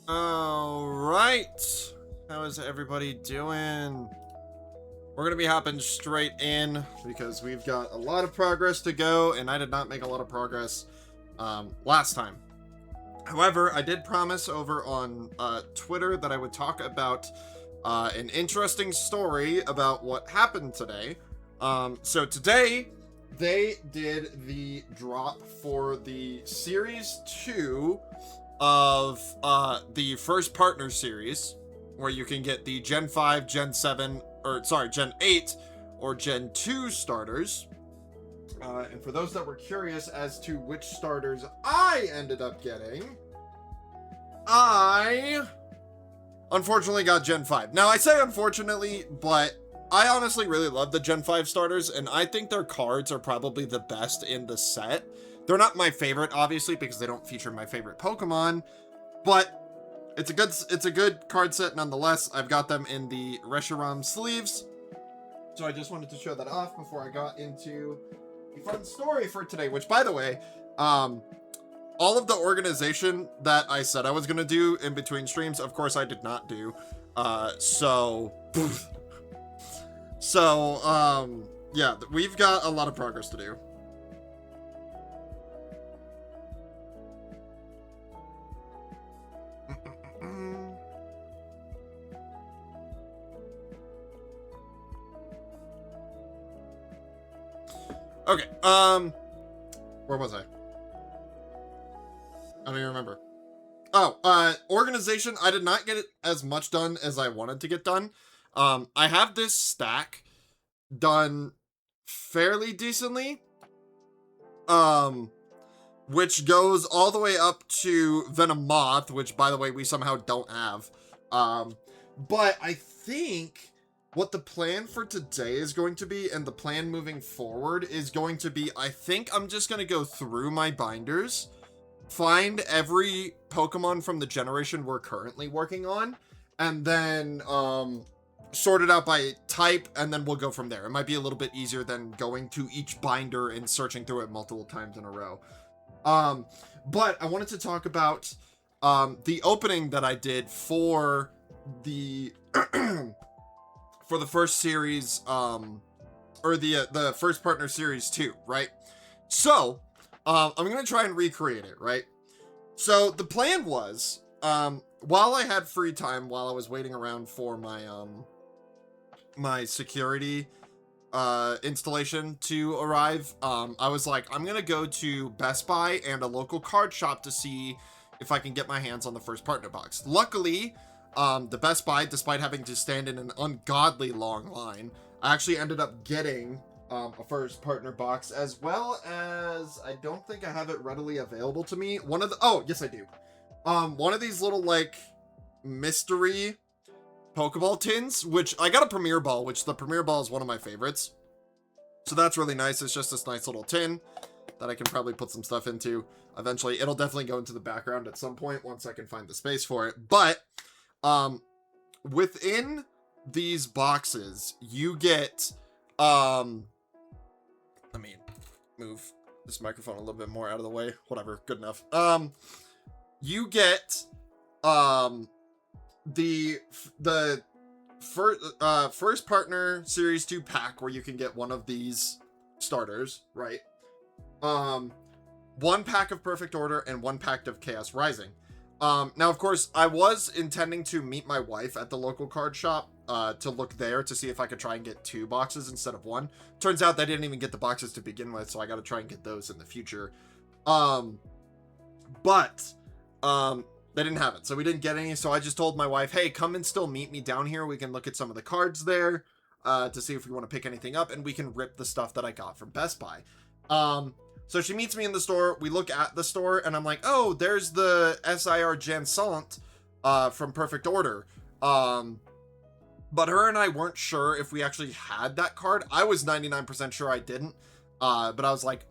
All right. How is everybody doing? We're going to be hopping straight in because we've got a lot of progress to go, and I did not make a lot of progress last time. However, I did promise over on Twitter that I would talk about an interesting story about what happened today. So today, they did the drop for the Series 2 of the first partner series, where you can get the Gen 5, Gen 7, or sorry, Gen 8 or Gen 2 starters. And for those that were curious as to which starters I ended up getting, I unfortunately got Gen 5. Now, I say unfortunately, but I honestly really love the Gen 5 starters, and I think their cards are probably the best in the set. They're not my favorite, obviously, because they don't feature my favorite Pokemon, but it's a good card set nonetheless. I've got them in the Reshiram sleeves, so I just wanted to show that off before I got into the fun story for today, which, by the way, all of the organization that I said I was going to do in between streams, of course, I did not do. Yeah, we've got a lot of progress to do. Okay, where was I? I don't even remember. Oh, organization, I did not get it as much done as I wanted to get done. I have this stack done fairly decently, which goes all the way up to Venomoth, which, by the way, we somehow don't have. But I think what the plan for today is going to be, and the plan moving forward is going to be, I think I'm just going to go through my binders, find every Pokemon from the generation we're currently working on, and then sort it out by type, and then we'll go from there. It might be a little bit easier than going to each binder and searching through it multiple times in a row. But I wanted to talk about the opening that I did for the for the first series, or the first partner series 2, right? So I'm gonna try and recreate it, right? So the plan was, while I had free time, while I was waiting around for my my security installation to arrive, I was like, I'm gonna go to Best Buy and a local card shop to see if I can get my hands on the first partner box. Luckily, the Best Buy, despite having to stand in an ungodly long line, I actually ended up getting a first partner box, as well as, I don't think I have it readily available to me. Oh, yes I do. One of these little, like, mystery Pokeball tins, which I got a Premier Ball, which the Premier Ball is one of my favorites. So that's really nice. It's just this nice little tin that I can probably put some stuff into eventually. It'll definitely go into the background at some point once I can find the space for it. But within these boxes, you get let me move this microphone a little bit more out of the way. Whatever, good enough. You get the first partner series 2 pack, where you can get one of these starters, right? One pack of Perfect Order and one pack of Chaos Rising. Now, of course, I was intending to meet my wife at the local card shop to look there to see if I could try and get 2 boxes instead of 1. Turns out they didn't even get the boxes to begin with, so I got to try and get those in the future. But they didn't have it, so we didn't get any. So I just told my wife, hey, come and still meet me down here. We can look at some of the cards there to see if we want to pick anything up, and we can rip the stuff that I got from Best Buy. So she meets me in the store. We look at the store, and I'm like, oh, there's the SIR Jansant from Perfect Order. But her and I weren't sure if we actually had that card. I was 99% sure I didn't. But I was like,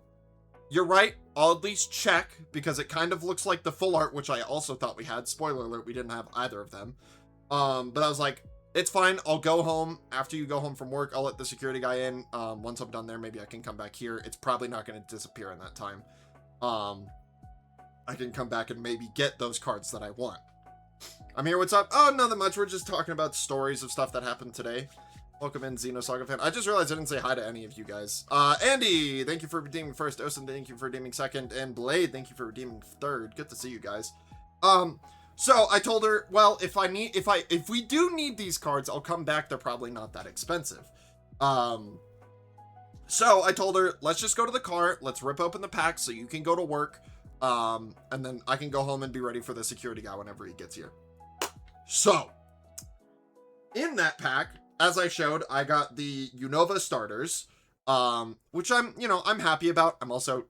you're right. I'll at least check, because it kind of looks like the full art, which I also thought we had. Spoiler alert, we didn't have either of them. But I was like, it's fine. I'll go home. After you go home from work, I'll let the security guy in. Once I'm done there, maybe I can come back here. It's probably not going to disappear in that time. I can come back and maybe get those cards that I want. I'm here, what's up? Oh, nothing much. We're just talking about stories of stuff that happened today. Welcome in, Xenosaga fan. I just realized I didn't say hi to any of you guys. Andy, thank you for redeeming first. Osen, thank you for redeeming second. And Blade, thank you for redeeming third. Good to see you guys. So I told her, well, if we do need these cards, I'll come back. They're probably not that expensive. So I told her, let's just go to the car. Let's rip open the pack so you can go to work. And then I can go home and be ready for the security guy whenever he gets here. So, in that pack, as I showed, I got the Unova starters, which I'm happy about. I'm also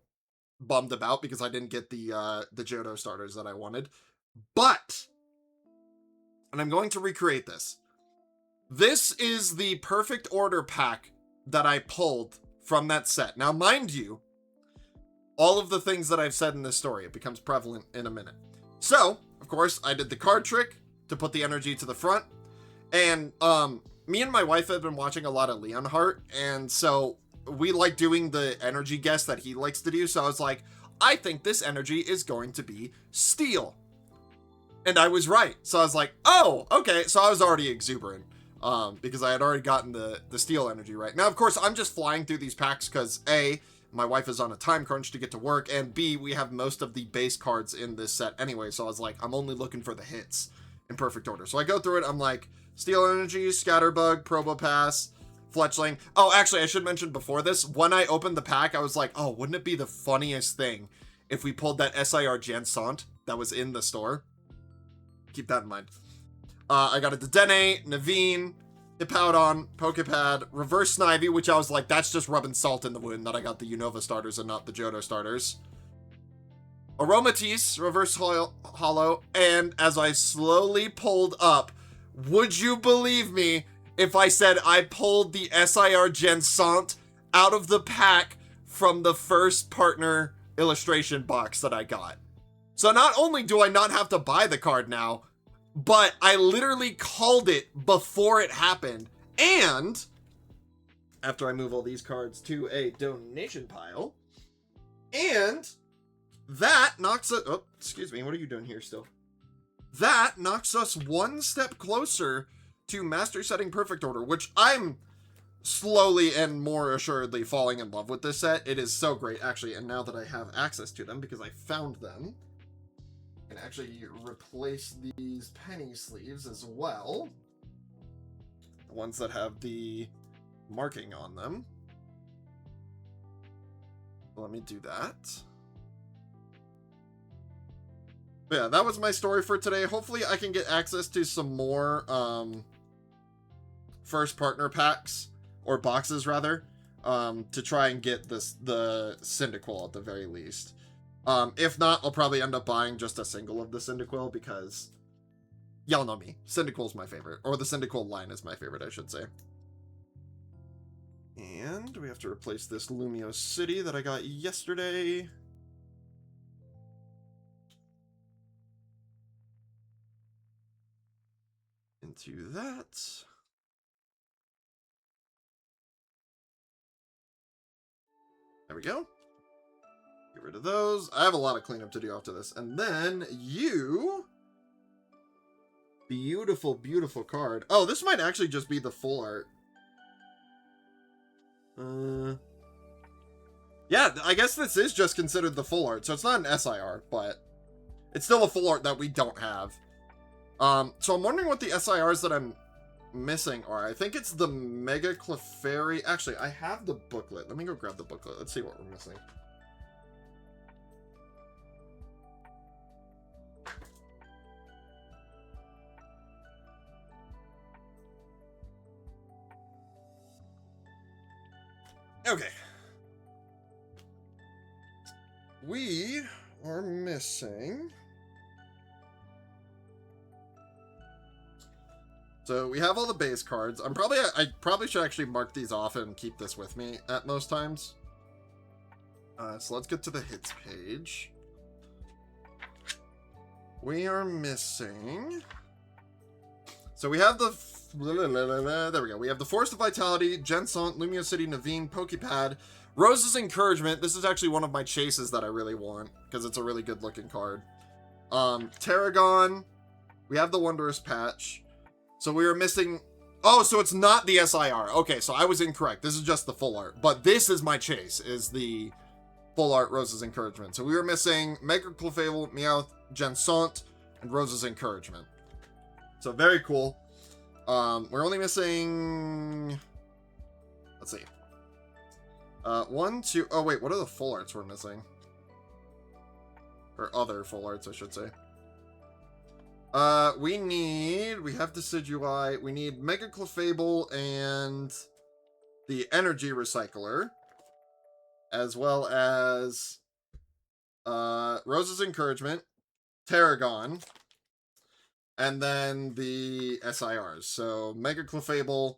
bummed about because I didn't get the Johto starters that I wanted. But, and I'm going to recreate this. This is the perfect order pack that I pulled from that set. Now, mind you, all of the things that I've said in this story, it becomes prevalent in a minute. So, of course, I did the card trick to put the energy to the front. And me and my wife have been watching a lot of Leonhardt, and so we like doing the energy guess that he likes to do. So I was like, I think this energy is going to be steel. And I was right. So I was like, oh, okay. So I was already exuberant because I had already gotten the steel energy right. Now, of course, I'm just flying through these packs because A, my wife is on a time crunch to get to work, and B, we have most of the base cards in this set anyway. So I was like, I'm only looking for the hits in perfect order. So I go through it. I'm like, Steel Energy, Scatterbug, Probopass, Fletchling. Oh, actually, I should mention before this, when I opened the pack, I was like, oh, wouldn't it be the funniest thing if we pulled that SIR Jansont that was in the store? Keep that in mind. I got a Dedenne, Naveen, Hippowdon, Pokepad, Reverse Snivy, which I was like, that's just rubbing salt in the wound that I got the Unova starters and not the Johto starters. Aromatisse, Reverse Hollow, and as I slowly pulled up, would you believe me if I said I pulled the SIR Jansont out of the pack from the first partner illustration box that I got? So not only do I not have to buy the card now, but I literally called it before it happened. And after I move all these cards to a donation pile, and that knocks us, oh, excuse me, what are you doing here still? That knocks us one step closer to master setting perfect order, which I'm slowly and more assuredly falling in love with this set. It is so great, actually, and now that I have access to them because I found them, I can actually replace these penny sleeves as well. The ones that have the marking on them. Let me do that. But yeah, that was my story for today. Hopefully I can get access to some more first partner packs, or boxes rather, to try and get the Cyndaquil at the very least. If not, I'll probably end up buying just a single of the Cyndaquil because y'all know me. Cyndaquil's my favorite, or the Cyndaquil line is my favorite, I should say. And we have to replace this Lumio City that I got yesterday. Into that. There we go. Get rid of those. I have a lot of cleanup to do after this. And then you... Beautiful, beautiful card. Oh, this might actually just be the full art. Yeah, I guess this is just considered the full art. So it's not an SIR, but it's still a full art that we don't have. So I'm wondering what the SIRs that I'm missing are. I think it's the Mega Clefairy. Actually, I have the booklet. Let me go grab the booklet. Let's see what we're missing. Okay. We are missing... So we have all the base cards. I probably should actually mark these off and keep this with me at most times. So let's get to the hits page. We are missing... So we have the... There we go. We have the Force of Vitality, Jansont, Lumio City, Naveen, Pokepad, Rose's Encouragement. This is actually one of my chases that I really want, because it's a really good looking card. Tarragon. We have the Wondrous Patch. So we were missing... Oh, so it's not the SIR. Okay, so I was incorrect. This is just the full art. But this is my chase, is the full art Rose's Encouragement. So we were missing Mega Clefable, Meowth, Gensont, and Rose's Encouragement. So very cool. We're only missing... Let's see. 1, 2... Oh, wait, what are the full arts we're missing? Or other full arts, I should say. We have Decidueye, we need Mega Clefable and the Energy Recycler, as well as, Rose's Encouragement, Tarragon, and then the SIRs. So, Mega Clefable,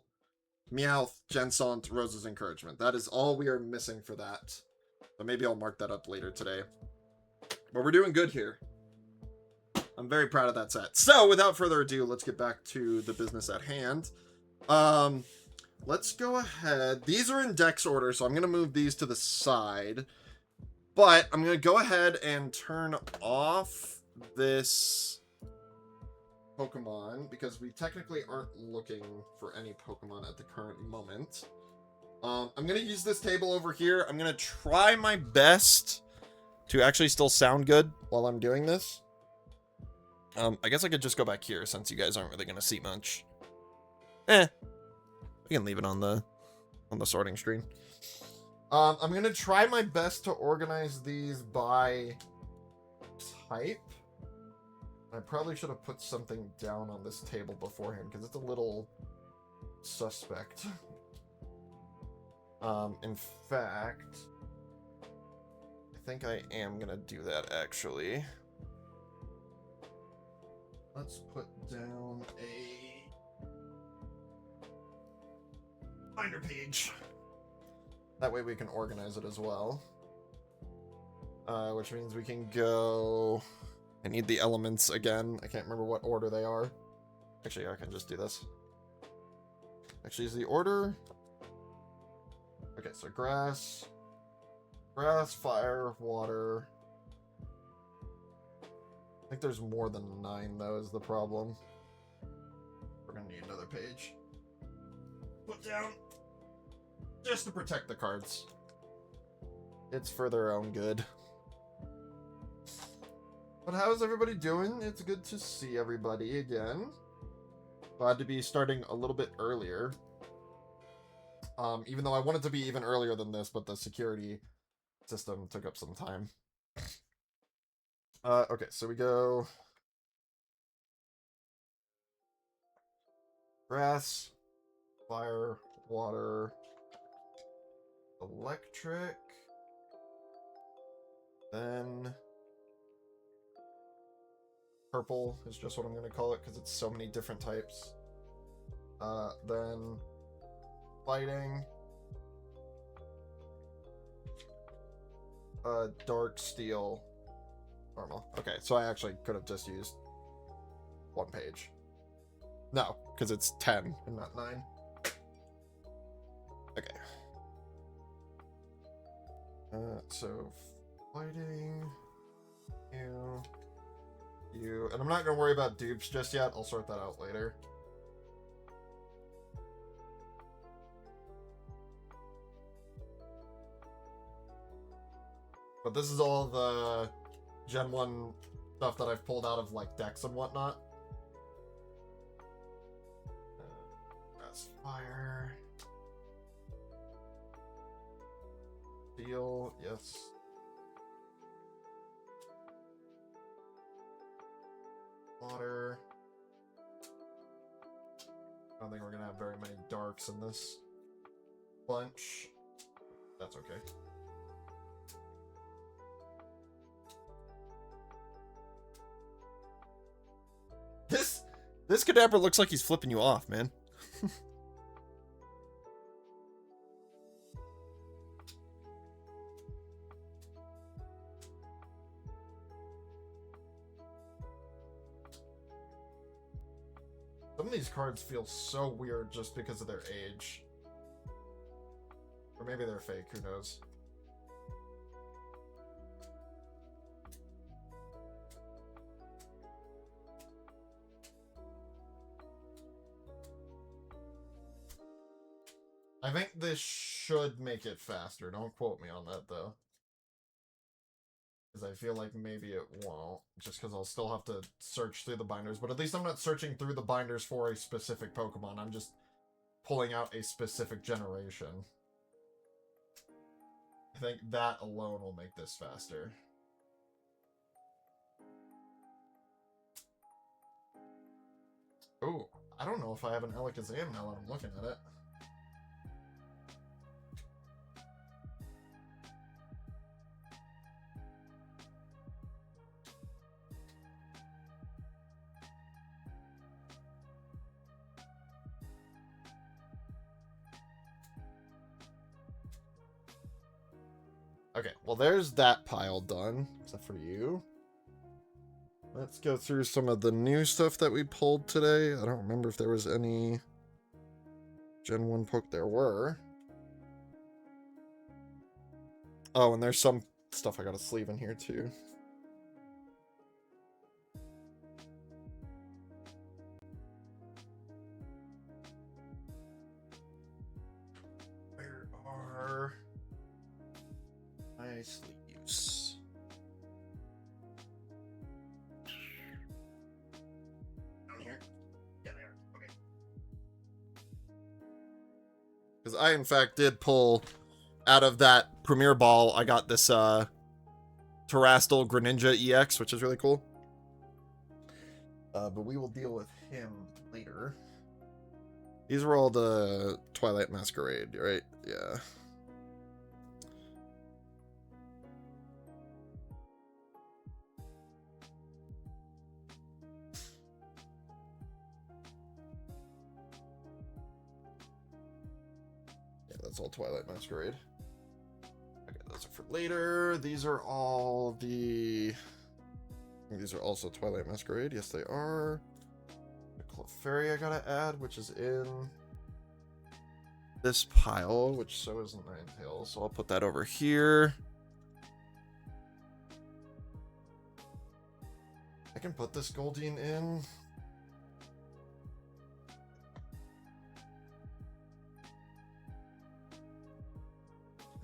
Meowth, Gensont, Rose's Encouragement. That is all we are missing for that. But maybe I'll mark that up later today. But we're doing good here. I'm very proud of that set. So, without further ado, let's get back to the business at hand. Let's go ahead. These are in Dex order, so I'm going to move these to the side. But I'm going to go ahead and turn off this Pokemon, because we technically aren't looking for any Pokemon at the current moment. I'm going to use this table over here. I'm going to try my best to actually still sound good while I'm doing this. I guess I could just go back here since you guys aren't really going to see much. We can leave it on the sorting screen. I'm going to try my best to organize these by type. I probably should have put something down on this table beforehand because it's a little suspect. In fact, I think I am going to do that actually. Let's put down a binder page. That way we can organize it as well. Which means we can go... I need the elements again. I can't remember what order they are. Actually, I can just do this. Actually, is the order... Okay, so grass, fire, water... I think there's more than 9, though, is the problem. We're gonna need another page. Put down. Just to protect the cards. It's for their own good. But how's everybody doing? It's good to see everybody again. Glad to be starting a little bit earlier. Even though I wanted to be even earlier than this, but the security system took up some time. Okay, so we go grass, fire, water, electric, then purple is just what I'm going to call it because it's so many different types. Then fighting, dark steel, normal. Okay, so I actually could have just used 1 page. No, because it's 10 and not 9. Okay. So fighting, you, and I'm not gonna worry about dupes just yet. I'll sort that out later. But this is all the Gen 1 stuff that I've pulled out of, like, decks and whatnot. That's fire. Steel, yes. Water. I don't think we're gonna have very many darks in this bunch. That's okay. This Kadabra looks like he's flipping you off, man. Some of these cards feel so weird just because of their age. Or maybe they're fake, who knows. I think this should make it faster. Don't quote me on that, though. Because I feel like maybe it won't. Just because I'll still have to search through the binders. But at least I'm not searching through the binders for a specific Pokemon. I'm just pulling out a specific generation. I think that alone will make this faster. Oh, I don't know if I have an Alakazam now that I'm looking at it. Okay, well there's that pile done, except for you. Let's go through some of the new stuff that we pulled today. I don't remember if there was any Gen 1 poke. There were. Oh, and there's some stuff I got a sleeve in here too. Where are my sleeves? Down here? Yeah, they are. Okay. Because I, in fact, did pull out of that Premier Ball. I got this Terastal Greninja EX, which is really cool. But we will deal with him later. These were all the Twilight Masquerade, right? Yeah. Yeah, that's all Twilight Masquerade. Okay, those are for later. These are all the... I think these are also Twilight Masquerade. Yes, they are. The Clefairy I gotta add, which is in this pile, which so is Ninetales. So I'll put that over here. I can put this Goldeen in.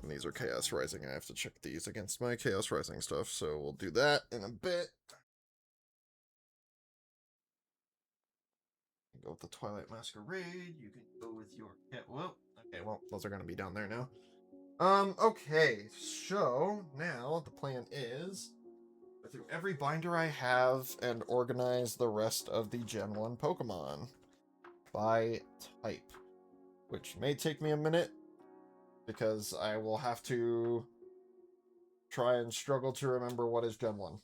And these are Chaos Rising. I have to check these against my Chaos Rising stuff, so we'll do that in a bit. Go with the Twilight Masquerade. You can go with your cat. Well, okay, well, those are going to be down there now. Okay, so now the plan is go through every binder I have and organize the rest of the Gen 1 Pokemon by type, which may take me a minute because I will have to try and struggle to remember what is Gen 1.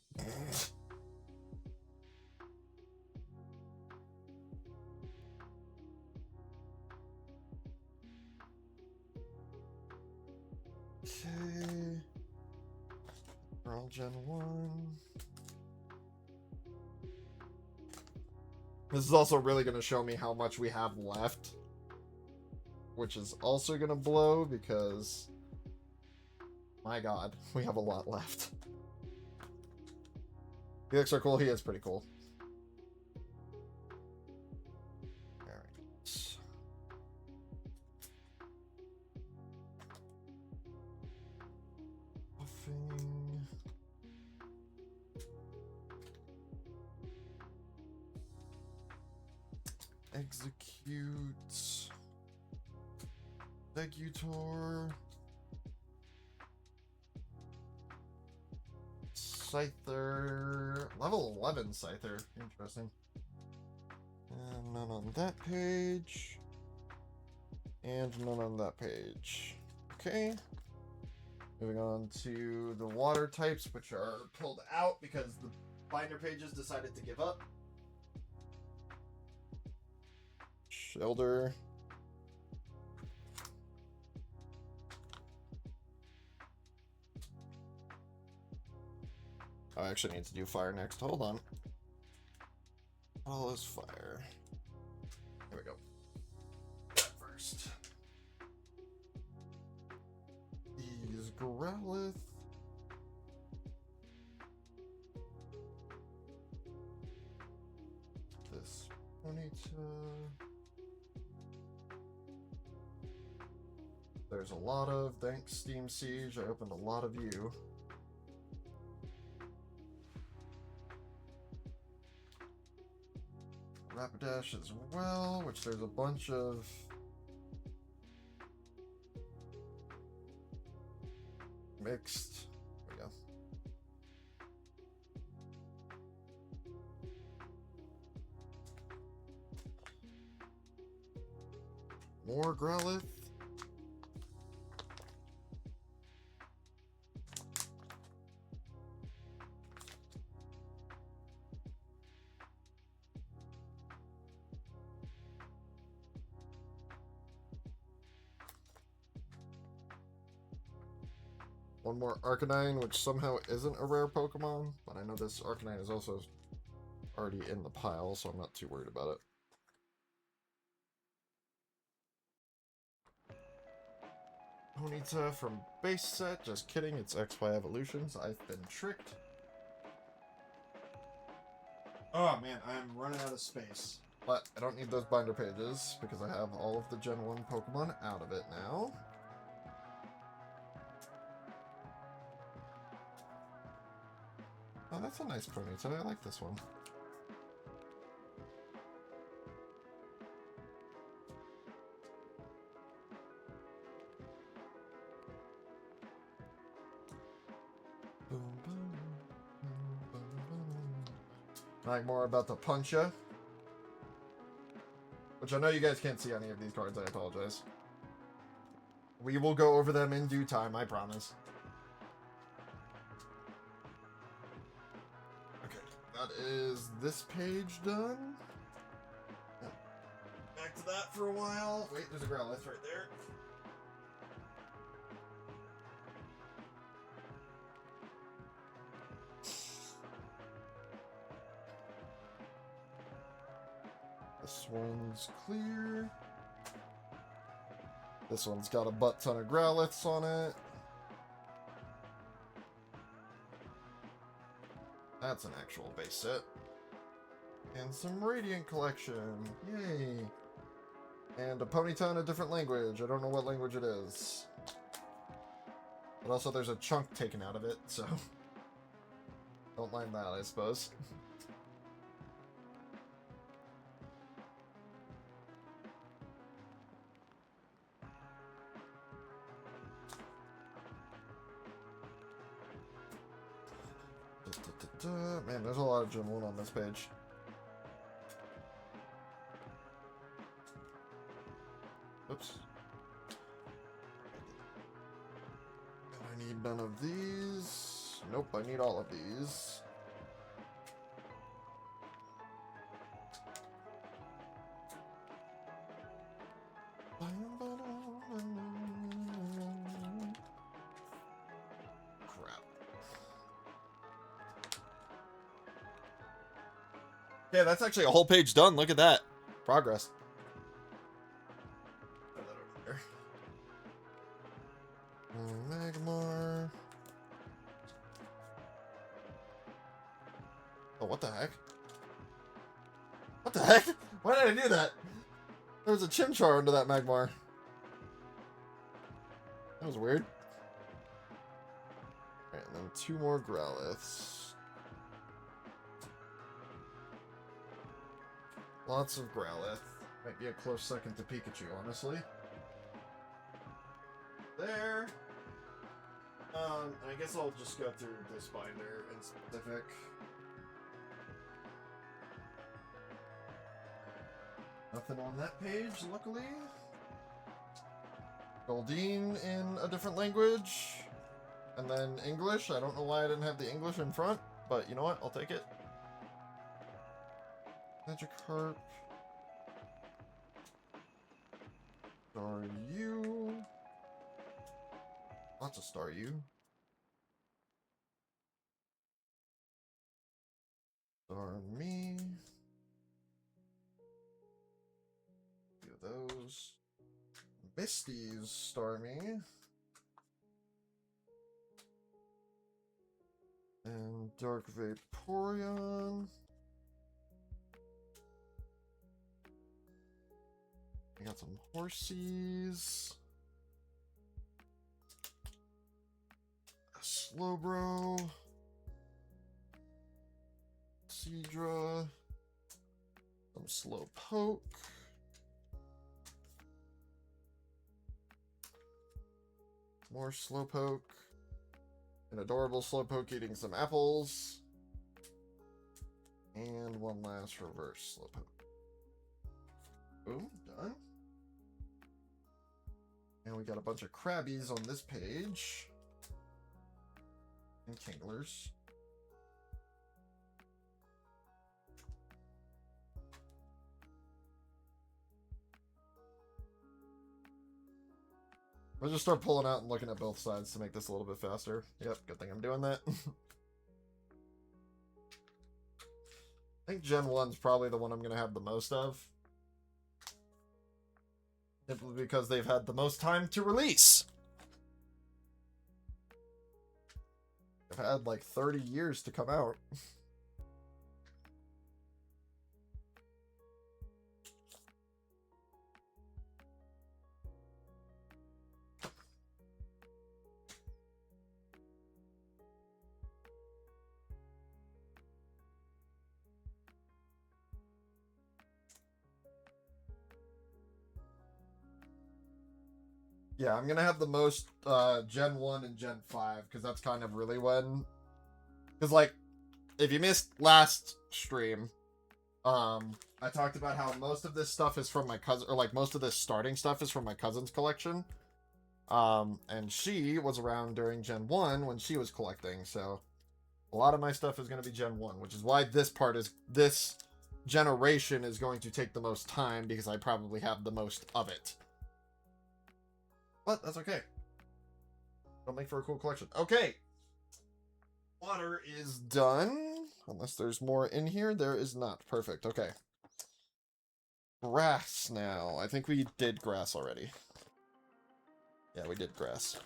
Okay. All Gen 1. This is also really going to show me how much we have left, which is also going to blow because, my god, we have a lot left. Felix are cool. He is pretty cool. Alright. Buffing. Execute. Executor. Scyther. Level 11 Scyther. Interesting. And none on that page. And none on that page. Okay. Moving on to the water types, which are pulled out because the binder pages decided to give up. Shelter. I actually need to do fire next. Hold on. All is fire. There we go. That first. These Growlithe. This Ponyta. there's a lot of. Thanks, Steam Siege. I opened a lot of you. Rapidash as well, which there's a bunch of mixed. There we go. More Growlithe. One more Arcanine, which somehow isn't a rare Pokemon, but I know this Arcanine is also already in the pile, so I'm not too worried about it. Ponyta from base set. Just kidding, it's XY Evolutions. I've been tricked. Oh man, I'm running out of space. But I don't need those binder pages because I have all of the Gen 1 Pokemon out of it now. Oh, that's a nice Ponyta. I like this one. Magmar about to punch ya. Which I know you guys can't see any of these cards, I apologize. We will go over them in due time, I promise. Okay, that is this page done. Back to that for a while. Wait, there's a Growlithe right there. This one's clear. This one's got a butt ton of Growliths on it. That's an actual base set. And some Radiant Collection. Yay. And a Ponyta in a different language. I don't know what language it is. But also there's a chunk taken out of it, so... don't mind that, I suppose. Man, there's a lot of Gen 1 on this page. Oops. And I need none of these. Nope, I need all of these. Yeah, that's actually a whole page done. Look at that. Progress. Put that over there. Magmar. Oh, what the heck? What the heck? Why did I do that? There was a Chimchar under that Magmar. That was weird. Alright, and then 2 more Growliths. Lots of Growlithe. Might be a close second to Pikachu, honestly. There. I guess I'll just go through this binder in specific. Nothing on that page, luckily. Goldeen in a different language. And then English. I don't know why I didn't have the English in front, but you know what? I'll take it. Magikarp. Staryu. Lots of Staryu. Starmie. Few of those. Misty's Starmie. And Dark Vaporeon. I got some Horsies. Slowbro. Seadra. Some Slowpoke. More Slowpoke. An adorable Slowpoke eating some apples. And one last reverse Slowpoke. Boom, done. And we got a bunch of Krabbies on this page. And Kinglers. I'll just start pulling out and looking at both sides to make this a little bit faster. Yep, good thing I'm doing that. I think Gen 1's probably the one I'm going to have the most of. Simply because they've had the most time to release. They've had like 30 years to come out. Yeah, I'm gonna have the most Gen 1 and Gen 5, because that's kind of really when... Because, like, if you missed last stream, I talked about how most of this stuff is from my cousin, or, like, most of this starting stuff is from my cousin's collection. And she was around during Gen 1 when she was collecting, so... A lot of my stuff is gonna be Gen 1, which is why this generation is going to take the most time, because I probably have the most of it. But that's okay. It'll make for a cool collection. Okay. Water is done. Unless there's more in here. There is not. Perfect. Okay. Grass now. I think we did grass already. Yeah, we did grass.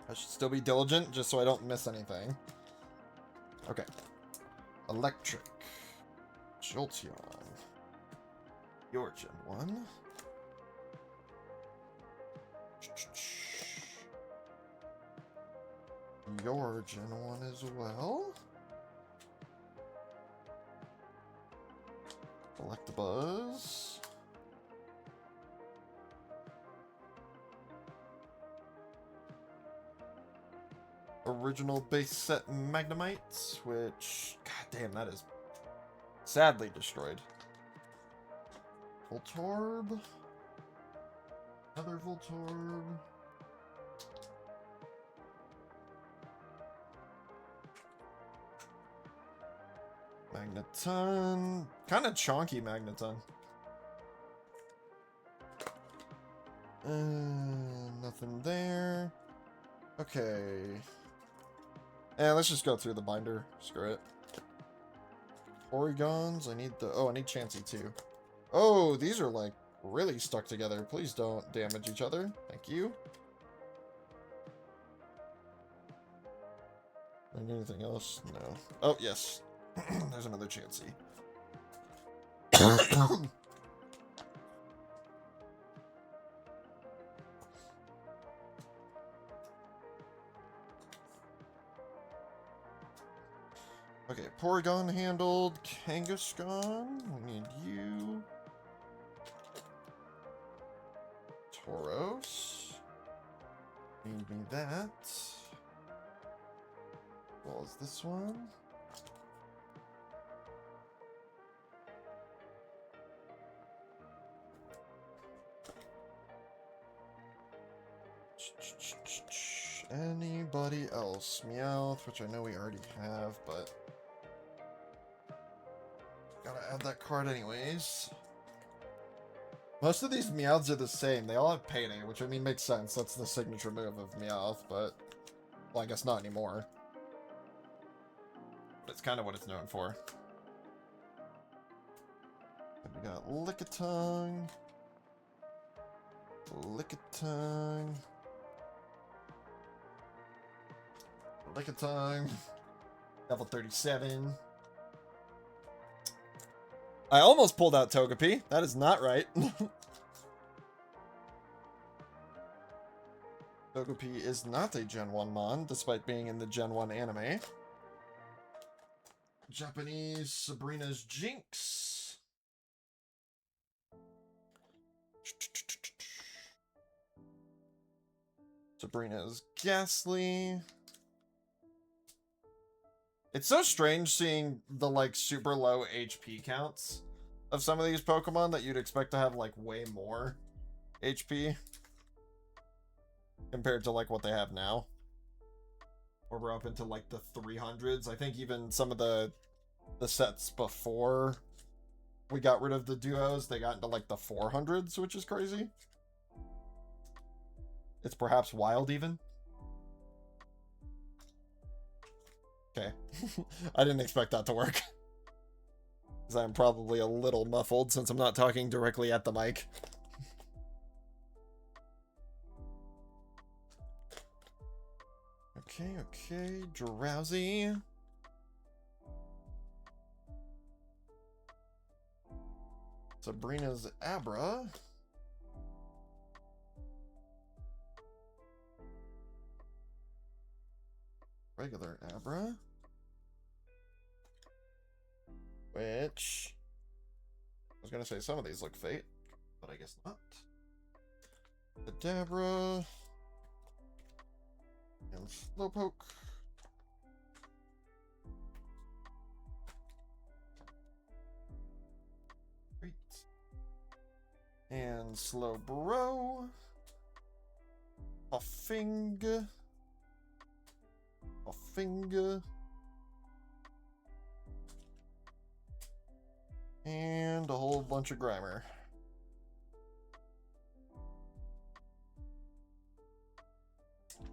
I should still be diligent just so I don't miss anything. Okay. Electric. Jolteon. Your Gen 1. Your Gen 1 as well. Collectables. Original base set Magnemites, which, god damn, that is sadly destroyed. Voltorb. Another Voltorb. Magneton. Kind of chonky Magneton. Nothing there. Okay. And let's just go through the binder. Screw it. Porygons. I need the... Oh, I need Chansey too. Oh, these are like really stuck together. Please don't damage each other. Thank you. Anything else? No. Oh, yes. There's another Chansey. Okay, Porygon handled. Kangaskhan. We need you. Tauros. Need me that. As well as this one. Anybody else? Meowth, which I know we already have, but gotta add that card anyways. Most of these Meowths are the same. They all have Payday, which I mean makes sense. That's the signature move of Meowth, but well, I guess not anymore. But it's kind of what it's known for. And we got Lickitung. Lickitung. Lickitung. Level 37. I almost pulled out Togepi. That is not right. Togepi is not a Gen 1 mon, despite being in the Gen 1 anime. Japanese Sabrina's Jinx. Sabrina's Ghastly. It's so strange seeing the, like, super low HP counts of some of these Pokemon that you'd expect to have, like, way more HP compared to, like, what they have now. Where we're up into, like, the 300s. I think even some of the sets before we got rid of the duos, they got into, like, the 400s, which is crazy. It's perhaps wild, even. Okay. I didn't expect that to work. Because I'm probably a little muffled since I'm not talking directly at the mic. Okay, Drowsy. Sabrina's Abra. Regular Abra. Which... I was gonna say some of these look fate, but I guess not. Kadabra. And Slowpoke. Great. And Slowbro. Puffing. And a whole bunch of Grimer.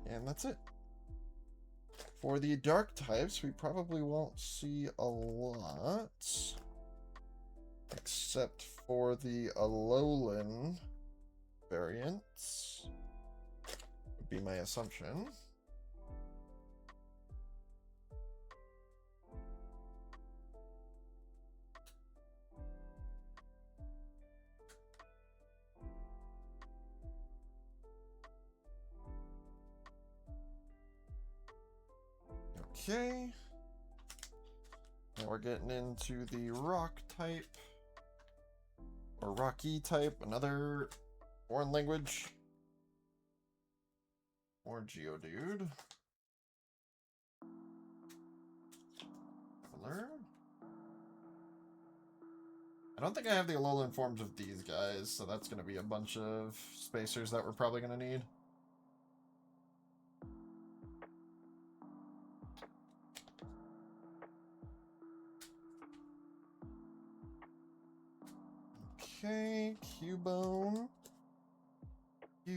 And that's it. For the dark types, we probably won't see a lot. Except for the Alolan variants. Would be my assumption. Okay. Now we're getting into the rock type. Or rocky type, another foreign language. Or Geodude. Color. I don't think I have the Alolan forms of these guys, so that's going to be a bunch of spacers that we're probably going to need. Okay, Cubone. I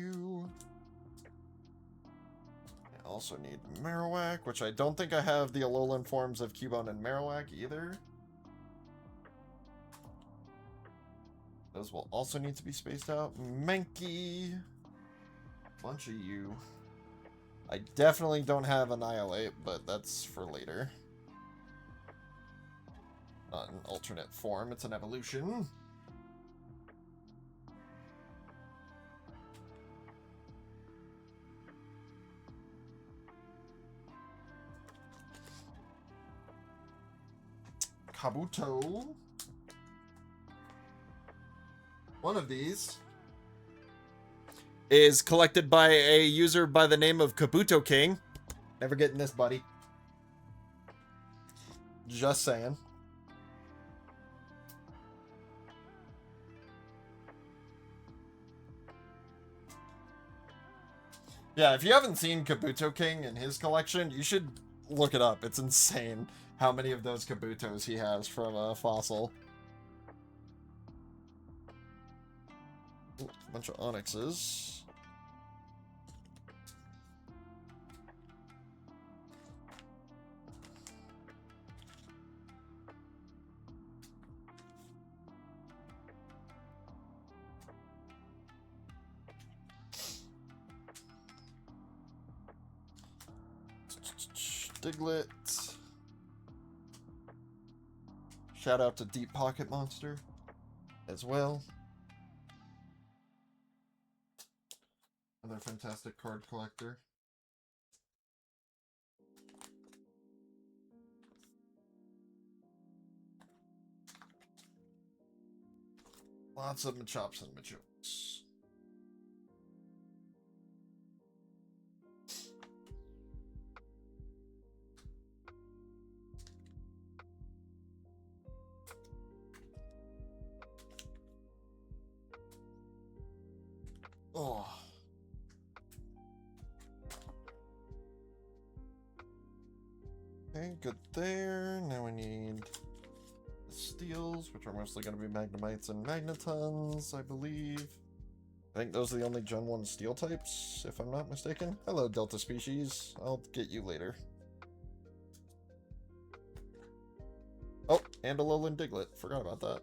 also need Marowak, which I don't think I have the Alolan forms of Cubone and Marowak either. Those will also need to be spaced out. Mankey. Bunch of you. I definitely don't have Annihilate, but that's for later. Not an alternate form, it's an evolution. Kabuto. One of these is collected by a user by the name of Kabuto King. Never getting this, buddy. Just saying. Yeah, if you haven't seen Kabuto King in his collection, you should look it up. It's insane how many of those Kabutos he has from a fossil. Ooh, a bunch of Onyxes. Diglett. Shout out to Deep Pocket Monster as well. Another fantastic card collector. Lots of Machops and Machops. Oh. Okay, good there. Now we need the steels, which are mostly going to be Magnemites and Magnetons, I believe. I think those are the only Gen 1 steel types, if I'm not mistaken. Hello, Delta species. I'll get you later. Oh, and a Alolan Diglett. Forgot about that.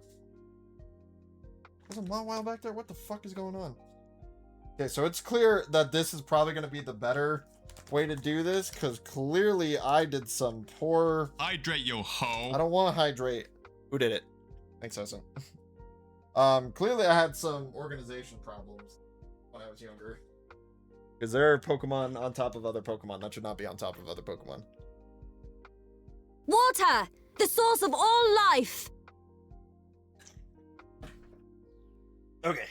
There's a Mawile back there? What the fuck is going on? Okay, so it's clear that this is probably going to be the better way to do this, because clearly I did some poor... Hydrate, yo ho! I don't want to hydrate. Who did it? Thanks, Osen. Clearly I had some organization problems when I was younger. Because there are Pokemon on top of other Pokemon that should not be on top of other Pokemon. Water! The source of all life! Okay.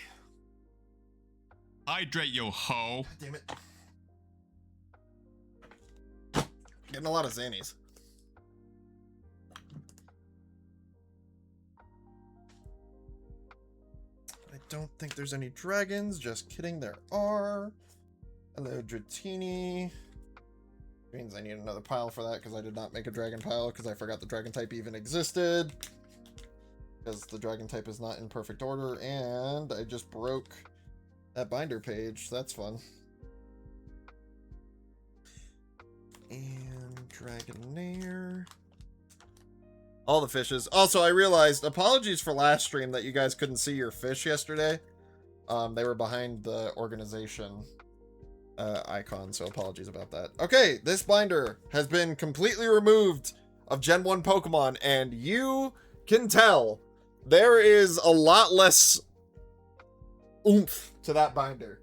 Hydrate, yo ho! God damn it. Getting a lot of Xannies. I don't think there's any dragons. Just kidding, there are. Hello, Dratini. Means I need another pile for that because I did not make a dragon pile because I forgot the dragon type even existed. Because the dragon type is not in perfect order, and I just broke that binder page. That's fun. And Dragonair. All the fishes. Also, I realized, apologies for last stream that you guys couldn't see your fish yesterday. They were behind the organization icon, so apologies about that. Okay, this binder has been completely removed of Gen 1 Pokemon, and you can tell there is a lot less oomph to that binder.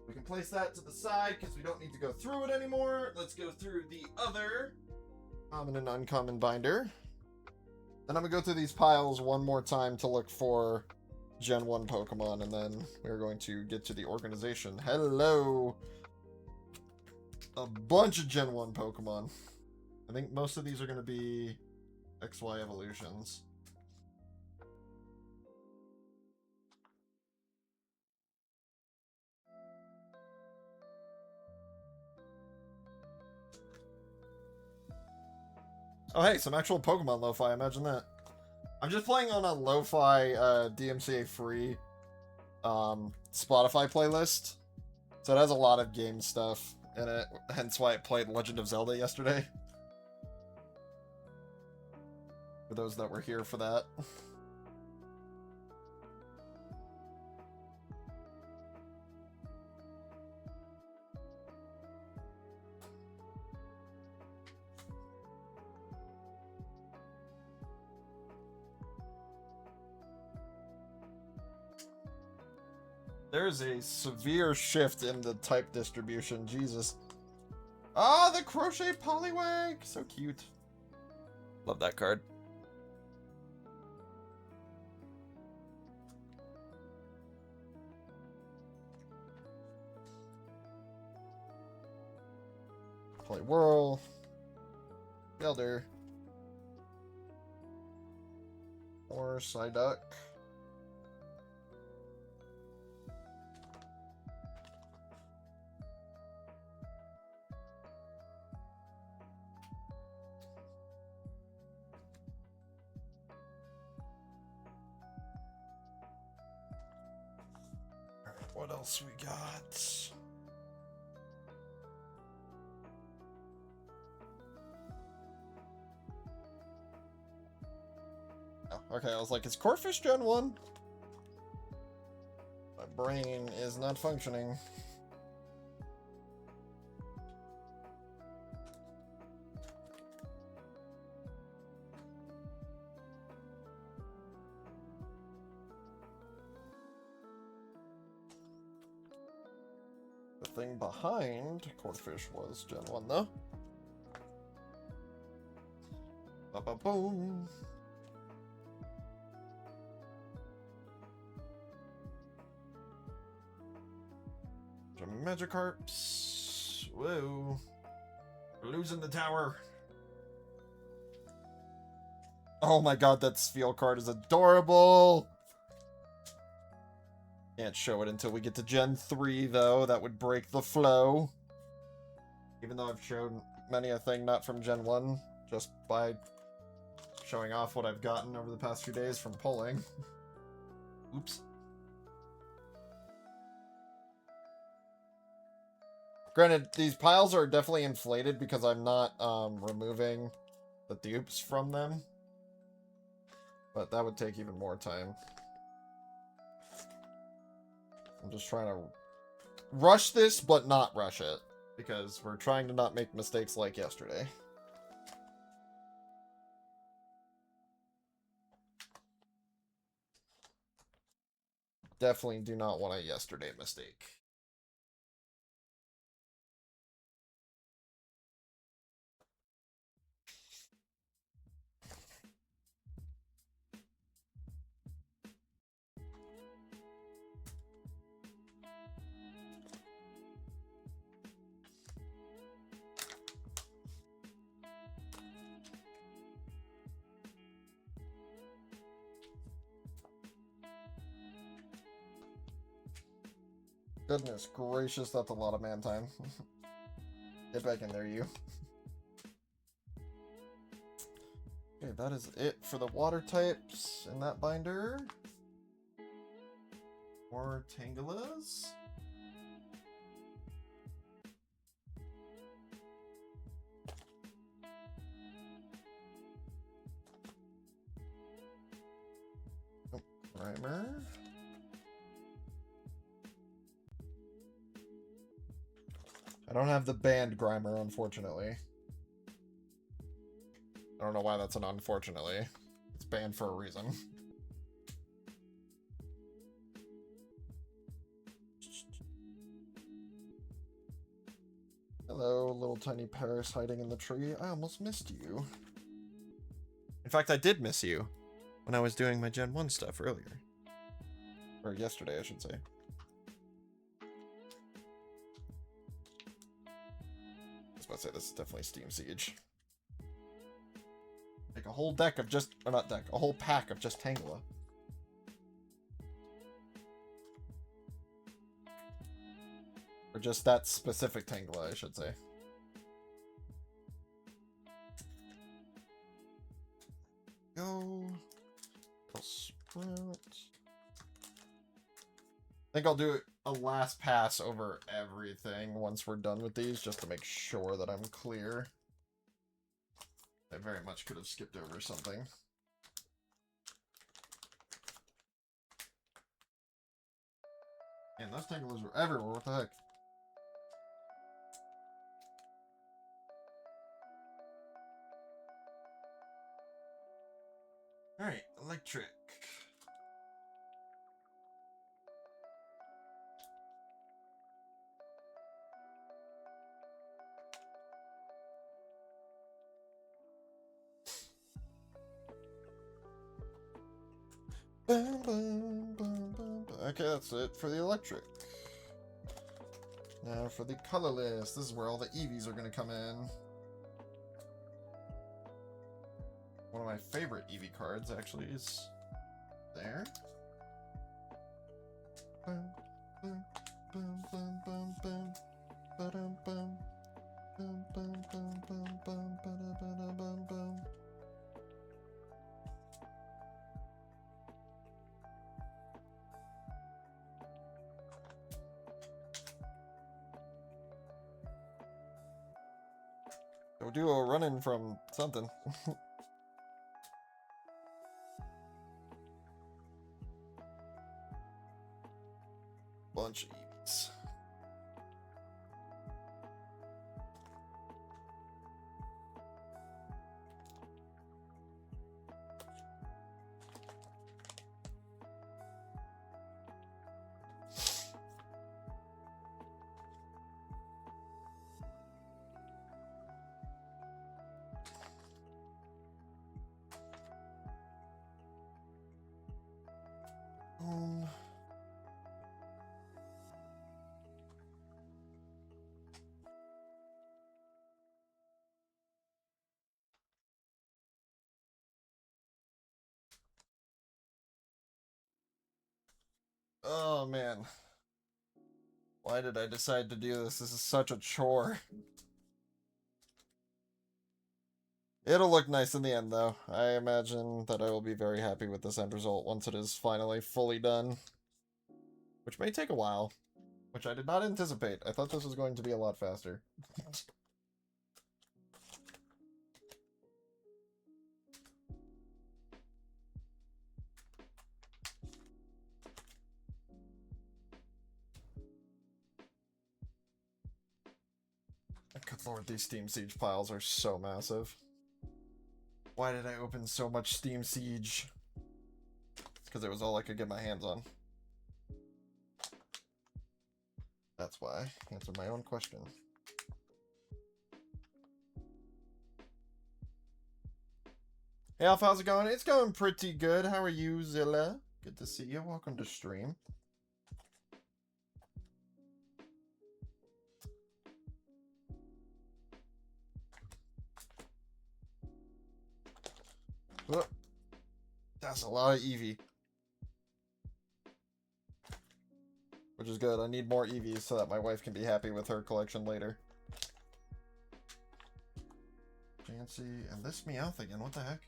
We can place that to the side because we don't need to go through it anymore. Let's go through the other common and uncommon binder. Then I'm going to go through these piles one more time to look for Gen 1 Pokemon, and then we're going to get to the organization. Hello! A bunch of Gen 1 Pokemon. I think most of these are going to be XY evolutions. Oh hey, some actual Pokemon lo-fi, imagine that. I'm just playing on a lo-fi DMCA free Spotify playlist. So it has a lot of game stuff in it, hence why I played Legend of Zelda yesterday. For those that were here for that. There's a severe shift in the type distribution, Jesus. Ah, the Crochet Poliwag! So cute. Love that card. Play Whirl. Builder. Or Psyduck. What else we got? Oh, okay, I was like, is Corphish Gen 1? My brain is not functioning. thing behind Quarterfish was Gen 1, though. Ba-ba-boom. Magikarps. Whoa. We're losing the tower. Oh my god, that Spheal card is adorable. Can't show it until we get to Gen 3, though. That would break the flow. Even though I've shown many a thing not from Gen 1, just by showing off what I've gotten over the past few days from pulling. Oops. Granted, these piles are definitely inflated because I'm not removing the dupes from them. But that would take even more time. I'm just trying to rush this, but not rush it. Because we're trying to not make mistakes like yesterday. Definitely do not want a yesterday mistake. Goodness gracious, that's a lot of man time. Get back in there, you. Okay, that is it for the water types in that binder. More Tangulas. Oh, primer. I don't have the banned Grimer, unfortunately. I don't know why that's an unfortunately. It's banned for a reason. Hello, little tiny Paris hiding in the tree. I almost missed you. In fact, I did miss you when I was doing my Gen 1 stuff earlier. Or yesterday, I should say. I was about to say, this is definitely Steam Siege. Like a whole deck of just, or not deck, a whole pack of just Tangela. Or just that specific Tangela, I should say. Go. Sprout. I think I'll do a last pass over everything once we're done with these, just to make sure that I'm clear. I very much could have skipped over something. Man, those Tanglers were everywhere, what the heck? Alright, electric. Boom, boom, boom, boom. Okay, that's it for the electric. Now for the colorless, this is where all the EVs are going to come in. One of my favorite EV cards, actually, is there. Boom, boom, boom, boom, boom, boom. Ba-dum, boom. Boom, boom, boom, boom, boom, ba-da-ba-da, boom, boom. Go do a run-in from something. Bunch of EVs. Oh, man. Why did I decide to do this? This is such a chore. It'll look nice in the end, though. I imagine that I will be very happy with this end result once it is finally fully done. Which may take a while. Which I did not anticipate. I thought this was going to be a lot faster. Good lord, these Steam Siege piles are so massive. Why did I open so much Steam Siege? It's because it was all I could get my hands on. That's why. Answer my own question. Hey Alpha, how's it going? It's going pretty good. How are you, Zilla? Good to see you. Welcome to stream. Oh, that's a lot of Eevee. Which is good. I need more Eevees so that my wife can be happy with her collection later. Fancy. And this Meowth again. What the heck?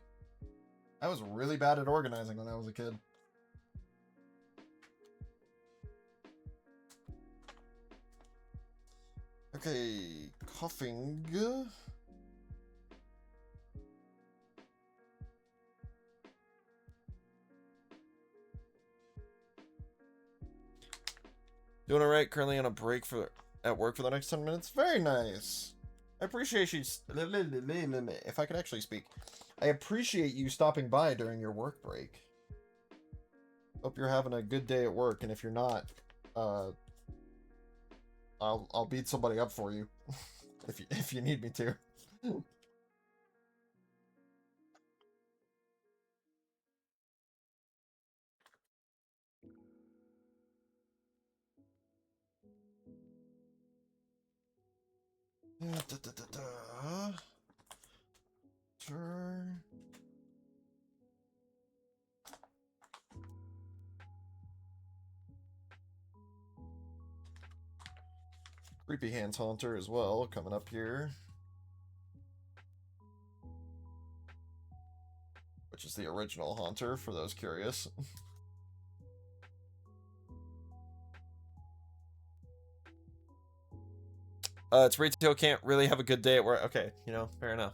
I was really bad at organizing when I was a kid. Okay. Coughing. Doing alright, currently on a break at work for the next 10 minutes. Very nice. I appreciate you... If I could actually speak. I appreciate you stopping by during your work break. Hope you're having a good day at work, and if you're not, I'll beat somebody up for you. if you need me to. Sure. Creepy Hands Haunter as well, coming up here. Which is the original Haunter, for those curious. It's retail can't really have a good day at work. Okay, you know, fair enough.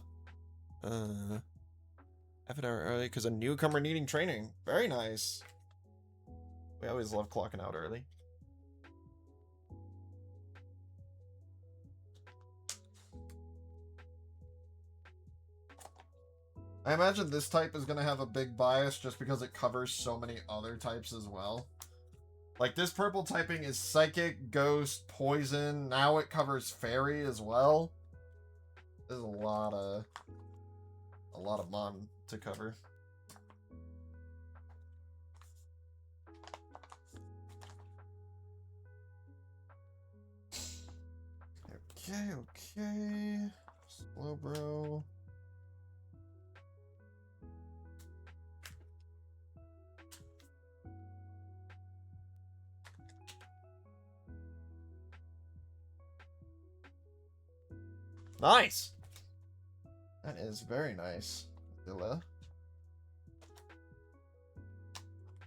Half an hour early because a newcomer needing training. Very nice. We always love clocking out early. I imagine this type is going to have a big bias just because it covers so many other types as well. Like, this purple typing is Psychic, Ghost, Poison. Now it covers Fairy as well. There's a lot of mon to cover. Okay. Slow bro. Nice! That is very nice, Dilla.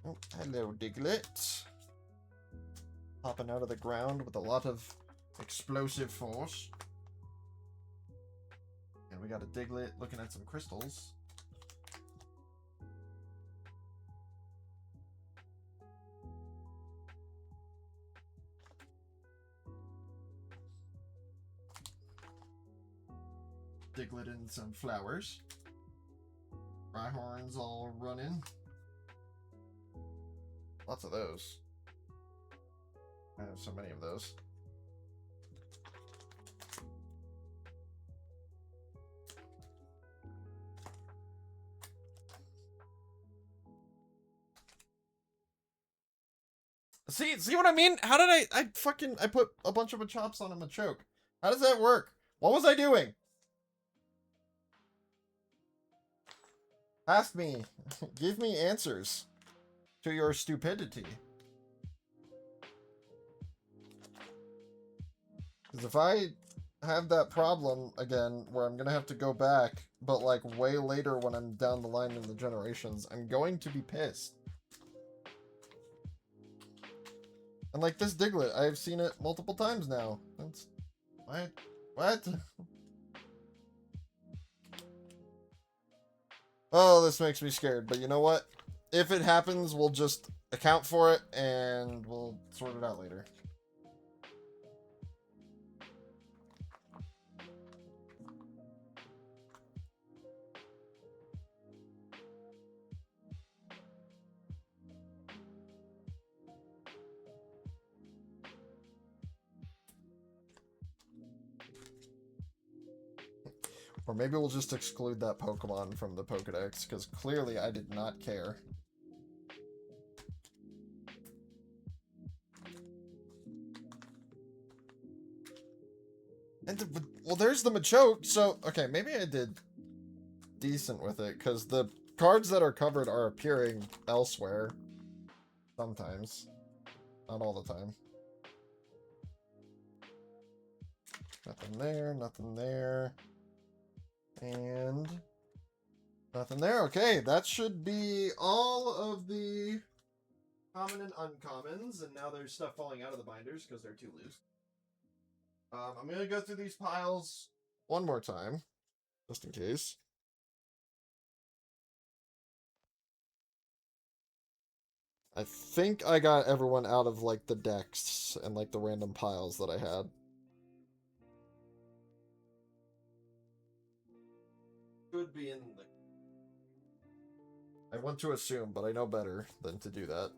Oh, hello, Diglett. Popping out of the ground with a lot of explosive force. And we got a Diglett looking at some crystals. Diglett and some flowers. Rhyhorns all running. Lots of those. I have so many of those. See what I mean? How did I put a bunch of Machops on a Machoke. How does that work? What was I doing? Ask me. Give me answers to your stupidity. Because if I have that problem again, where I'm going to have to go back, but like way later when I'm down the line in the generations, I'm going to be pissed. And like this Diglett, I've seen it multiple times now. That's... What? What? Oh, this makes me scared, but you know what? If it happens, we'll just account for it, and we'll sort it out later. Or maybe we'll just exclude that Pokemon from the Pokedex, because clearly I did not care. And well, there's the Machoke, so... Okay, maybe I did decent with it, because the cards that are covered are appearing elsewhere. Sometimes. Not all the time. Nothing there, nothing there. And... nothing there. Okay, that should be all of the common and uncommons, and now there's stuff falling out of the binders because they're too loose. I'm going to go through these piles one more time, just in case. I think I got everyone out of, like, the decks and, like, the random piles that I had. Could be in the... I want to assume, but I know better than to do that.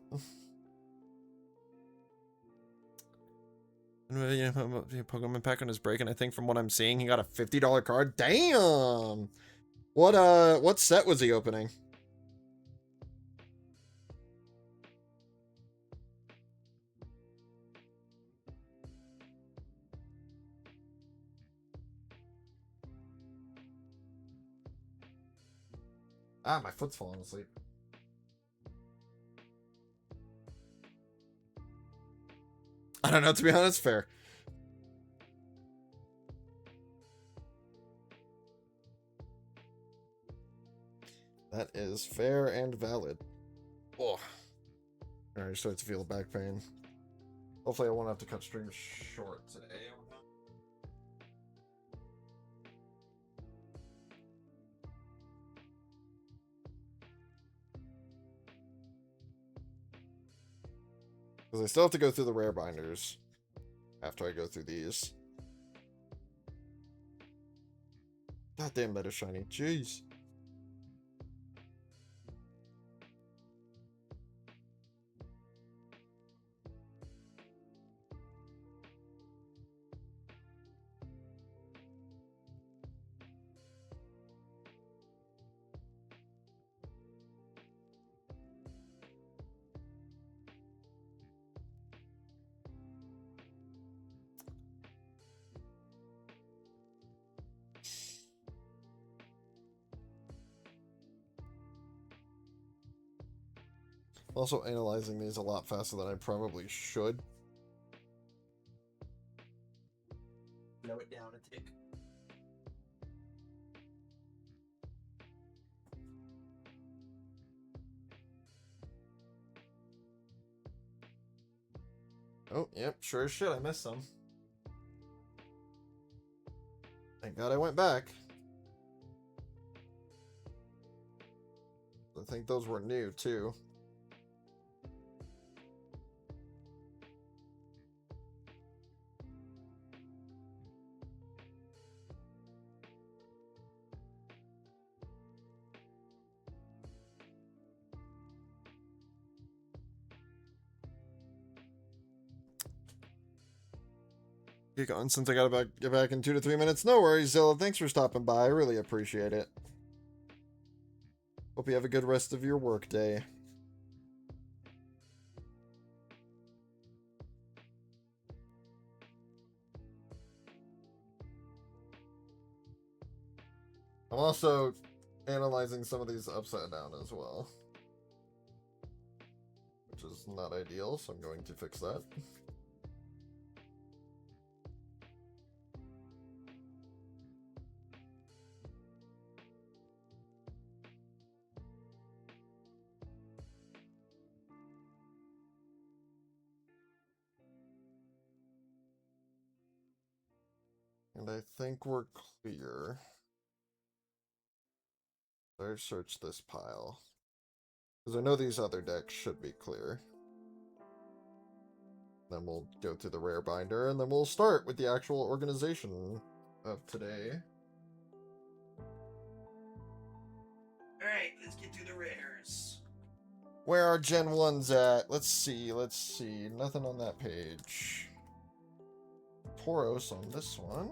Pokemon pack on his break, and I think from what I'm seeing, he got a $50 card. Damn! What set was he opening? Ah, my foot's falling asleep. I don't know, to be honest, fair. That is fair and valid. Oh. Alright, starting to feel back pain. Hopefully I won't have to cut streams short today. Because I still have to go through the rare binders after I go through these. God damn, that is shiny. Jeez. Also analyzing these a lot faster than I probably should. Slow it down a tick. Oh, yep, sure as shit, I missed some. Thank God I went back. I think those were new, too. Get going since I gotta get back in 2 to 3 minutes. No worries, Zilla. Thanks for stopping by. I really appreciate it. Hope you have a good rest of your work day. I'm also analyzing some of these upside down as well, which is not ideal, so I'm going to fix that. And I think we're clear. Let's search this pile. Because I know these other decks should be clear. Then we'll go through the rare binder, and then we'll start with the actual organization of today. Alright, let's get through the rares. Where are Gen 1s at? Let's see. Nothing on that page. Tauros on this one.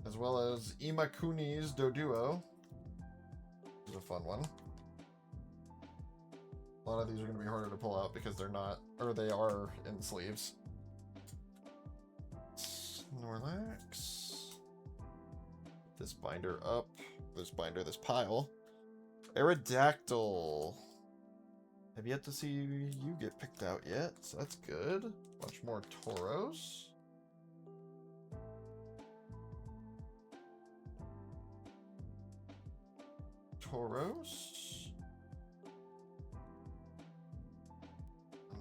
As well as Imakuni's Doduo. This is a fun one. A lot of these are going to be harder to pull out because they're not, or they are in sleeves. Snorlax. This binder up. This pile. Aerodactyl. Have yet to see you get picked out yet, so that's good. Much more Tauros.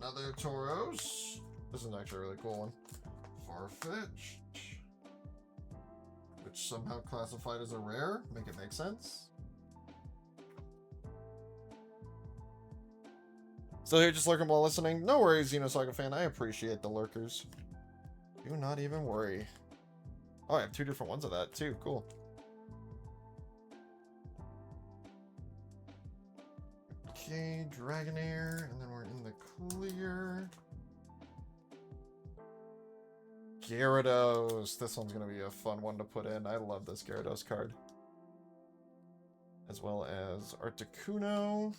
Another Tauros. This is actually a really cool one. Farfetch'd. Which somehow classified as a rare. Make it make sense. Still here just lurking while listening? No worries, Xenosaga fan. I appreciate the lurkers. Do not even worry. Oh, I have 2 different ones of that too. Cool. Okay, Dragonair, and then we're in the clear. Gyarados. This one's going to be a fun one to put in. I love this Gyarados card. As well as Articuno.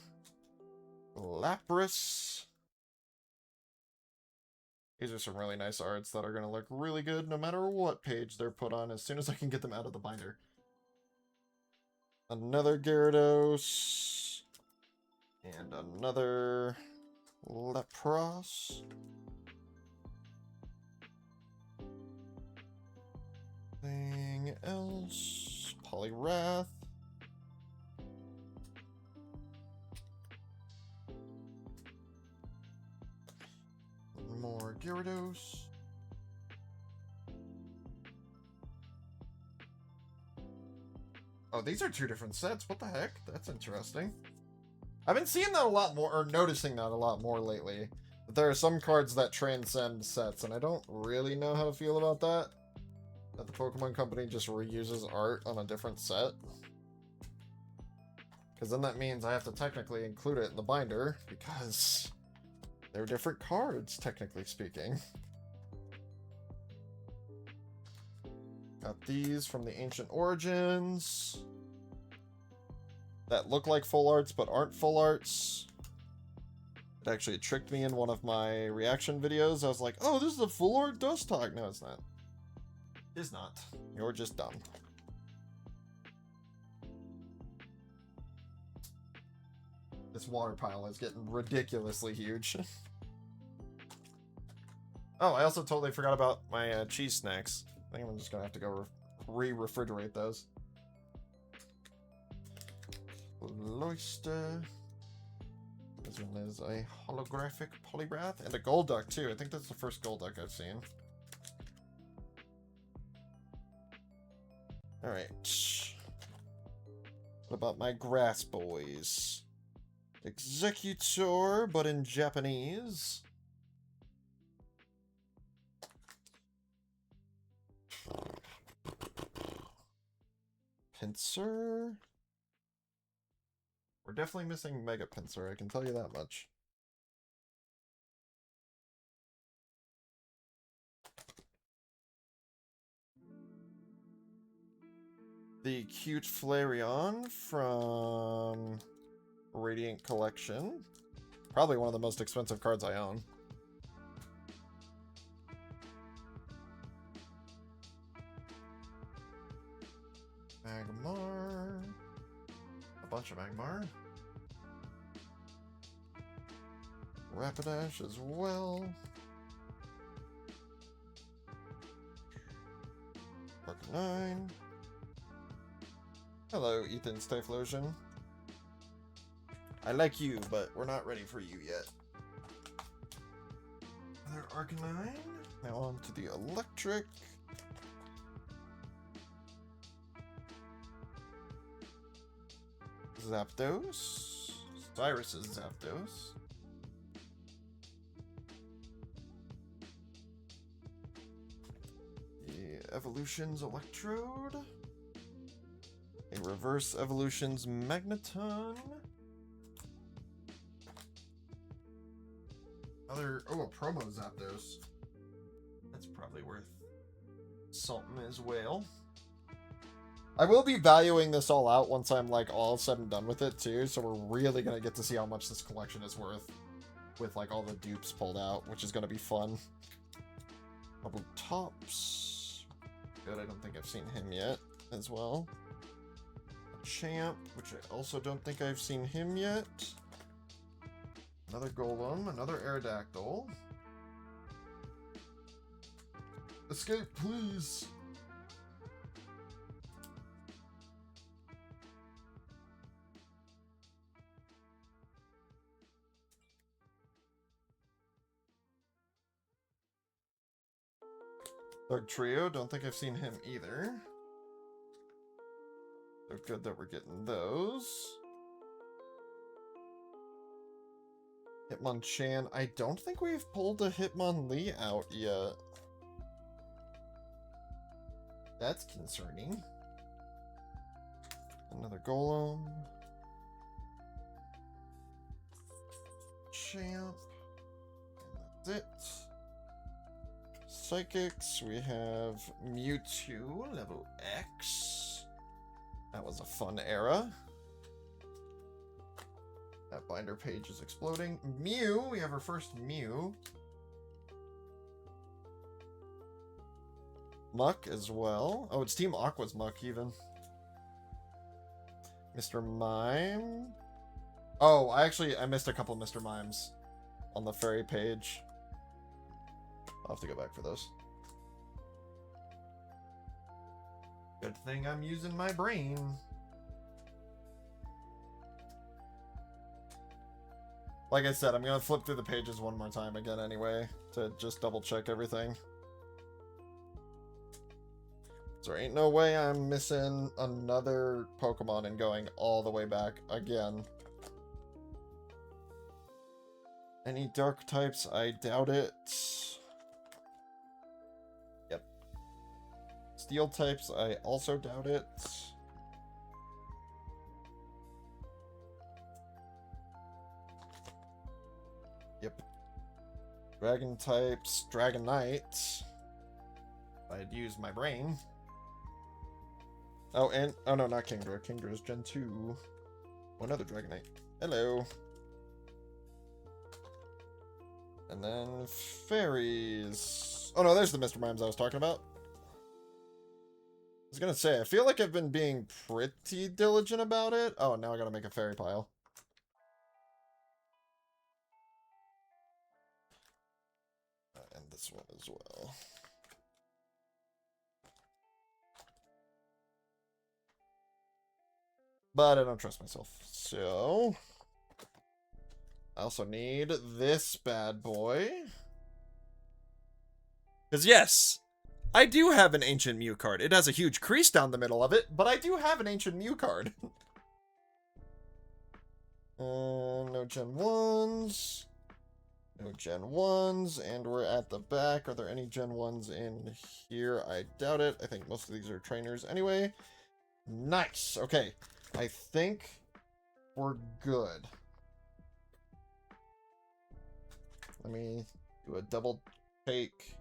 Lapras. These are some really nice arts that are going to look really good no matter what page they're put on as soon as I can get them out of the binder. Another Gyarados. And another Lapras. Anything else? Poliwrath. More Gyarados. Oh, these are 2 different sets. What the heck? That's interesting. I've been seeing that a lot more, or noticing that a lot more lately. That there are some cards that transcend sets, and I don't really know how to feel about that. That the Pokemon Company just reuses art on a different set. Because then that means I have to technically include it in the binder, because they're different cards, technically speaking. Got these from the Ancient Origins. That look like full arts, but aren't full arts. It actually tricked me in one of my reaction videos. I was like, oh, this is a full art Dust Talk. No, it's not. It's not. You're just dumb. This water pile is getting ridiculously huge. Oh, I also totally forgot about my cheese snacks. I think I'm just gonna have to go re-refrigerate those. Loister. This one is a holographic Poliwrath and a Golduck too. I think that's the first Golduck I've seen. Alright. What about my grass boys? Executor, but in Japanese. Pinsir. We're definitely missing Mega Pinsir, I can tell you that much. The cute Flareon from Radiant Collection. Probably one of the most expensive cards I own. Magmar. A bunch of Magmar. Rapidash as well. Arcanine. Hello, Ethan's Typhlosion. I like you, but we're not ready for you yet. Another Arcanine. Now on to the Electric. Zapdos. Cyrus's Zapdos. The Evolutions Electrode. A Reverse Evolutions Magneton. Oh, a promo Zapdos. That's probably worth something as well. I will be valuing this all out once I'm like all said and done with it too, so we're really gonna get to see how much this collection is worth with like all the dupes pulled out, which is gonna be fun. Bubble Tops. Good, I don't think I've seen him yet as well. Champ, which I also don't think I've seen him yet. Another Golem, another Aerodactyl. Escape, please! Dark Trio, don't think I've seen him either. So good that we're getting those. Hitmonchan, I don't think we've pulled a Hitmonlee out yet. That's concerning. Another Golem. Champ. And that's it. Psychics, we have Mewtwo, level X. That was a fun era. That binder page is exploding. Mew, we have our first Mew. Muck as well. Oh, it's Team Aqua's Muck even. Mr. Mime. Oh, I missed a couple of Mr. Mimes on the fairy page. I'll have to go back for those. Good thing I'm using my brain. Like I said, I'm going to flip through the pages one more time again anyway, to just double check everything. So there ain't no way I'm missing another Pokemon and going all the way back again. Any dark types? I doubt it. Yep. Steel types? I also doubt it. Yep. Dragon types, Dragonite. I'd use my brain. Oh, and oh no, not Kingdra. Kingdra's Gen 2. Oh, another Dragonite. Hello. And then fairies. Oh no, there's the Mr. Mimes I was talking about. I was gonna say, I feel like I've been being pretty diligent about it. Oh, now I gotta make a fairy pile. And this one as well. But I don't trust myself. So I also need this bad boy. Because yes, I do have an Ancient Mew card. It has a huge crease down the middle of it, but I do have an Ancient Mew card. No Gen 1s. No Gen 1s. And we're at the back. Are there any Gen 1s in here? I doubt it. I think most of these are trainers anyway. Nice. Okay. I think we're good. Let me do a double take.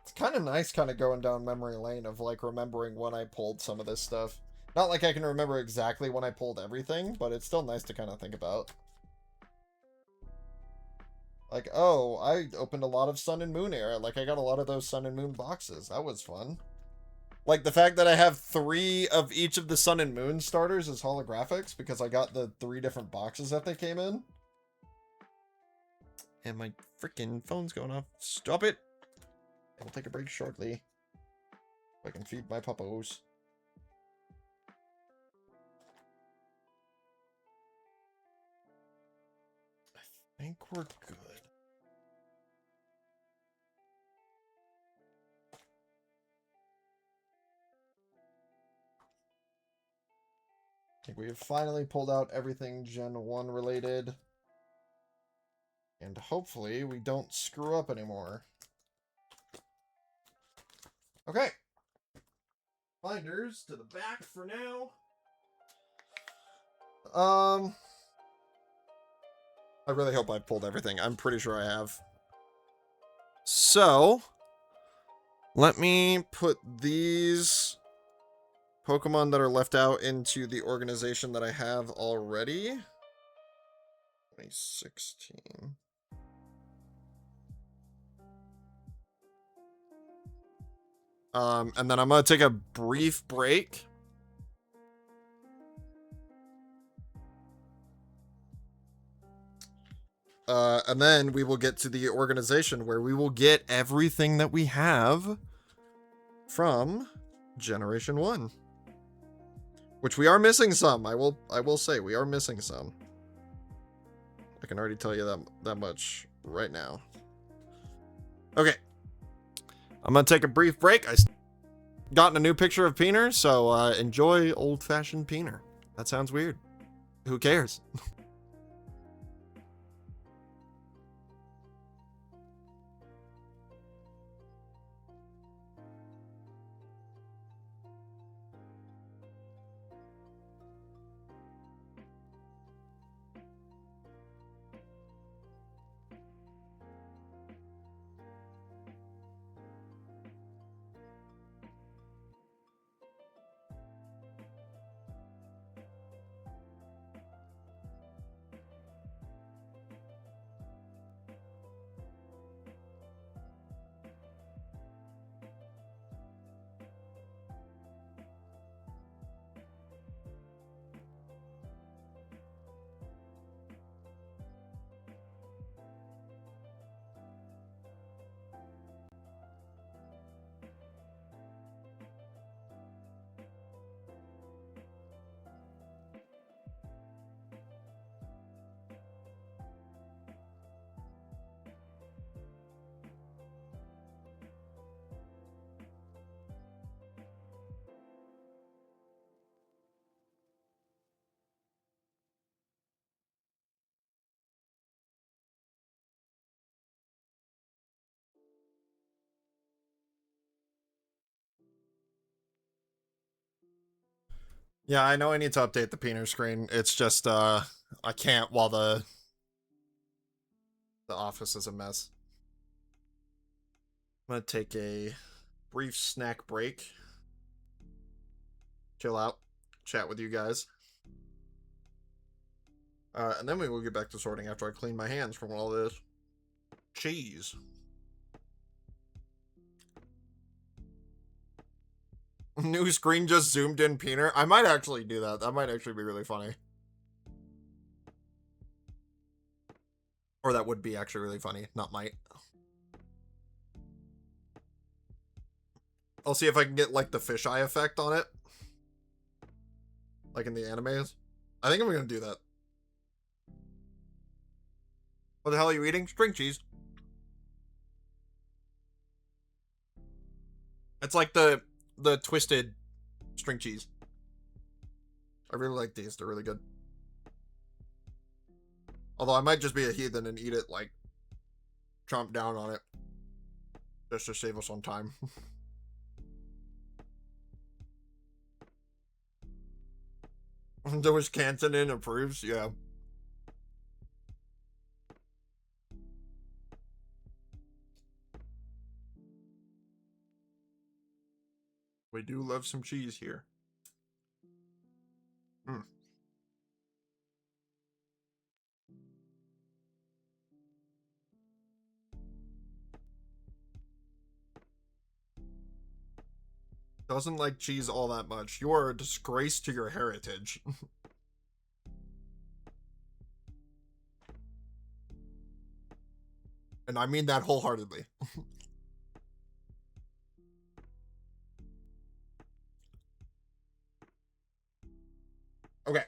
It's kind of nice kind of going down memory lane of like remembering when I pulled some of this stuff. Not like I can remember exactly when I pulled everything, but it's still nice to kind of think about. Like, oh, I opened a lot of Sun and Moon era. Like, I got a lot of those Sun and Moon boxes. That was fun. Like, the fact that I have 3 of each of the Sun and Moon starters as holographics because I got the 3 different boxes that they came in. And my freaking phone's going off. Stop it! I will take a break shortly. So I can feed my puppos. I think we're good. I think we have finally pulled out everything Gen 1 related. And hopefully we don't screw up anymore. Okay. Binders to the back for now. I really hope I've pulled everything. I'm pretty sure I have. So, let me put these Pokemon that are left out into the organization that I have already. 2016. And then I'm gonna take a brief break. And then we will get to the organization where we will get everything that we have from Generation 1. Which we are missing some. I will say we are missing some. I can already tell you that much right now. Okay. I'm gonna take a brief break. I gotten a new picture of Peener, so enjoy old-fashioned Peener. That sounds weird. Who cares? Yeah, I know I need to update the Peener screen. It's just, I can't while the office is a mess. I'm gonna take a brief snack break. Chill out. Chat with you guys. And then we will get back to sorting after I clean my hands from all this cheese. New screen just zoomed in Peener. I might actually do that. That might actually be really funny. Or that would be actually really funny. Not might. I'll see if I can get, like, the fisheye effect on it. Like in the animes. I think I'm gonna do that. What the hell are you eating? String cheese. It's like the twisted string cheese. I really like these. They're really good. Although I might just be a heathen and eat it, like, chomp down on it. Just to save us on time. There was Cantonin approves, yeah. We do love some cheese here. Mm. Doesn't like cheese all that much. You are a disgrace to your heritage. And I mean that wholeheartedly. Okay.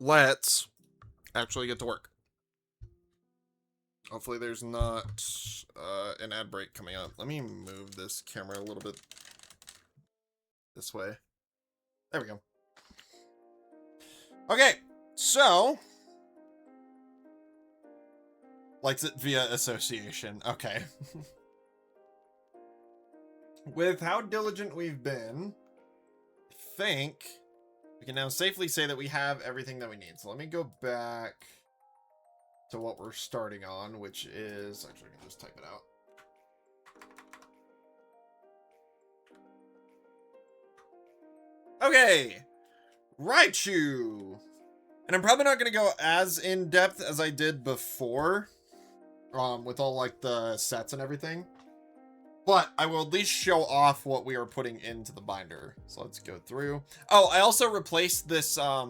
let's actually get to work. Hopefully there's not an ad break coming up. Let me move this camera a little bit this way. There we go. Okay, so likes it via association. Okay. With how diligent we've been, I think we can now safely say that we have everything that we need. So let me go back to what we're starting on, which is, actually I can just type it out. Okay, Raichu. And I'm probably not going to go as in depth as I did before, with all like the sets and everything. But I will at least show off what we are putting into the binder. So let's go through. Oh, I also replaced this, I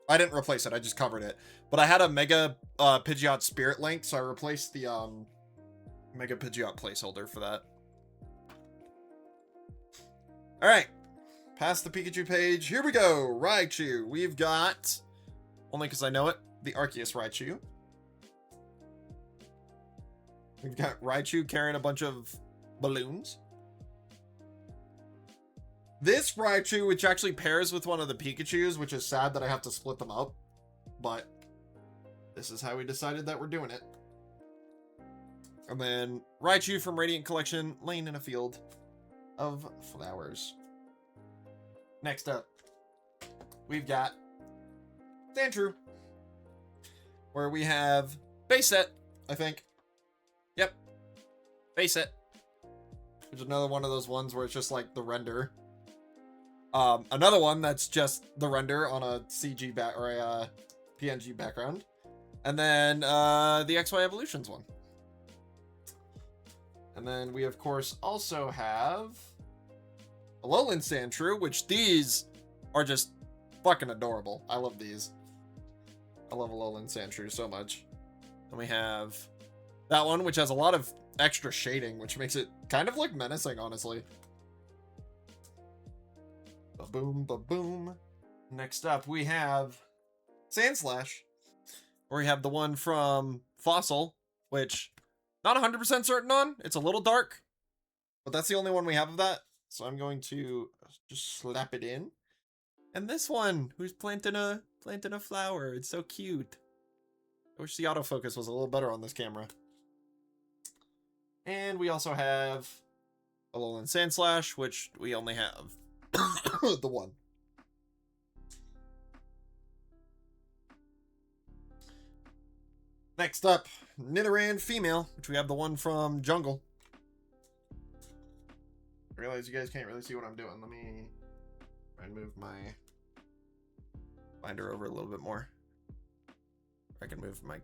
didn't replace it, I just covered it. But I had a Mega Pidgeot Spirit Link, so I replaced the Mega Pidgeot placeholder for that. Alright, past the Pikachu page. Here we go, Raichu. We've got, only because I know it, the Arceus Raichu. We've got Raichu carrying a bunch of balloons. This Raichu, which actually pairs with one of the Pikachus, which is sad that I have to split them up, but this is how we decided that we're doing it. And then Raichu from Radiant Collection, laying in a field of flowers. Next up, we've got Sandshrew, where we have base set, I think. Yep, base set. Which is another one of those ones where it's just like the render. Another one that's just the render on a CG back or a PNG background. And then the XY Evolutions one. And then we of course also have Alolan Sandshrew, which these are just fucking adorable. I love these. I love Alolan Sandshrew so much. And we have that one, which has a lot of extra shading, which makes it kind of like menacing, honestly. Ba-boom, ba-boom. Next up, we have Sandslash, where we have the one from Fossil, which not 100% certain on. It's a little dark, but that's the only one we have of that. So I'm going to just slap it in. And this one, who's planting a flower. It's so cute. I wish the autofocus was a little better on this camera. And we also have Alolan Sandslash, which we only have the one. Next up, Nidoran female, which we have the one from Jungle. I realize you guys can't really see what I'm doing. Let me try and move my binder over a little bit more. I can move my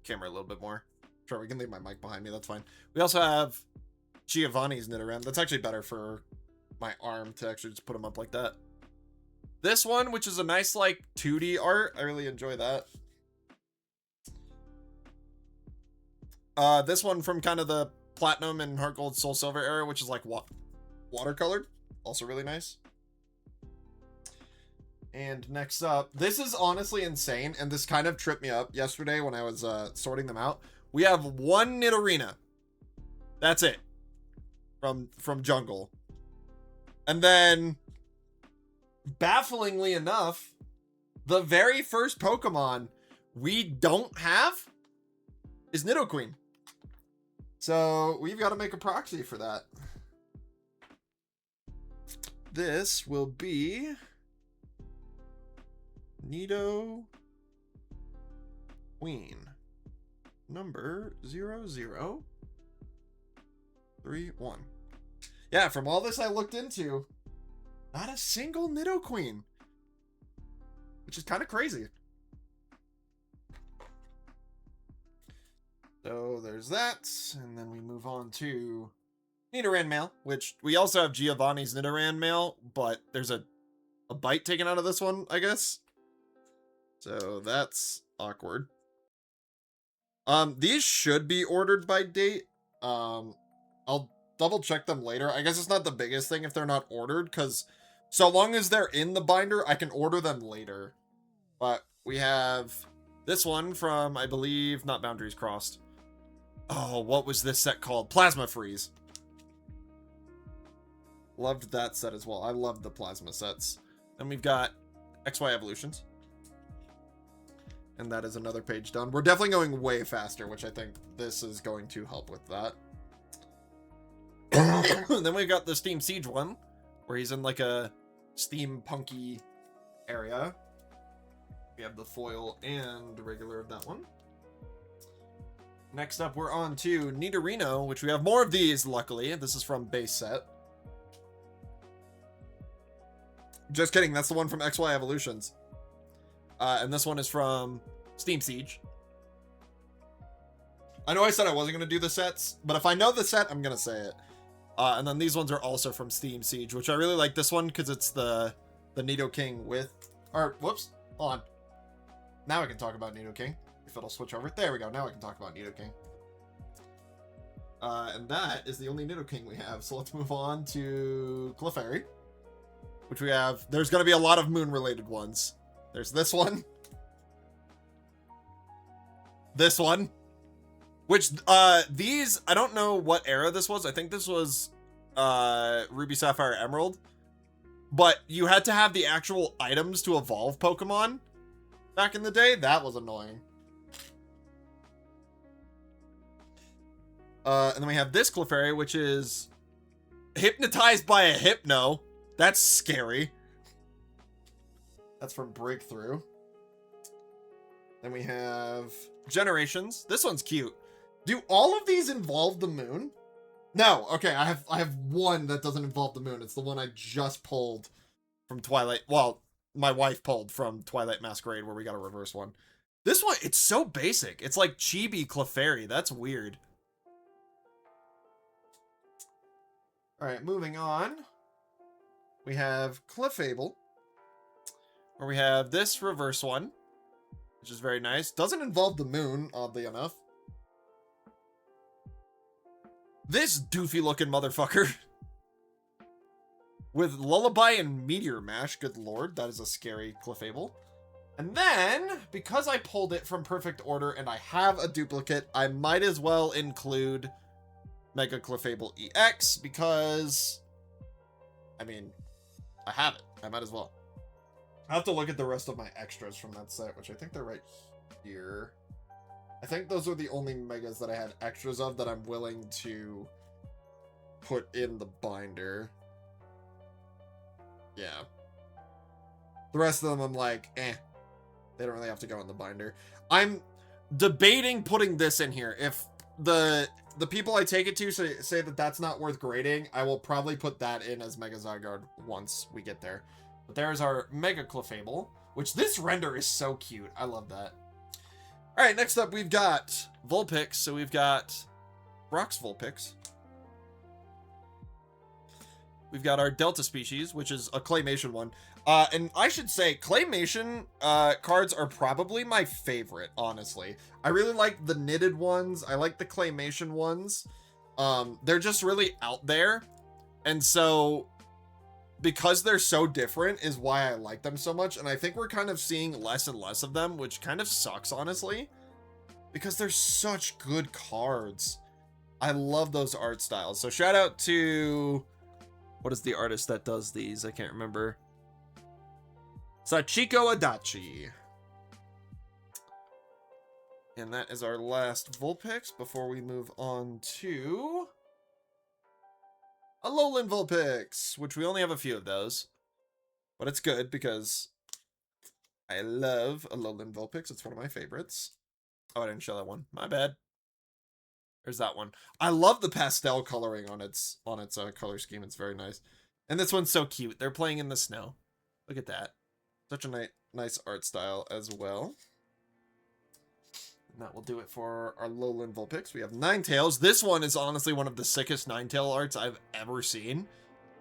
camera a little bit more. Sure, we can leave my mic behind me. That's fine. We also have Giovanni's Nidoran. That's actually better for my arm to actually just put them up like that. This one, which is a nice like 2D art. I really enjoy that. This one from kind of the Platinum and Heart Gold Soul Silver era, which is like watercolored. Also really nice. And next up, this is honestly insane, and this kind of tripped me up yesterday when I was sorting them out. We have one Nidorina. That's it. From Jungle. And then, bafflingly enough, the very first Pokemon we don't have is Nidoqueen. So, we've got to make a proxy for that. This will be Nidoqueen. Number 0031. Yeah, from all this I looked into, not a single Nidoqueen, which is kind of crazy. So there's that, and then we move on to Nidoran male, which we also have Giovanni's Nidoran male, but there's a bite taken out of this one, I guess. So that's awkward. These should be ordered by date. I'll double check them later. I guess it's not the biggest thing if they're not ordered, because so long as they're in the binder, I can order them later. But we have this one from, I believe, not Boundaries Crossed. Oh, what was this set called? Plasma Freeze. Loved that set as well. I loved the Plasma sets. Then we've got XY Evolutions. And that is another page done. We're definitely going way faster, which I think this is going to help with that. Then we've got the Steam Siege one, where he's in like a steampunky area. We have the foil and regular of that one. Next up, we're on to Nidorino, which we have more of these, luckily. This is from base set. Just kidding, that's the one from XY Evolutions. And this one is from Steam Siege. I know I said I wasn't going to do the sets, but if I know the set, I'm going to say it. And then these ones are also from Steam Siege, which I really like this one because it's the Nidoking with... Or, whoops, hold on. Now I can talk about Nidoking. If it'll switch over. There we go, now I can talk about Nidoking. And that is the only Nidoking we have, so let's move on to Clefairy. Which we have... There's going to be a lot of moon-related ones. There's this one. This one. Which, these, I don't know what era this was. I think this was, Ruby, Sapphire, Emerald. But you had to have the actual items to evolve Pokemon back in the day. That was annoying. And then we have this Clefairy, which is hypnotized by a Hypno. That's scary. That's from Breakthrough. Then we have Generations. This one's cute. Do all of these involve the moon? No. Okay, I have one that doesn't involve the moon. It's the one I just pulled from Twilight. Well, my wife pulled from Twilight Masquerade, where we got a reverse one. This one, it's so basic. It's like Chibi Clefairy. That's weird. All right, moving on. We have Clefable, where we have this reverse one, which is very nice. Doesn't involve the moon, oddly enough. This doofy looking motherfucker. With Lullaby and Meteor Mash, good lord, that is a scary Clefable. And then, because I pulled it from Perfect Order and I have a duplicate, I might as well include Mega Clefable EX, because, I mean, I have it. I might as well. I have to look at the rest of my extras from that set, which I think they're right here. I think those are the only megas that I had extras of that I'm willing to put in the binder. Yeah. The rest of them I'm like, eh. They don't really have to go in the binder. I'm debating putting this in here. If the people I take it to say that that's not worth grading, I will probably put that in as Mega Zygarde once we get there. But there's our Mega Clefable, which this render is so cute. I love that. All right, next up we've got Vulpix. So we've got Brock's Vulpix. We've got our Delta species, which is a Claymation one. And I should say, Claymation cards are probably my favorite, honestly. I really like the knitted ones. I like the Claymation ones. They're just really out there. And so, because they're so different is why I like them so much. And I think we're kind of seeing less and less of them, which kind of sucks, honestly. Because they're such good cards. I love those art styles. So shout out to... What is the artist that does these? I can't remember. Sachiko Adachi. And that is our last Vulpix before we move on to Alolan Vulpix, which we only have a few of those. But it's good because I love Alolan Vulpix. It's one of my favorites. Oh, I didn't show that one. My bad. There's that one. I love the pastel coloring on its color scheme. It's very nice. And this one's so cute. They're playing in the snow. Look at that. Such a nice art style as well. And that will do it for our Alolan Vulpix. We have Ninetales. This one is honestly one of the sickest Ninetale arts I've ever seen.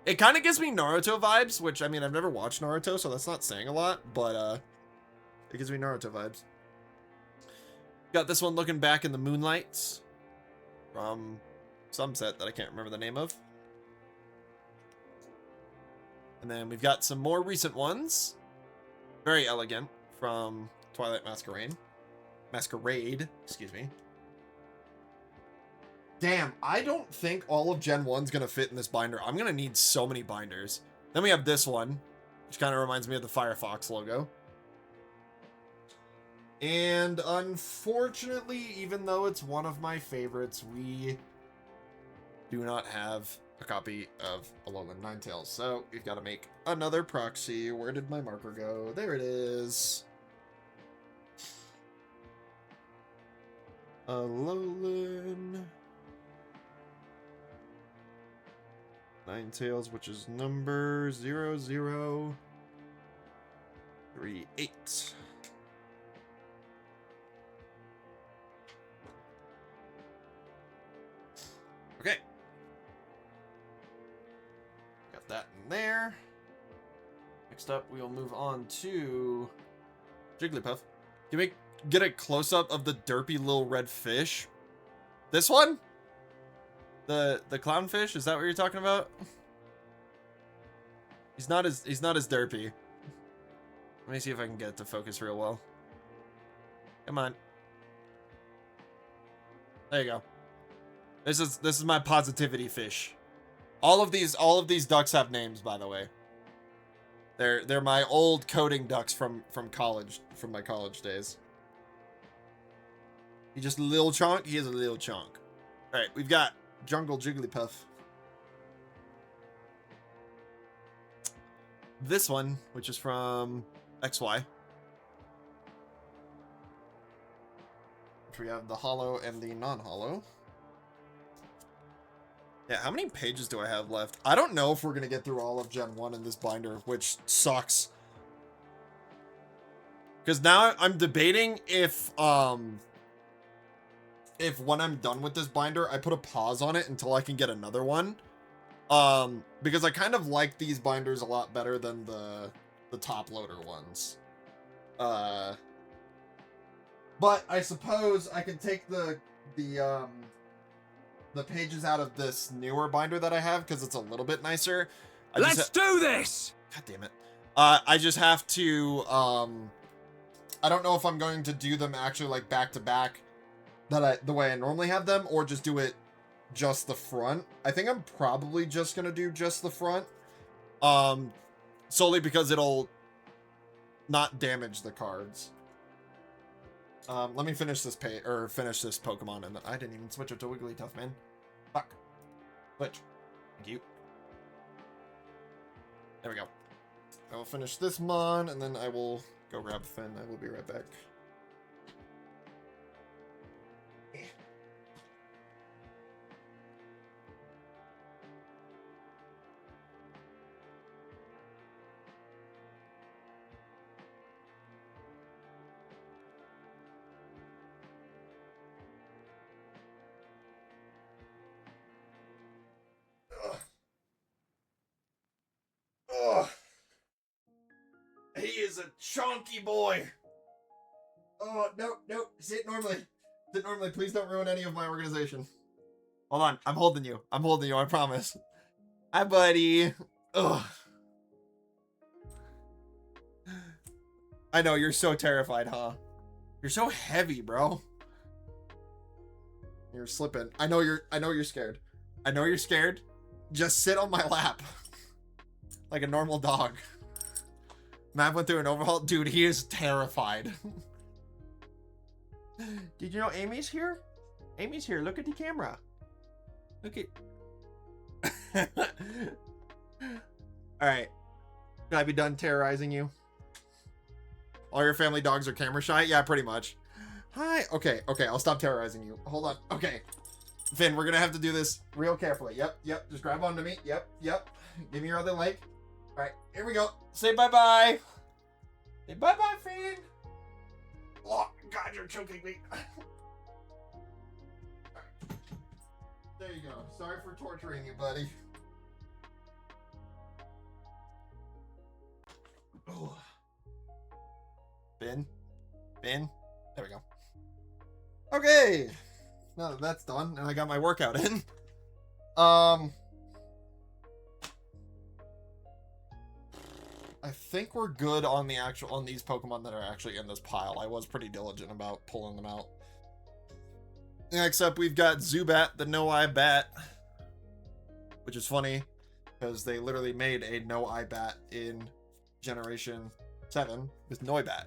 It kind of gives me Naruto vibes, which, I mean, I've never watched Naruto, so that's not saying a lot, but it gives me Naruto vibes. Got this one looking back in the moonlights from some set that I can't remember the name of. And then we've got some more recent ones. Very elegant from Twilight Masquerade, excuse me. Damn, I don't think all of Gen 1's gonna fit in this binder. I'm gonna need so many binders. Then we have this one, which kind of reminds me of the Firefox logo. And unfortunately, even though it's one of my favorites, we do not have a copy of Alolan Ninetales. So we've got to make another proxy. Where did my marker go? There it is. Alolan Ninetales, which is number 0038. Okay. Got that in there. Next up, we'll move on to Jigglypuff. Can we get a close-up of the derpy little red fish? This one? The clownfish? Is that what you're talking about? He's not as derpy. Let me see if I can get it to focus real well. Come on. There you go. This is my positivity fish. All of these ducks have names, by the way. They're my old coding ducks from college, from my college days. He just a little chunk. He is a little chunk. All right, we've got Jungle Jigglypuff. This one, which is from XY. Which we have the holo and the non-holo. Yeah, how many pages do I have left? I don't know if we're gonna get through all of Gen 1 in this binder, which sucks. Because now I'm debating if when I'm done with this binder, I put a pause on it until I can get another one. Because I kind of like these binders a lot better than the top loader ones. But I suppose I can take the pages out of this newer binder that I have because it's a little bit nicer. Let's do this! God damn it. I just have to, I don't know if I'm going to do them actually like back to back the way I normally have them, or just do it just the front. I think I'm probably just going to do just the front. Solely because it'll not damage the cards. Let me finish this finish this Pokemon, and then I didn't even switch it to Wigglytuff, man. Fuck. Switch. Thank you. There we go. I will finish this Mon, and then I will go grab Finn. I will be right back. Ugh. He is a chunky boy. Oh, no. Sit normally. Sit normally. Please don't ruin any of my organization. Hold on. I'm holding you. I promise. Hi, buddy. Ugh. I know, you're so terrified, huh? You're so heavy, bro. You're slipping. I know you're scared. I know you're scared. Just sit on my lap. Like a normal dog. Matt went through an overhaul. Dude, he is terrified. Did you know Amy's here? Amy's here. Look at the camera. Look at... Alright. Can I be done terrorizing you? All your family dogs are camera shy? Yeah, pretty much. Hi. Okay, I'll stop terrorizing you. Hold on. Okay. Finn, we're gonna have to do this real carefully. Yep. Just grab onto me. Yep. Give me your other leg. Alright, here we go. Say bye-bye. Say bye-bye, Finn. Oh, God, you're choking me. There you go. Sorry for torturing you, buddy. Oh. Finn. There we go. Okay. Now that that's done, and I got my workout in. I I think we're good on these Pokemon that are actually in this pile. I was pretty diligent about pulling them out. Next up, we've got Zubat, the No-Eye Bat. Which is funny, because they literally made a No-Eye Bat in Generation 7 with Noibat.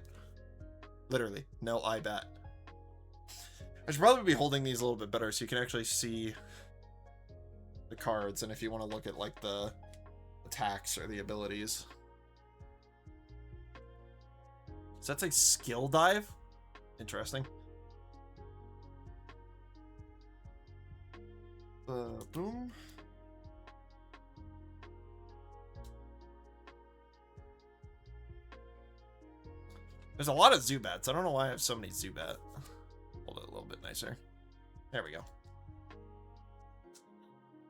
Literally, No-Eye Bat. I should probably be holding these a little bit better so you can actually see the cards, and if you want to look at, like, the attacks or the abilities. So that's a skill dive? Interesting. Boom. There's a lot of Zubats. I don't know why I have so many Zubat. Hold it a little bit nicer. There we go.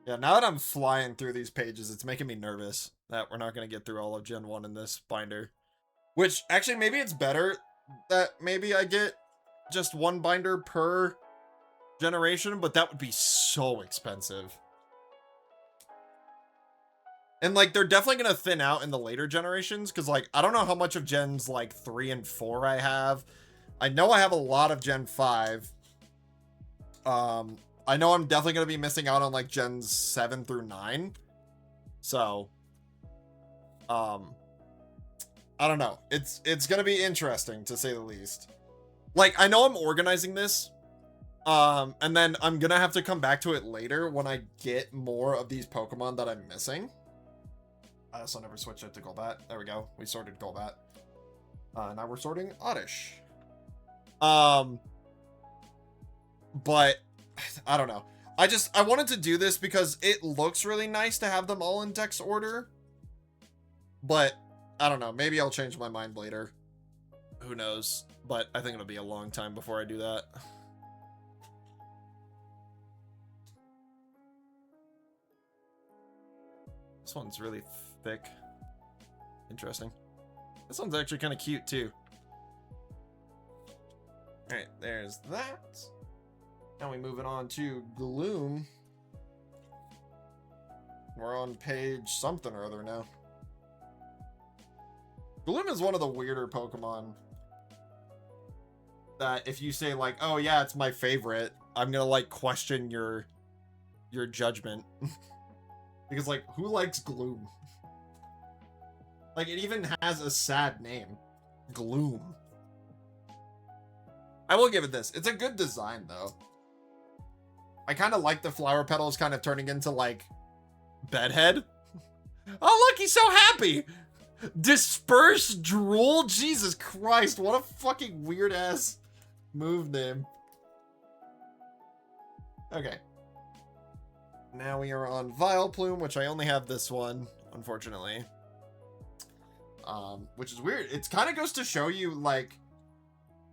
Yeah, now that I'm flying through these pages, it's making me nervous that we're not going to get through all of Gen 1 in this binder. Which, actually, maybe it's better that maybe I get just one binder per generation, but that would be so expensive. And, like, they're definitely going to thin out in the later generations, because, like, I don't know how much of Gens, like, 3 and 4 I have. I know I have a lot of Gen 5. I know I'm definitely going to be missing out on, like, Gens 7 through 9. So, I don't know. It's going to be interesting, to say the least. Like, I know I'm organizing this, and then I'm going to have to come back to it later when I get more of these Pokemon that I'm missing. I also never switched it to Golbat. There we go. We sorted Golbat. Now we're sorting Oddish. But I don't know. I wanted to do this because it looks really nice to have them all in dex order. But I don't know. Maybe I'll change my mind later. Who knows? But I think it'll be a long time before I do that. This one's really thick. Interesting. This one's actually kind of cute too. Alright, there's that. Now we move it on to Gloom. We're on page something or other now. Gloom is one of the weirder Pokemon that if you say like, oh yeah, it's my favorite, I'm gonna like question your judgment. Because like, who likes Gloom? Like, it even has a sad name. Gloom. I will give it this. It's a good design, though. I kind of like the flower petals kind of turning into, like, bedhead. Oh, look, he's so happy! Disperse Drool? Jesus Christ, what a fucking weird-ass move name. Okay. Now we are on Vileplume, which I only have this one, unfortunately. Which is weird. It kind of goes to show you, like,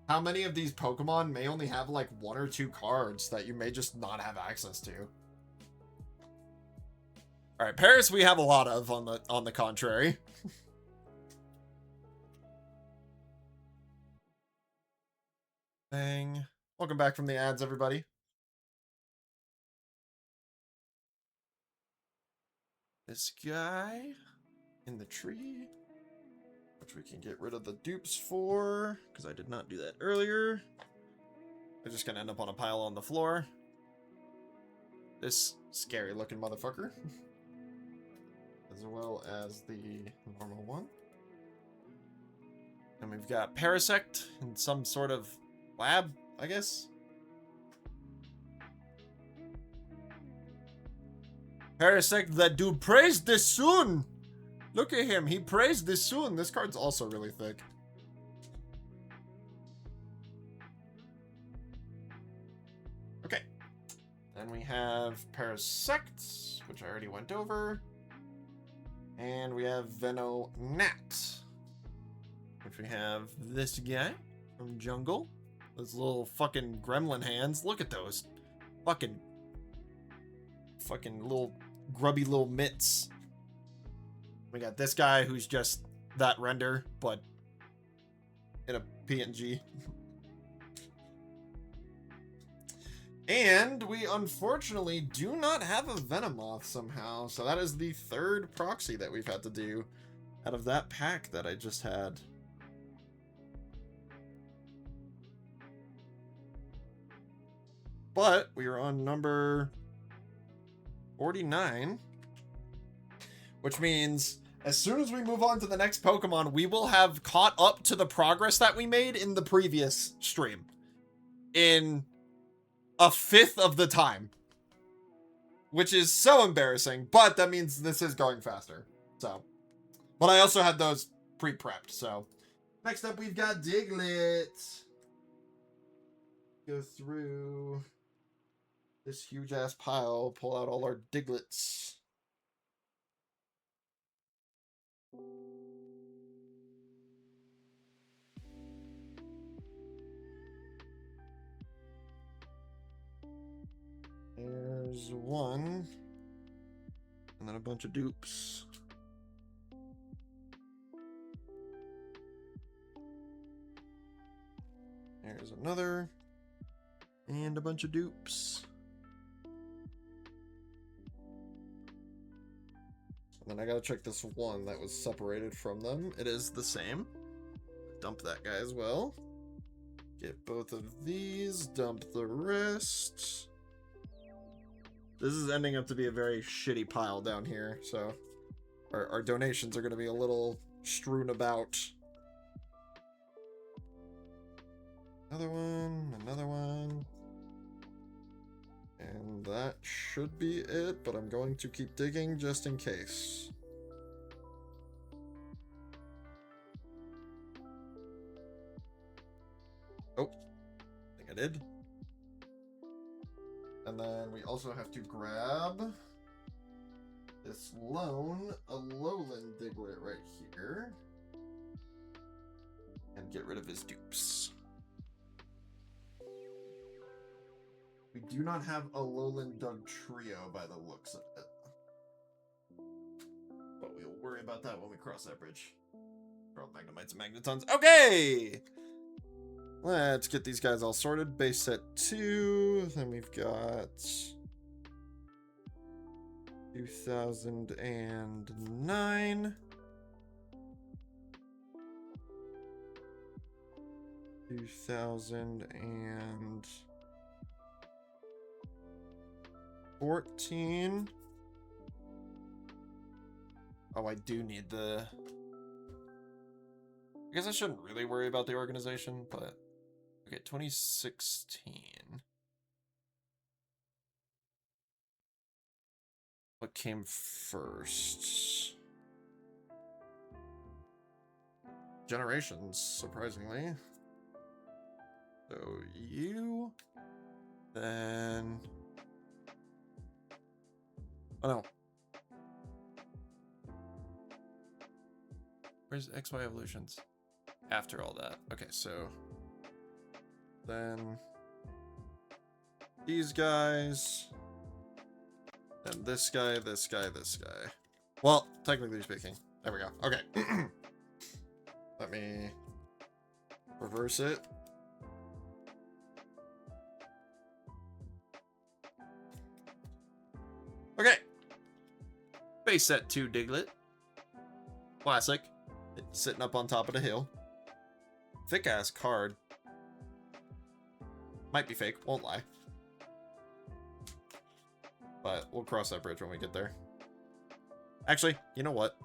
how many of these Pokemon may only have, like, 1 or 2 cards that you may just not have access to. Alright, Paris we have a lot of, on the contrary. Bang. Welcome back from the ads, everybody. This guy in the tree, which we can get rid of the dupes for, because I did not do that earlier. They're just gonna end up on a pile on the floor. This scary looking motherfucker. As well as the normal one. And we've got Parasect in some sort of lab, I guess. Parasect that do praise the sun. Look at him. He praised the sun. This card's also really thick. Okay. Then we have Parasect, which I already went over. And we have Venonat, which we have this guy from Jungle. Those little fucking gremlin hands. Look at those. Fucking little grubby little mitts. We got this guy who's just that render, but in a PNG. And we unfortunately do not have a Venomoth somehow, so that is the third proxy that we've had to do. out of that pack that I just had. But we are on number 49, which means as soon as we move on to the next Pokemon, we will have caught up to the progress that we made in the previous stream in a fifth of the time, which is so embarrassing, but that means this is going faster. So, but I also had those pre-prepped. So next up, we've got Diglett. Go through this huge ass pile, pull out all our Digletts. There's one. And then a bunch of dupes. There's another. And a bunch of dupes. And then I gotta check this one that was separated from them. It is the same. Dump that guy as well. Get both of these. Dump the rest. This is ending up to be a very shitty pile down here, so our donations are going to be a little strewn about. Another one. And that should be it, but I'm going to keep digging just in case. Oh, I think I did. And then we also have to grab this Alolan Diglett right here. And get rid of his dupes. We do not have a Alolan Dugtrio by the looks of it. But we'll worry about that when we cross that bridge. For all Magnemites and Magnetons. Okay! Let's get these guys all sorted. Base set 2. Then we've got 2009. 2014. Oh, I do need the... I guess I shouldn't really worry about the organization, but... Okay, 2016. What came first? Generations, surprisingly. So you... Then... Oh no. Where's XY evolutions? After all that. Okay, so... Then... These guys... And this guy, this guy, this guy. Well, technically speaking. There we go. Okay. Let me... reverse it. Okay. Base set 2 Diglett. Classic. It's sitting up on top of the hill. Thick ass card. Might be fake, won't lie. But we'll cross that bridge when we get there. Actually, you know what?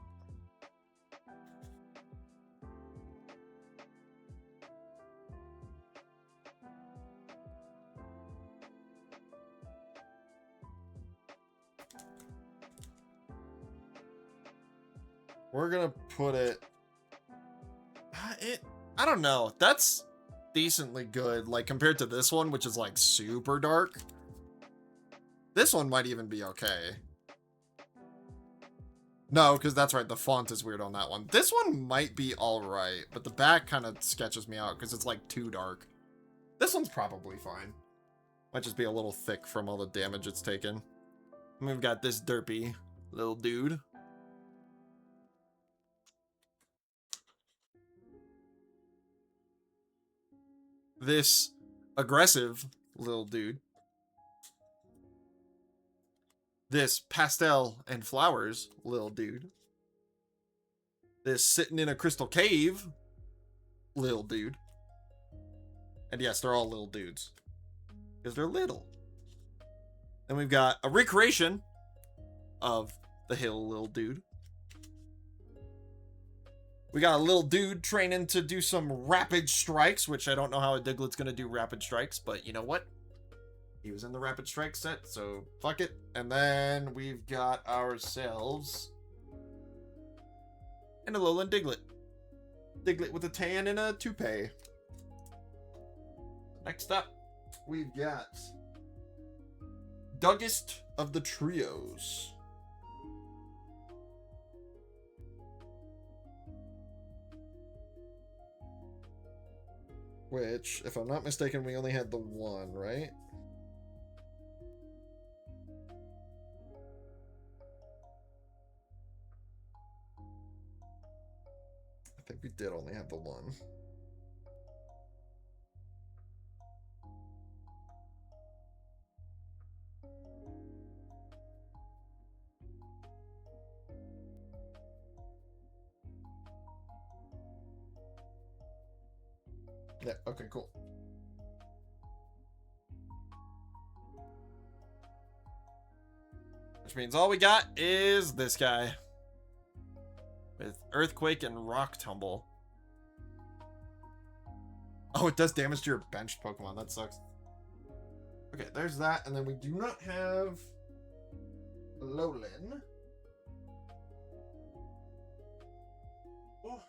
We're gonna put it... I don't know. That's decently good, like, compared to this one, which is, like, super dark. This one might even be okay. No, because that's right, the font is weird on that one. This one might be alright, but the back kind of sketches me out because it's, like, too dark. This one's probably fine. Might just be a little thick from all the damage it's taken. And we've got this derpy little dude. This aggressive little dude. This pastel and flowers little dude. this sitting in a crystal cave little dude. And yes, they're all little dudes. Because they're little. Then we've got a recreation of the hill little dude. We got a little dude training to do some rapid strikes, which I don't know how a Diglett's going to do rapid strikes, but you know what? He was in the rapid strike set, so fuck it. And then we've got ourselves an Alolan Diglett. Diglett with a tan and a toupee. Next up, we've got Duggest of the Trios. Which, if I'm not mistaken, we only had the one, right? I think we did only have the one. Yeah, okay, cool. Which means all we got is this guy. With Earthquake and Rock Tumble. Oh, it does damage to your benched Pokemon. That sucks. Okay, there's that. And then we do not have Alolan. Oh.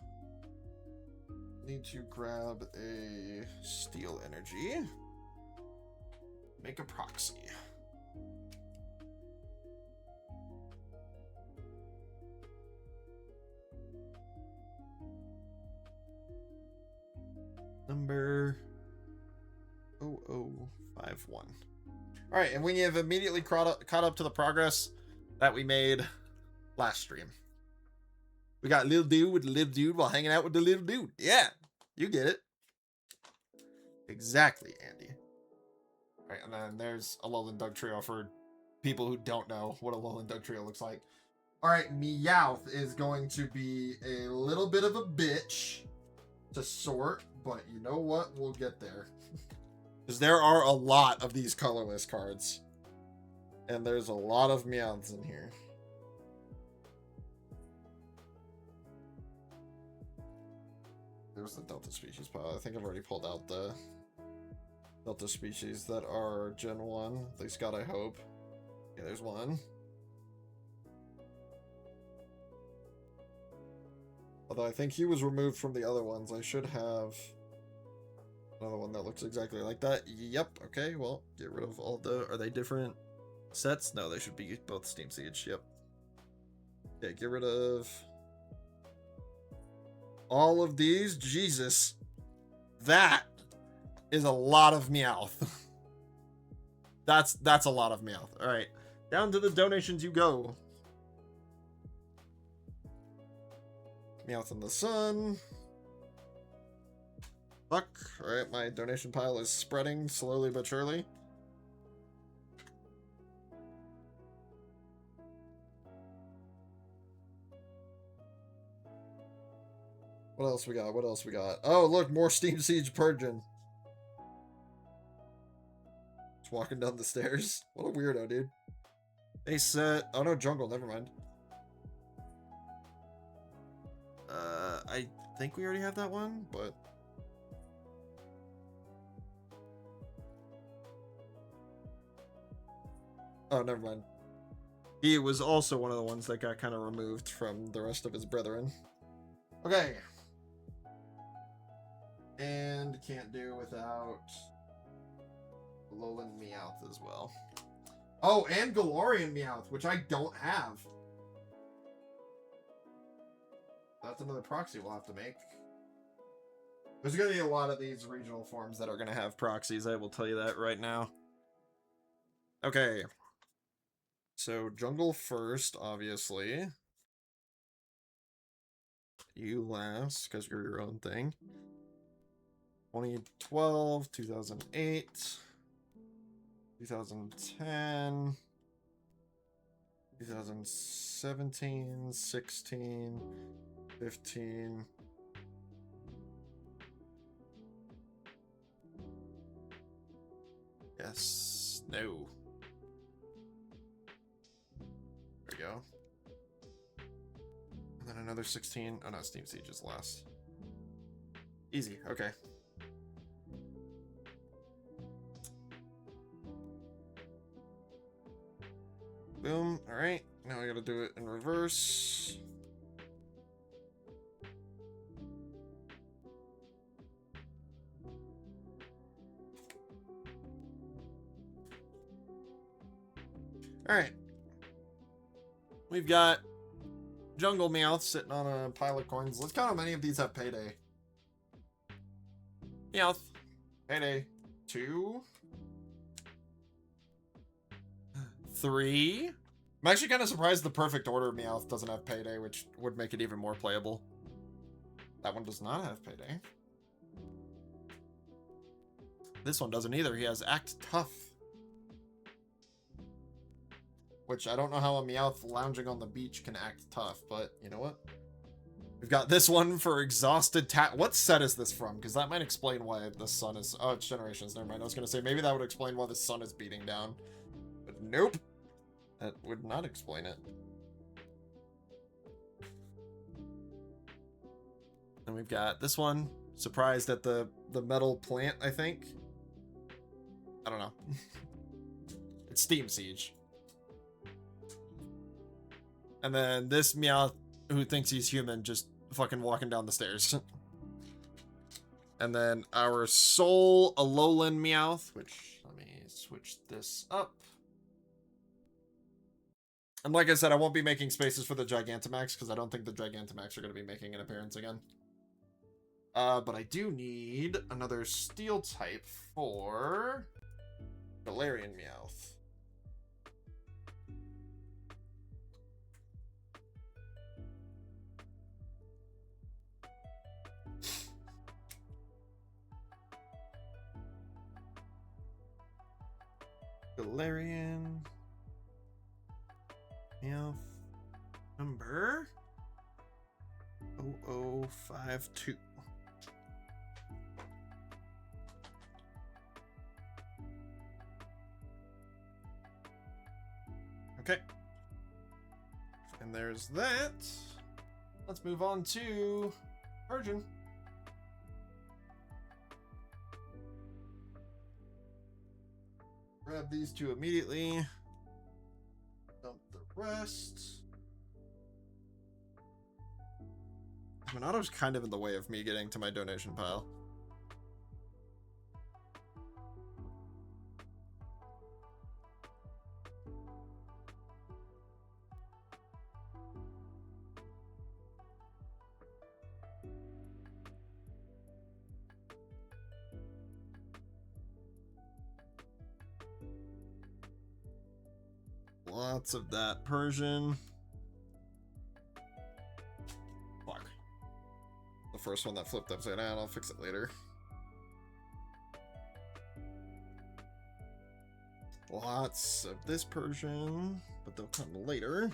Need to grab a Steel Energy. Make a proxy. Number 0051. All right, and we have immediately caught up to the progress that we made last stream. We got little dude with the little dude while hanging out with the little dude. Yeah, you get it. Exactly, Andy. All right, and then there's a Alolan Dugtrio for people who don't know what a Alolan Dugtrio looks like. All right, Meowth is going to be a little bit of a bitch to sort, but you know what? We'll get there. Because there are a lot of these colorless cards. And there's a lot of Meowths in here. There's the Delta species pile. I think I've already pulled out the Delta species that are Gen 1. At least God, I hope. Yeah, there's one. Although I think he was removed from the other ones. I should have another one that looks exactly like that. Yep. Okay, well, get rid of all the... Are they different sets? No, they should be both Steam Siege. Yep. Okay, get rid of all of these. Jesus. That is a lot of Meowth. That's a lot of Meowth. All right. Down to the donations you go. Meowth in the sun. Fuck. Alright, my donation pile is spreading slowly but surely. What else we got? What else we got? Oh, look, more Steam Siege Purgeon. Just walking down the stairs. What a weirdo, dude. They set... Oh, no, jungle. Never mind. I think we already have that one, but... Oh, never mind. He was also one of the ones that got kind of removed from the rest of his brethren. Okay. And can't do without Alolan Meowth as well. Oh, and Galarian Meowth, which I don't have. That's another proxy we'll have to make. There's going to be a lot of these regional forms that are going to have proxies. I will tell you that right now. Okay. So, jungle first, obviously. You last, because you're your own thing. 2012, 2008, 2010, 2017, 16, 15. Yes. No. There we go. And then another 16. Oh no, Steam Siege is last. Easy. Okay. Boom. All right. Now I gotta do it in reverse. All right. We've got Jungle Meowth sitting on a pile of coins. Let's count how many of these have payday. Meowth. Payday. 2. 3. I'm actually kind of surprised the perfect order Meowth doesn't have payday, which would make it even more playable. That one does not have payday. This one doesn't either. He has Act Tough. Which I don't know how a Meowth lounging on the beach can act tough, but you know what? We've got this one for Exhausted What set is this from? Because that might explain why the sun is... Oh, it's Generations. Never mind. I was going to say, maybe that would explain why the sun is beating down. But nope. That would not explain it. And we've got this one. Surprised at the metal plant, I think. I don't know. It's Steam Siege. And then this Meowth who thinks he's human just fucking walking down the stairs. And then our Soul Alolan Meowth, which, let me switch this up. And like I said, I won't be making spaces for the Gigantamax because I don't think the Gigantamax are going to be making an appearance again. But I do need another Steel type for Galarian Meowth. Galarian Meowth number 0052. Okay. And there's that. Let's move on to Persian. Grab these two immediately. Dump the rest. Monato's kind of in the way of me getting to my donation pile. Lots of that Persian. Fuck. The first one that flipped upside down, I'll fix it later. Lots of this Persian, but they'll come later.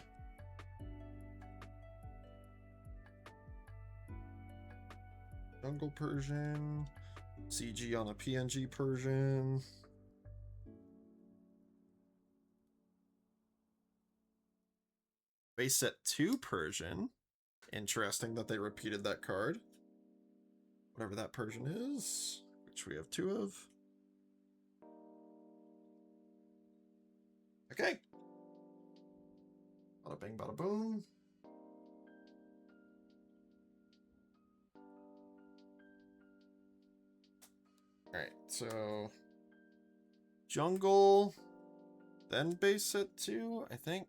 Jungle Persian. CG on a PNG Persian. Base set 2 Persian. Interesting that they repeated that card. Whatever that Persian is, which we have 2 of. Okay. Bada bing, bada boom. Alright, so Jungle, then base set 2, I think.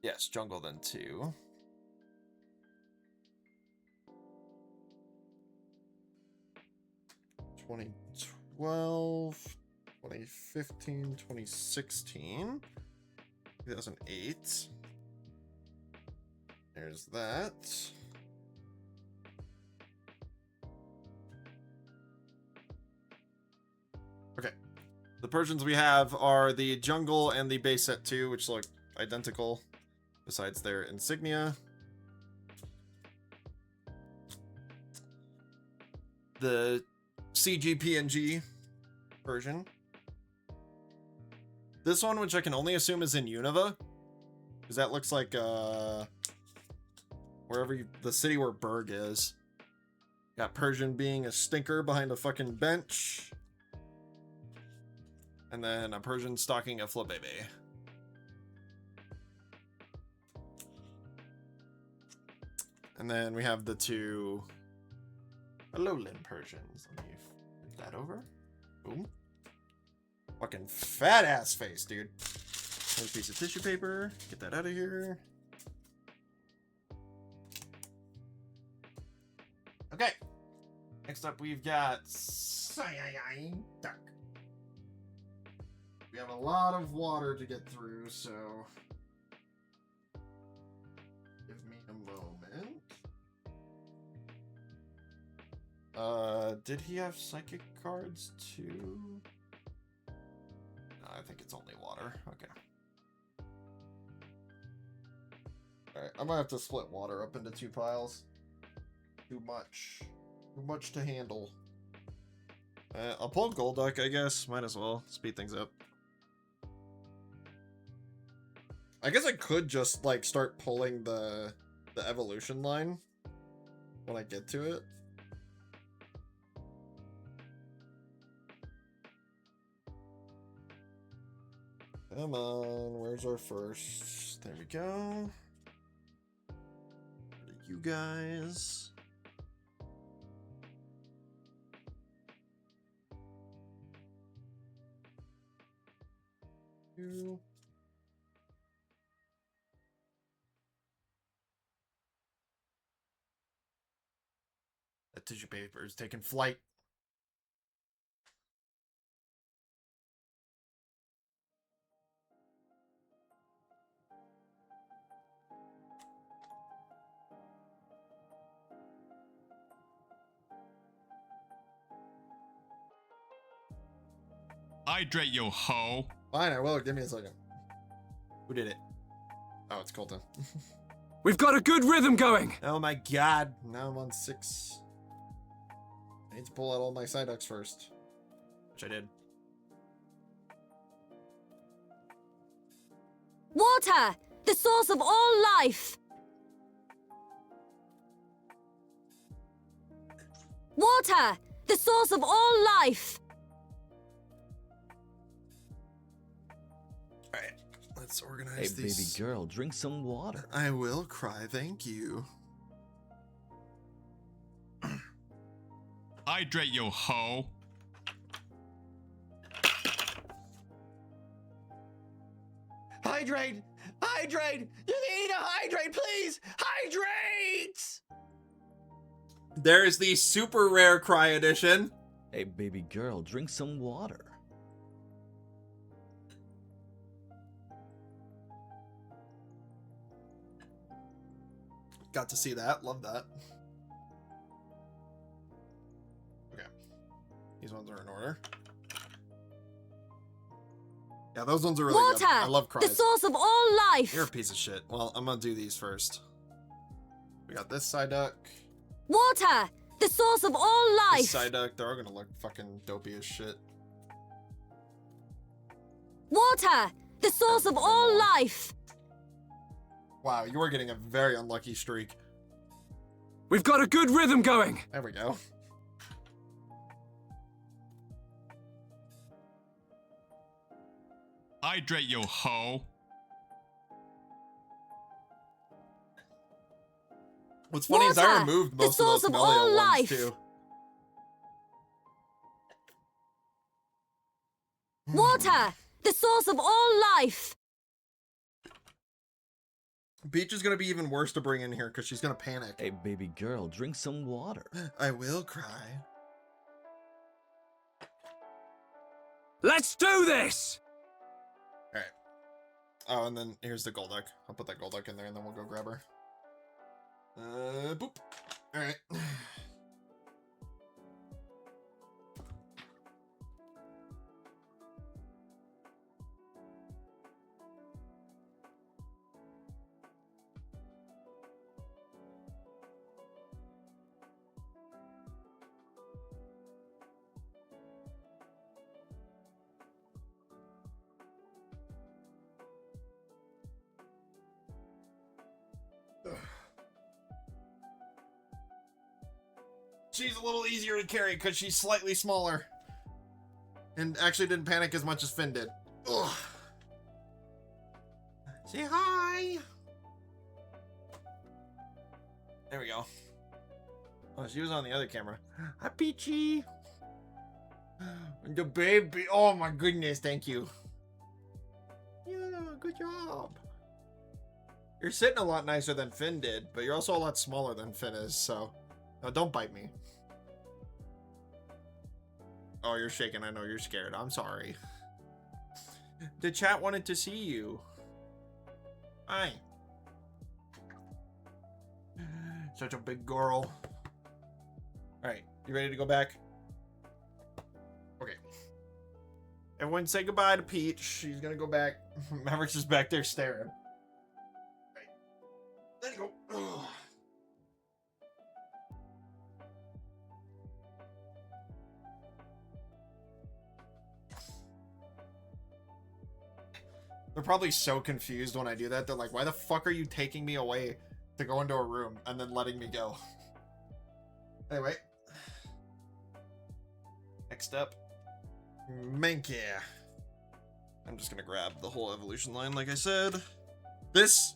Yes, Jungle then 2. (2012, 2015, 2016, 2008). There's that. The Persians we have are the jungle and the base set 2, which look identical, besides their insignia. The CGPNG version. This one, which I can only assume is in Unova, because that looks like the city where Berg is. Got Persian being a stinker behind a fucking bench. And then a Persian stalking a Flabébé. And then we have the 2 Alolan Persians. Let me flip that over. Boom. Fucking fat ass face, dude. Here's a piece of tissue paper. Get that out of here. Okay. Next up, we've got Duck. We have a lot of water to get through, so give me a moment. Did he have psychic cards too? No, I think it's only water. Okay. Alright, I'm gonna have to split water up into 2 piles. Too much. Too much to handle. I'll pull Golduck, I guess. Might as well. Speed things up. I guess I could just, like, start pulling the evolution line when I get to it. Come on, where's our first? There we go. You guys. You. That tissue paper is taking flight. Hydrate, yo ho. Fine, I will. Give me a second. Who did it? Oh, it's Colton. We've got a good rhythm going. Oh my god. Now I'm on 6. I need to pull out all my Psyducks first. Which I did. Water! The source of all life! Water! The source of all life! Alright, let's organize Hey, these. baby girl, drink some water. I will cry, thank you. Hydrate, yo ho. Hydrate! Hydrate! You need to hydrate, please! Hydrate! There is the super rare cry edition. Hey, baby girl, drink some water. Got to see that, love that. Okay. These ones are in order. Yeah, those ones are really Water! good. I love cries. The source of all life! You're a piece of shit. Well, I'm gonna do these first. We got this Psyduck. Water! The source of all life! This Psyduck, they're all gonna look fucking dopey as shit. Water! The source of all life! Wow, you are getting a very unlucky streak. We've got a good rhythm going. There we go. Hydrate, yo ho. What's funny is I Water, removed the most of those source of Melio all ones life. too. Water! The source of all life! Peach is gonna be even worse to bring in here because she's gonna panic. Hey, baby girl, drink some water. I will cry. Let's do this. Alright. Oh, and then here's the Golduck. I'll put that Golduck in there and then we'll go grab her. Boop. Alright. She's a little easier to carry because she's slightly smaller. And actually didn't panic as much as Finn did. Ugh. Say hi! There we go. Oh, she was on the other camera. Hi, Peachy! The baby. Oh my goodness, thank you. Yeah, good job. You're sitting a lot nicer than Finn did, but you're also a lot smaller than Finn is, so... No, don't bite me. Oh, you're shaking. I know you're scared. I'm sorry. The chat wanted to see you. Hi. Such a big girl. Alright, you ready to go back? Okay. Everyone say goodbye to Peach. She's gonna go back. Maverick's just back there staring. Alright. There you go. Ugh. They're probably so confused when I do that. They're like, why the fuck are you taking me away to go into a room and then letting me go? Anyway. Next up. Mankey. I'm just gonna grab the whole evolution line like I said. This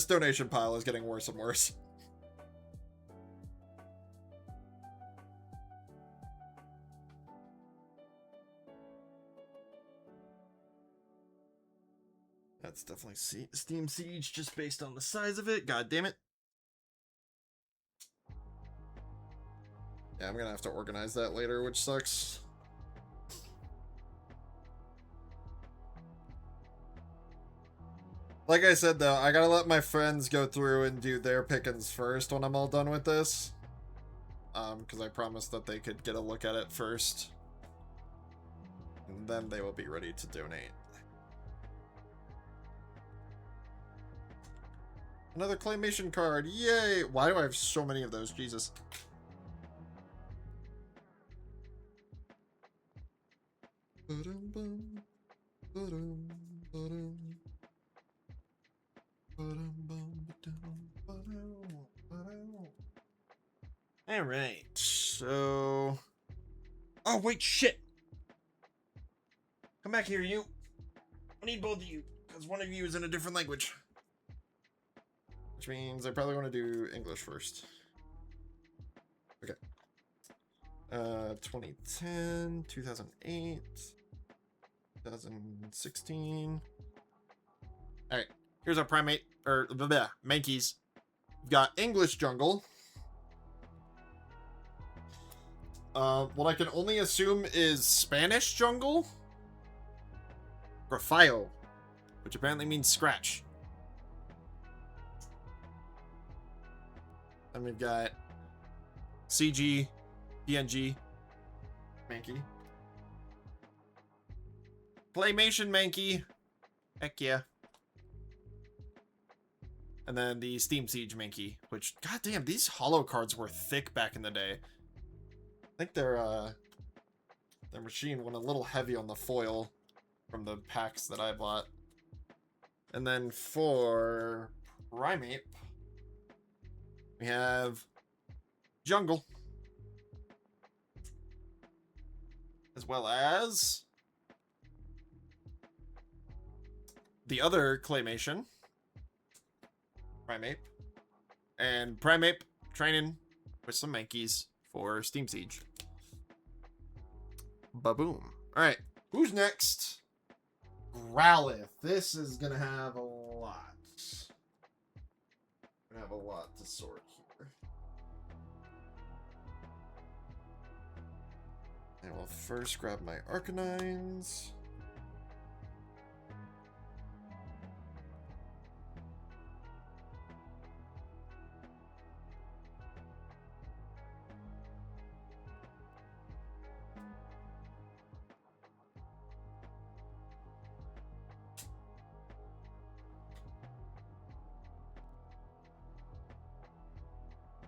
donation pile is getting worse and worse. That's definitely Steam Siege just based on the size of it. God damn it. Yeah, I'm gonna have to organize that later, which sucks. Like I said though, I gotta let my friends go through and do their pickings first when I'm all done with this. Because I promised that they could get a look at it first. And then they will be ready to donate. Another claymation card. Yay! Why do I have so many of those? Jesus. Alright, so... Oh, wait, shit! Come back here, you. I need both of you, because one of you is in a different language. Which means I probably want to do English first. Okay. 2010, 2008, 2016. Alright, here's our primate, or Mankeys. We've got English Jungle. What I can only assume is Spanish Jungle. Grafio, which apparently means scratch. Then we've got CG, PNG, Mankey. Claymation Mankey. Heck yeah. And then the Steam Siege Mankey, which, goddamn, these holo cards were thick back in the day. I think their machine went a little heavy on the foil from the packs that I bought. And then for Primate, we have Jungle. As well as the other Claymation, Primate. And Primate training with some Mankeys for Steam Siege. Ba-boom. Alright, who's next? Growlithe. This is gonna have a lot. Gonna have a lot to sort here. And we'll first grab my Arcanines.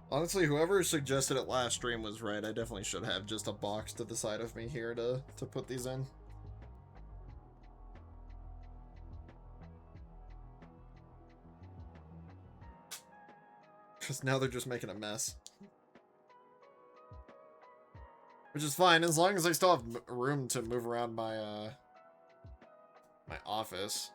Honestly, whoever suggested it last stream was right. I definitely should have just a box to the side of me here to put these in. Because now they're just making a mess. Which is fine, as long as I still have room to move around my, my office.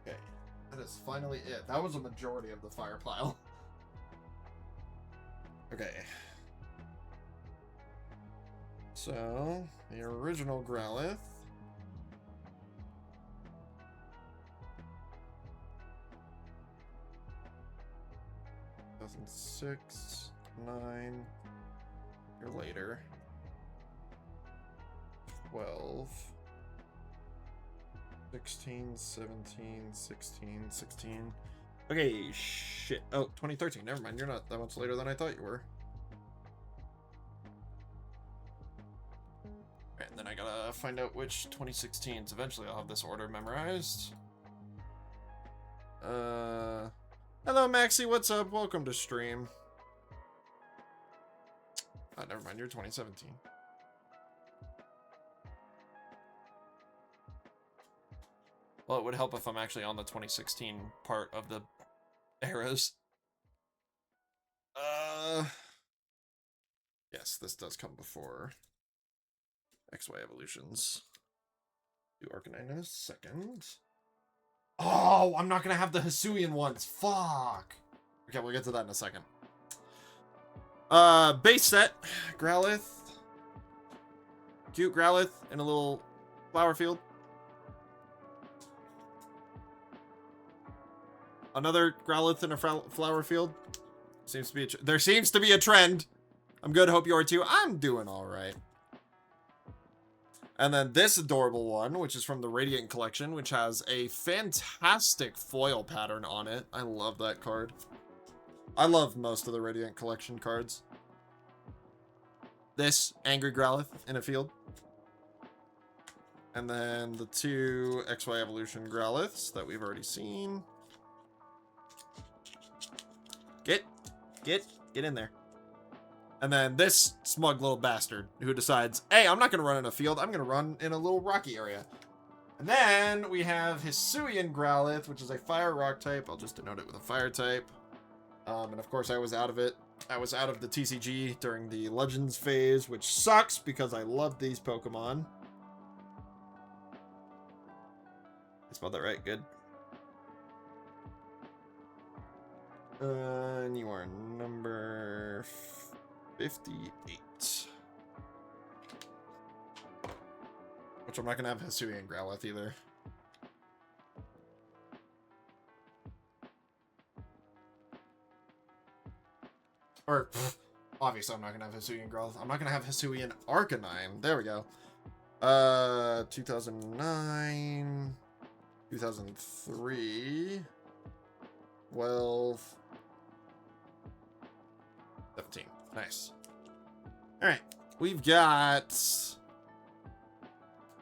Okay, that is finally it. That was a majority of the fire pile. Okay. So, the original Growlithe. Six, 9, year later. 12. 16, 17, 16, 16. Okay, shit. Oh, 2013. Never mind. You're not that much later than I thought you were. Alright, and then I gotta find out which 2016s. Eventually I'll have this order memorized. Hello, Maxie. What's up? Welcome to stream. Oh, never mind. You're 2017. Well, it would help if I'm actually on the 2016 part of the eras. Yes, this does come before XY evolutions. Do Arcanine in a second. Oh, I'm not gonna have the Hisuian ones. Fuck. Okay, we'll get to that in a second. Base set. Growlithe. Cute Growlithe in a little flower field. Another Growlithe in a flower field. Seems to be there seems to be a trend. I'm good. Hope you are too. I'm doing all right. And then this adorable one, which is from the Radiant Collection, which has a fantastic foil pattern on it. I love that card. I love most of the Radiant Collection cards. This Angry Growlithe in a field. And then the two XY Evolution Growliths that we've already seen. Get in there. And then this smug little bastard who decides, hey, I'm not going to run in a field. I'm going to run in a little rocky area. And then we have Hisuian Growlithe, which is a fire rock type. I'll just denote it with a fire type. And of course I was out of it. I was out of the TCG during the Legends phase, which sucks because I love these Pokemon. I spelled that right. Good. And you are number 58. Which I'm not gonna have Hisuian Growlithe either. Or, obviously I'm not gonna have Hisuian Growlithe. I'm not gonna have Hisuian Arcanine. There we go. 2009, 2003, 12, 17. Nice. Alright. We've got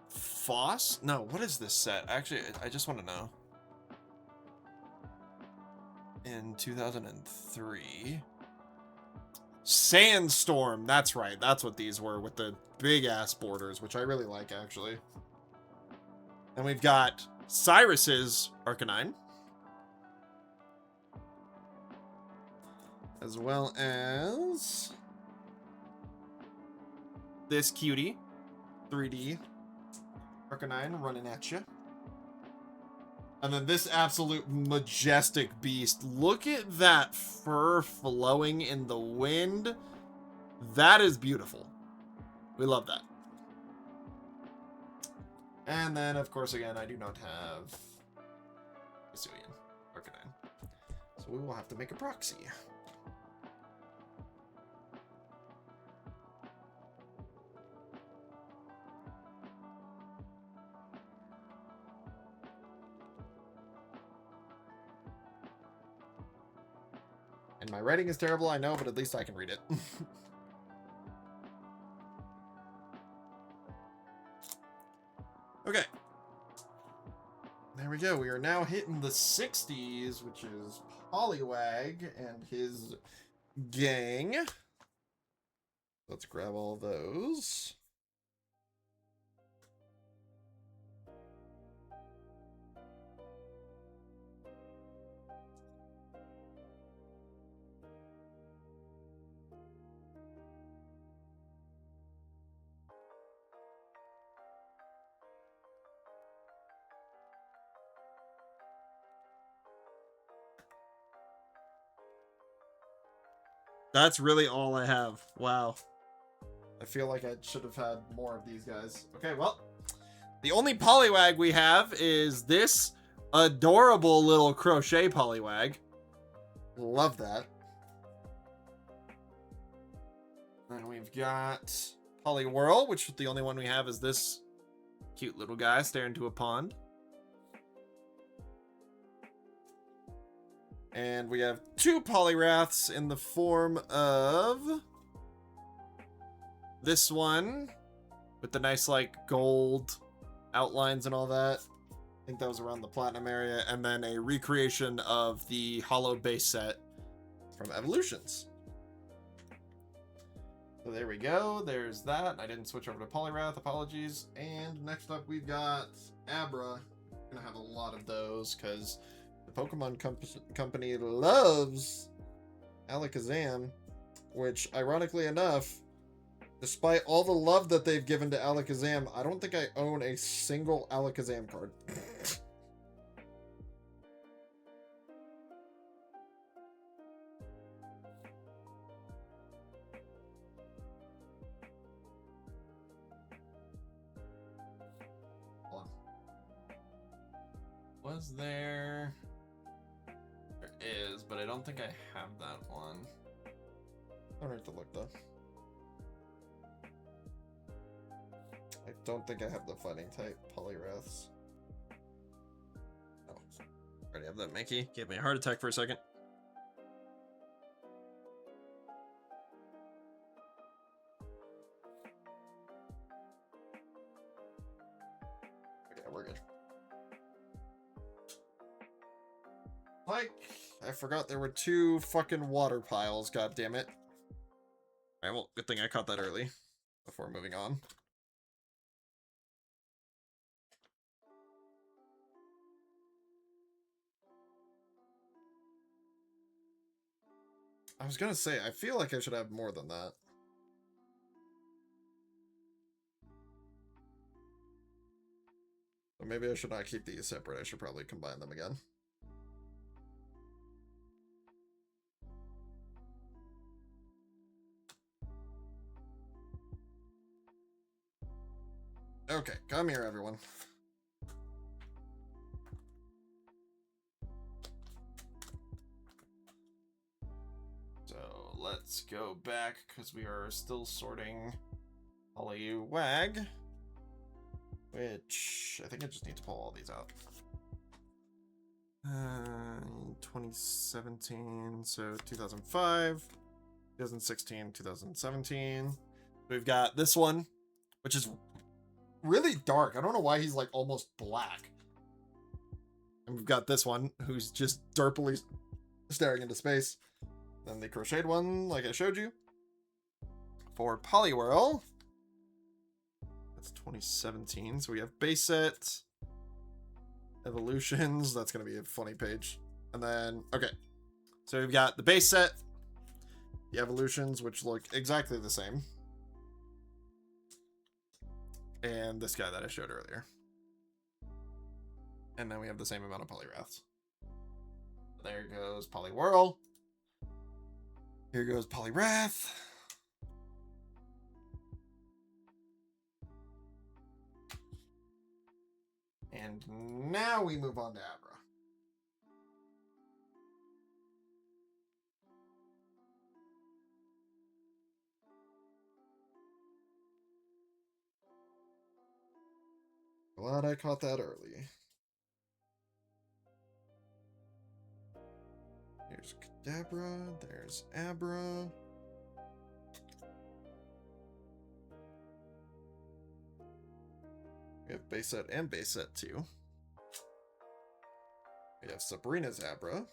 Foss? No, what is this set? Actually, I just want to know. In 2003. Sandstorm. That's right. That's what these were with the big ass borders, which I really like, actually. And we've got Cyrus's Arcanine. As well as this cutie, 3D Arcanine running at you. And then this absolute majestic beast. Look at that fur flowing in the wind. That is beautiful. We love that. And then, of course, again, I do not have Hisuian Arcanine. So we will have to make a proxy. And my writing is terrible, I know, but at least I can read it. Okay. There we go. We are now hitting the 60s, which is Poliwag and his gang. let's grab all those. That's really all I have. Wow. I feel like I should have had more of these guys. Okay, well, the only Poliwag we have is this adorable little crochet Poliwag. Love that. Then we've got Poliwhirl, which the only one we have is this cute little guy staring into a pond. And we have two Poliwraths in the form of this one with the nice like gold outlines and all that. I think that was around the platinum area. And then a recreation of the hollow base set from Evolutions. So there we go. There's that. I didn't switch over to Poliwrath. Apologies. And next up we've got Abra. I'm gonna have a lot of those because the Pokemon company loves Alakazam, which, ironically enough, despite all the love that they've given to Alakazam, I don't think I own a single Alakazam card. Hold on. Was there... There is, but I don't think I have that one. I don't have to look though. I don't think I have the fighting type Poliwraths. Oh, already have that Mickey. Gave me a heart attack for a second. Okay, we're good. Like, I forgot there were two fucking water piles, god damn it. Alright, well, good thing I caught that early before moving on. I was gonna say, I feel like I should have more than that. But maybe I should not keep these separate. I should probably combine them again. Okay, come here, everyone. So let's go back because we are still sorting Poliwag, which I think I just need to pull all these out. 2017, so 2005, 2016, 2017. We've got this one, which is really dark. I don't know why he's like almost black. And we've got this one who's just derpily staring into space. Then the crocheted one, like I showed you. For Poliwhirl, that's 2017. So we have base set, evolutions. That's going to be a funny page. And then, okay. So we've got the base set, the evolutions, which look exactly the same. And this guy that I showed earlier. And then we have the same amount of Poliwraths. There goes Poliwhirl. Here goes Poliwrath. And now we move on to Abra. Glad I caught that early. Here's Kadabra, there's Abra. We have base set and base set 2. We have Sabrina's Abra.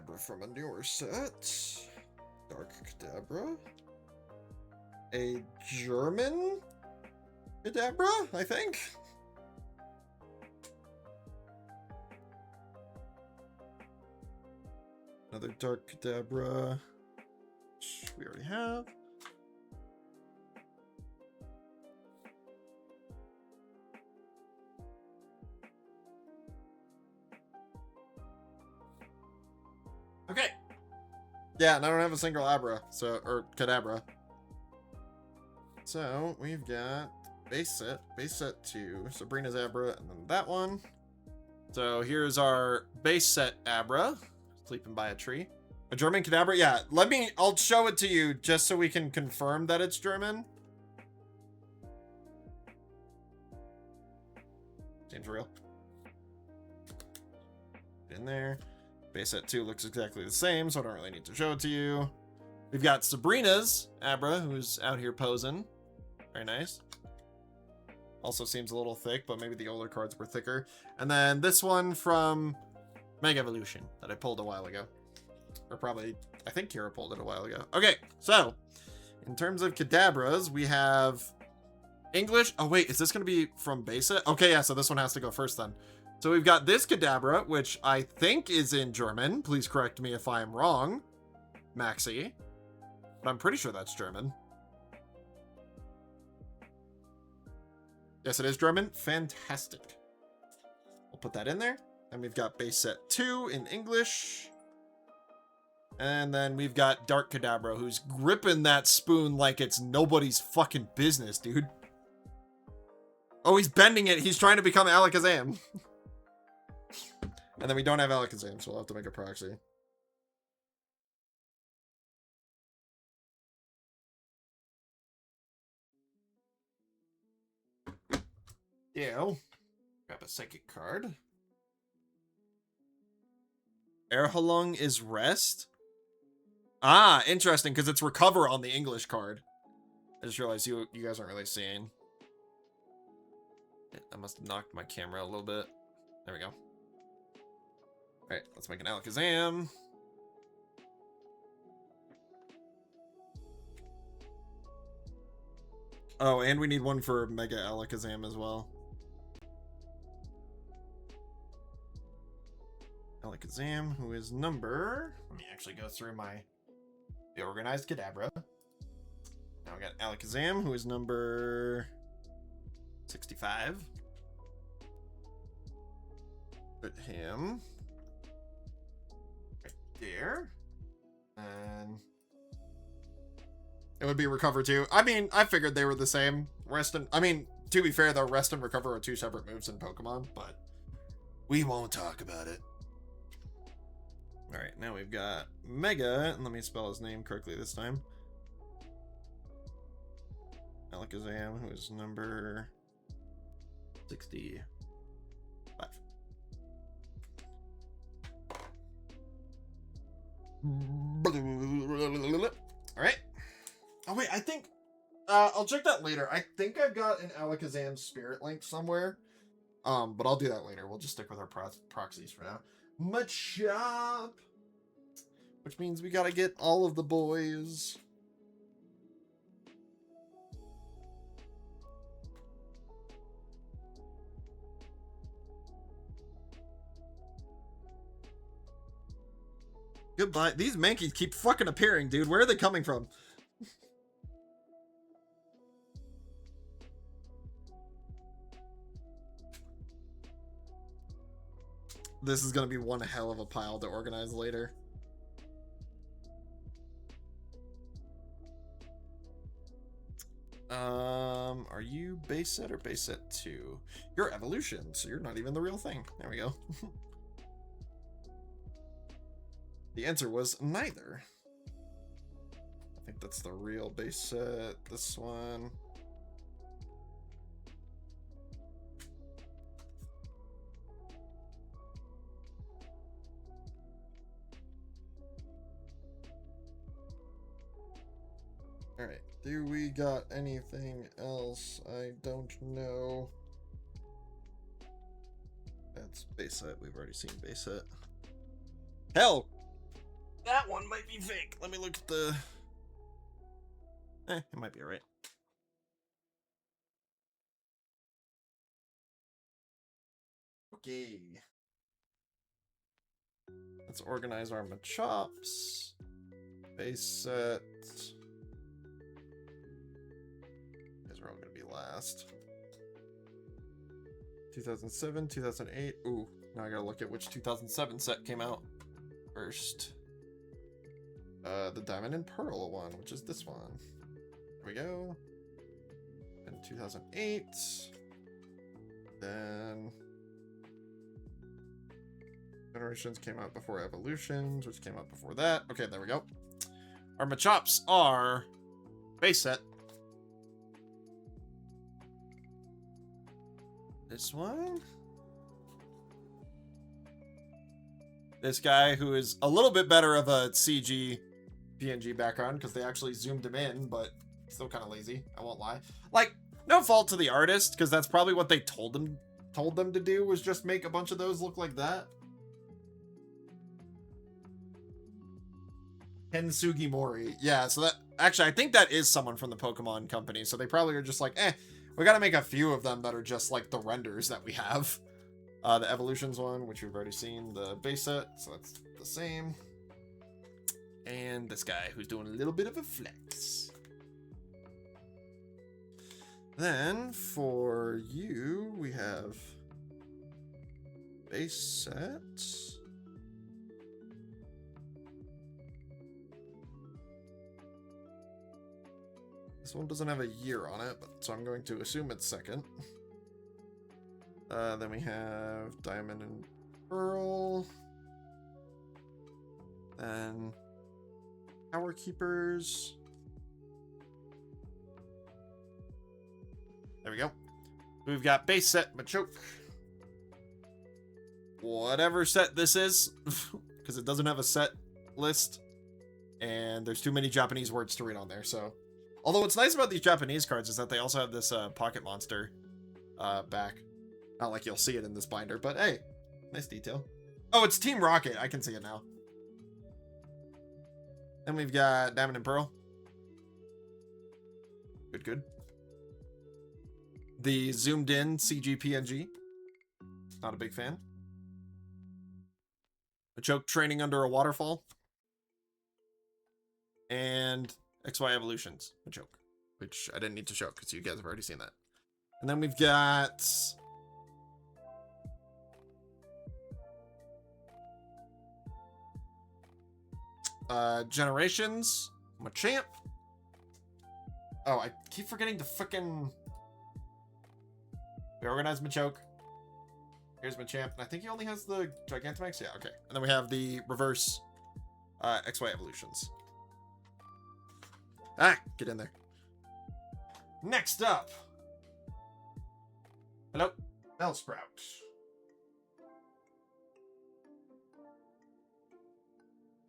Kadabra from a newer set. Dark Kadabra. A German Kadabra, I think. Another Dark Kadabra, which we already have. Okay. Yeah, and I don't have a single Abra, so, or Kadabra. So, we've got base set 2, Sabrina's Abra, and then that one. So, here's our base set Abra, sleeping by a tree. A German Kadabra? Yeah, I'll show it to you just so we can confirm that it's German. Seems real. In there. Base set 2 looks exactly the same, so I don't really need to show it to you. We've got Sabrina's Abra, who's out here posing. Very nice. Also seems a little thick, but maybe the older cards were thicker. And then this one from Mega Evolution that I pulled a while ago. Or probably, I think Kira pulled it a while ago. Okay, so in terms of Kadabras, we have English. Oh, wait, is this going to be from base set? Okay, yeah, so this one has to go first then. So we've got this Kadabra, which I think is in German. Please correct me if I am wrong, Maxi. But I'm pretty sure that's German. Yes, it is German. Fantastic. We'll put that in there. And we've got base set 2 in English. And then we've got Dark Kadabra, who's gripping that spoon like it's nobody's fucking business, dude. Oh, he's bending it. He's trying to become Alakazam. And then we don't have Alakazam, so we'll have to make a proxy. Yeah. Grab a psychic card. Erhalung is rest? Ah, interesting, because it's recover on the English card. I just realized you guys aren't really seeing. I must have knocked my camera a little bit. There we go. Alright, let's make an Alakazam. Oh, and we need one for Mega Alakazam as well. Alakazam, who is number... Let me actually go through the organized Kadabra. Now we got Alakazam, who is number 65. Put him right there. And it would be recover too. I mean, I figured they were the same. Rest and... I mean, to be fair though, rest and recover are 2 separate moves in Pokemon, but we won't talk about it. Alright, now we've got Mega, and let me spell his name correctly this time. Alakazam, who is number 65. Alright. Oh wait, I think... I'll check that later. I think I've got an Alakazam Spirit Link somewhere. But I'll do that later. We'll just stick with our proxies for now. Machop! Which means we gotta get all of the boys. Goodbye. These Mankeys keep fucking appearing, dude. Where are they coming from? This is gonna be one hell of a pile to organize later. Are you base set or base set 2? You're evolution, so you're not even the real thing. There we go. The answer was neither. I think that's the real base set. This one. Alright, do we got anything else? I don't know. That's base set. We've already seen base set. Hell! That one might be fake. Let me look at the... it might be alright. Okay. Let's organize our Machops. Base set. These are all gonna be last. 2007, 2008. Ooh, now I gotta look at which 2007 set came out first. The Diamond and Pearl one, which is this one. There we go. And 2008. Then Generations came out before Evolutions, which came out before that. Okay, there we go. Our Machops are base set. This one. This guy who is a little bit better of a CG PNG background because they actually zoomed him in, but still kind of lazy. I won't lie. Like, no fault to the artist because that's probably what they told them to do, was just make a bunch of those look like that. Hensugi Mori. Yeah, so that actually I think that is someone from the Pokemon company. So they probably are just like, we gotta make a few of them that are just like the renders that we have. The Evolutions one, which we've already seen, the base set, so that's the same. And this guy who's doing a little bit of a flex. Then for you, we have base set. This one doesn't have a year on it, but so I'm going to assume it's second. Then we have Diamond and Pearl. Then Power Keepers. There we go. We've got base set Machoke. Whatever set this is, because it doesn't have a set list. And there's too many Japanese words to read on there, so. Although what's nice about these Japanese cards is that they also have this pocket monster back. Not like you'll see it in this binder, but hey, nice detail. Oh, it's Team Rocket. I can see it now. Then we've got Diamond and Pearl. Good, good. The zoomed in CG PNG. Not a big fan. Machoke training under a waterfall. And XY Evolutions Machoke, which I didn't need to show because you guys have already seen that. And then we've got Generations Machamp. Oh, I keep forgetting to frickin' reorganize Machoke. Here's Machamp, and I think he only has the Gigantamax. Yeah, okay. And then we have the reverse XY Evolutions. Ah, get in there. Next up. Hello, Bellsprout.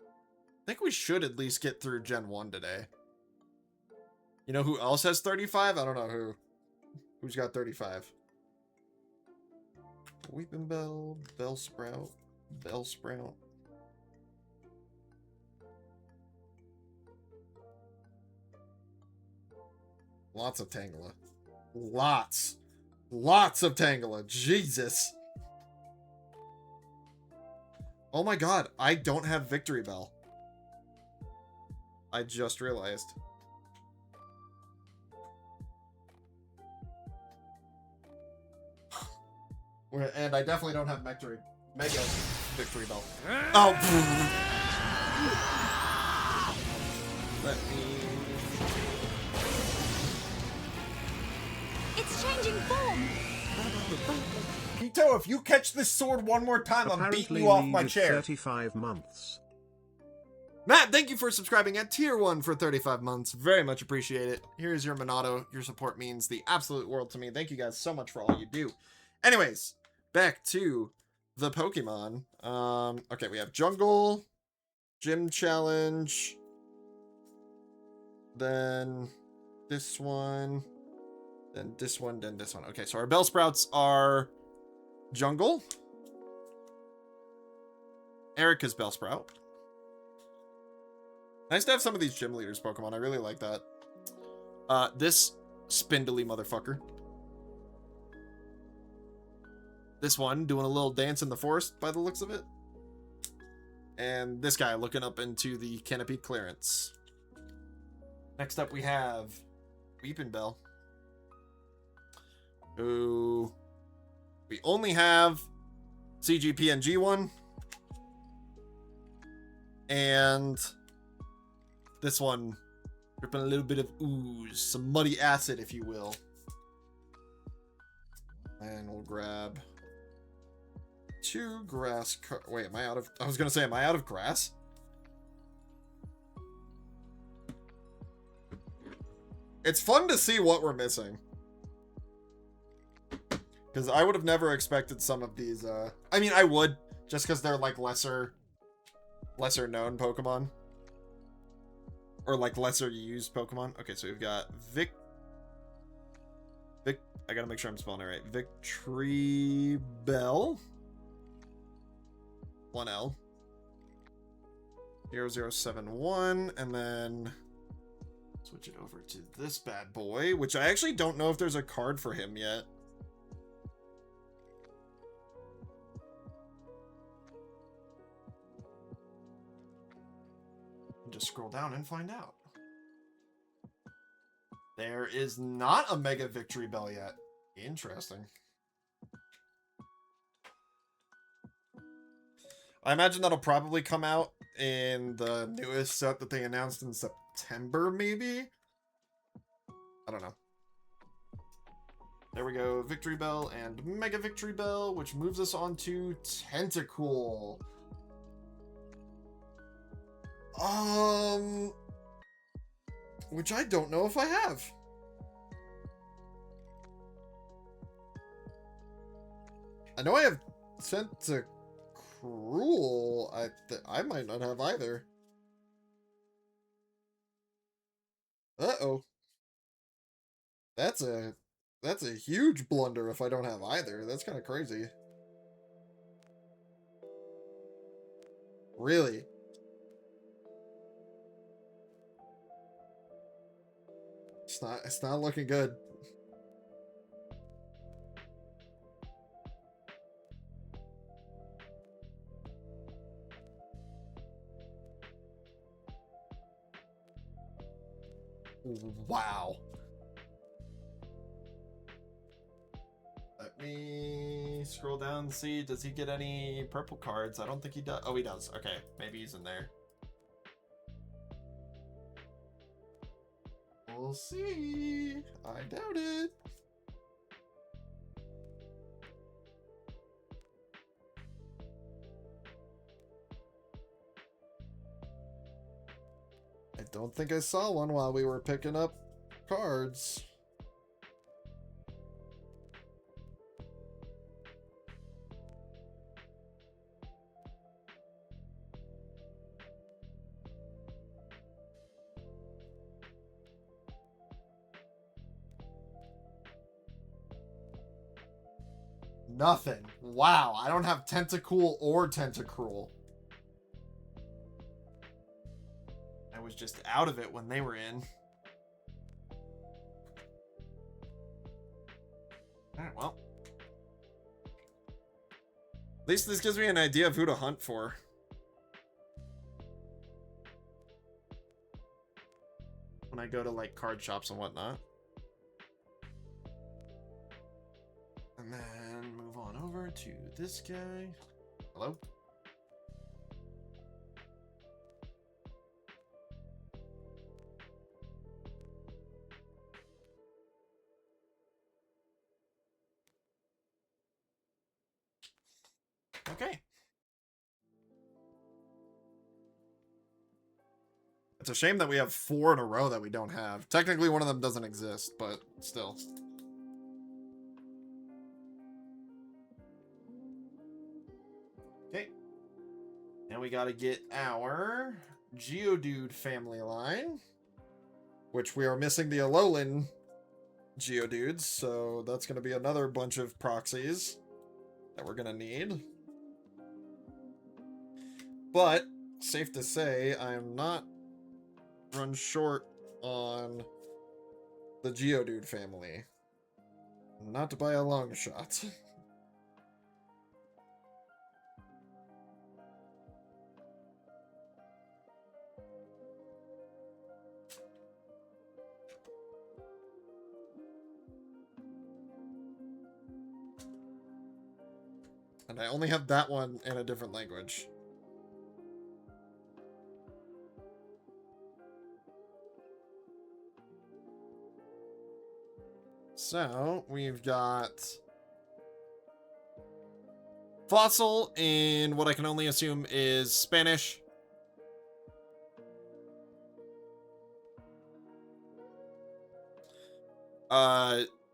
I think we should at least get through Gen 1 today. You know who else has 35? I don't know who. Who's got 35? Weeping Bell, Bellsprout, Bellsprout. Lots of Tangela. Lots of Tangela. Jesus. Oh my god, I don't have Victory Bell. I just realized. And I definitely don't have Mega Victory Bell. Oh. Let me... It's changing form. Pito, if you catch this sword one more time, I'm beating you off my chair. 35 months. Matt, thank you for subscribing at Tier 1 for 35 months. Very much appreciate it. Here's your Monado. Your support means the absolute world to me. Thank you guys so much for all you do. Anyways, back to the Pokemon. Okay, we have Jungle, Gym Challenge, then this one, then this one, then this one. Okay, so our Bellsprouts are Jungle, Erica's Bellsprout, Nice to have some of these gym leaders Pokemon. I really like that. This spindly motherfucker. This one doing a little dance in the forest by the looks of it. And this guy looking up into the canopy clearance. Next up we have Weeping Bell. Who we only have CGP and G1. And this one dripping a little bit of ooze, some muddy acid, if you will. And we'll grab 2 grass. Wait, am I out of? I was gonna say, am I out of grass? It's fun to see what we're missing, because I would have never expected some of these. I mean, I would, just because they're like lesser known Pokemon. Or like lesser used Pokemon. Okay, so we've got Vic. I gotta make sure I'm spelling it right. Victory Bell. 1L. 0071. And then switch it over to this bad boy, which I actually don't know if there's a card for him yet. Just scroll down and find out. There is not a Mega Victory Bell yet. Interesting. I imagine that'll probably come out in the newest set that they announced in September, maybe? I don't know. There we go. Victory Bell and Mega Victory Bell, which moves us on to Tentacool. Which I don't know if I have. I know I have Tentacruel. I might not have either. Uh-oh. That's a huge blunder if I don't have either. That's kind of crazy. Really? It's not looking good. Wow. Let me scroll down and see. Does he get any purple cards? I don't think he does. Oh, he does. Okay, maybe he's in there. We'll see. I doubt it. I don't think I saw one while we were picking up cards. Nothing. Wow, I don't have Tentacool or Tentacruel. I was just out of it when they were in. Alright, well. At least this gives me an idea of who to hunt for. When I go to, like, card shops and whatnot. And then move on over to this guy. Hello? Okay. It's a shame that we have 4 in a row that we don't have. Technically, one of them doesn't exist, but still. Okay. And we gotta get our Geodude family line, which we are missing the Alolan Geodudes, so that's gonna be another bunch of proxies that we're gonna need. But, safe to say, I am not run short on the Geodude family. Not by a long shot. And I only have that one in a different language. So, we've got Fossil in what I can only assume is Spanish.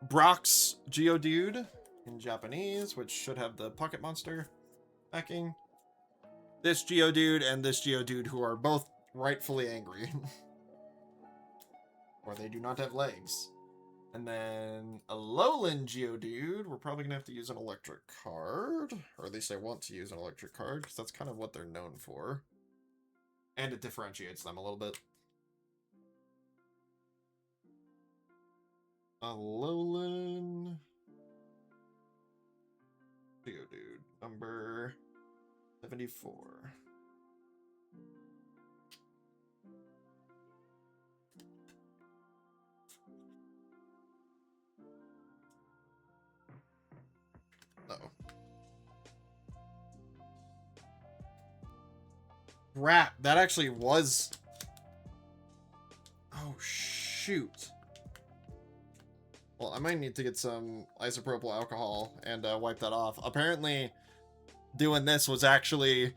Brock's Geodude in Japanese, which should have the Pocket Monster backing. This Geodude and this Geodude, who are both rightfully angry. Or they do not have legs. And then a Lowland Geodude, we're probably going to have to use an electric card. Or at least I want to use an electric card, because that's kind of what they're known for. And it differentiates them a little bit. A Lowland Geodude, number 74. No. Crap, that actually was... Oh, shoot. Well, I might need to get some isopropyl alcohol and wipe that off. Apparently, doing this was actually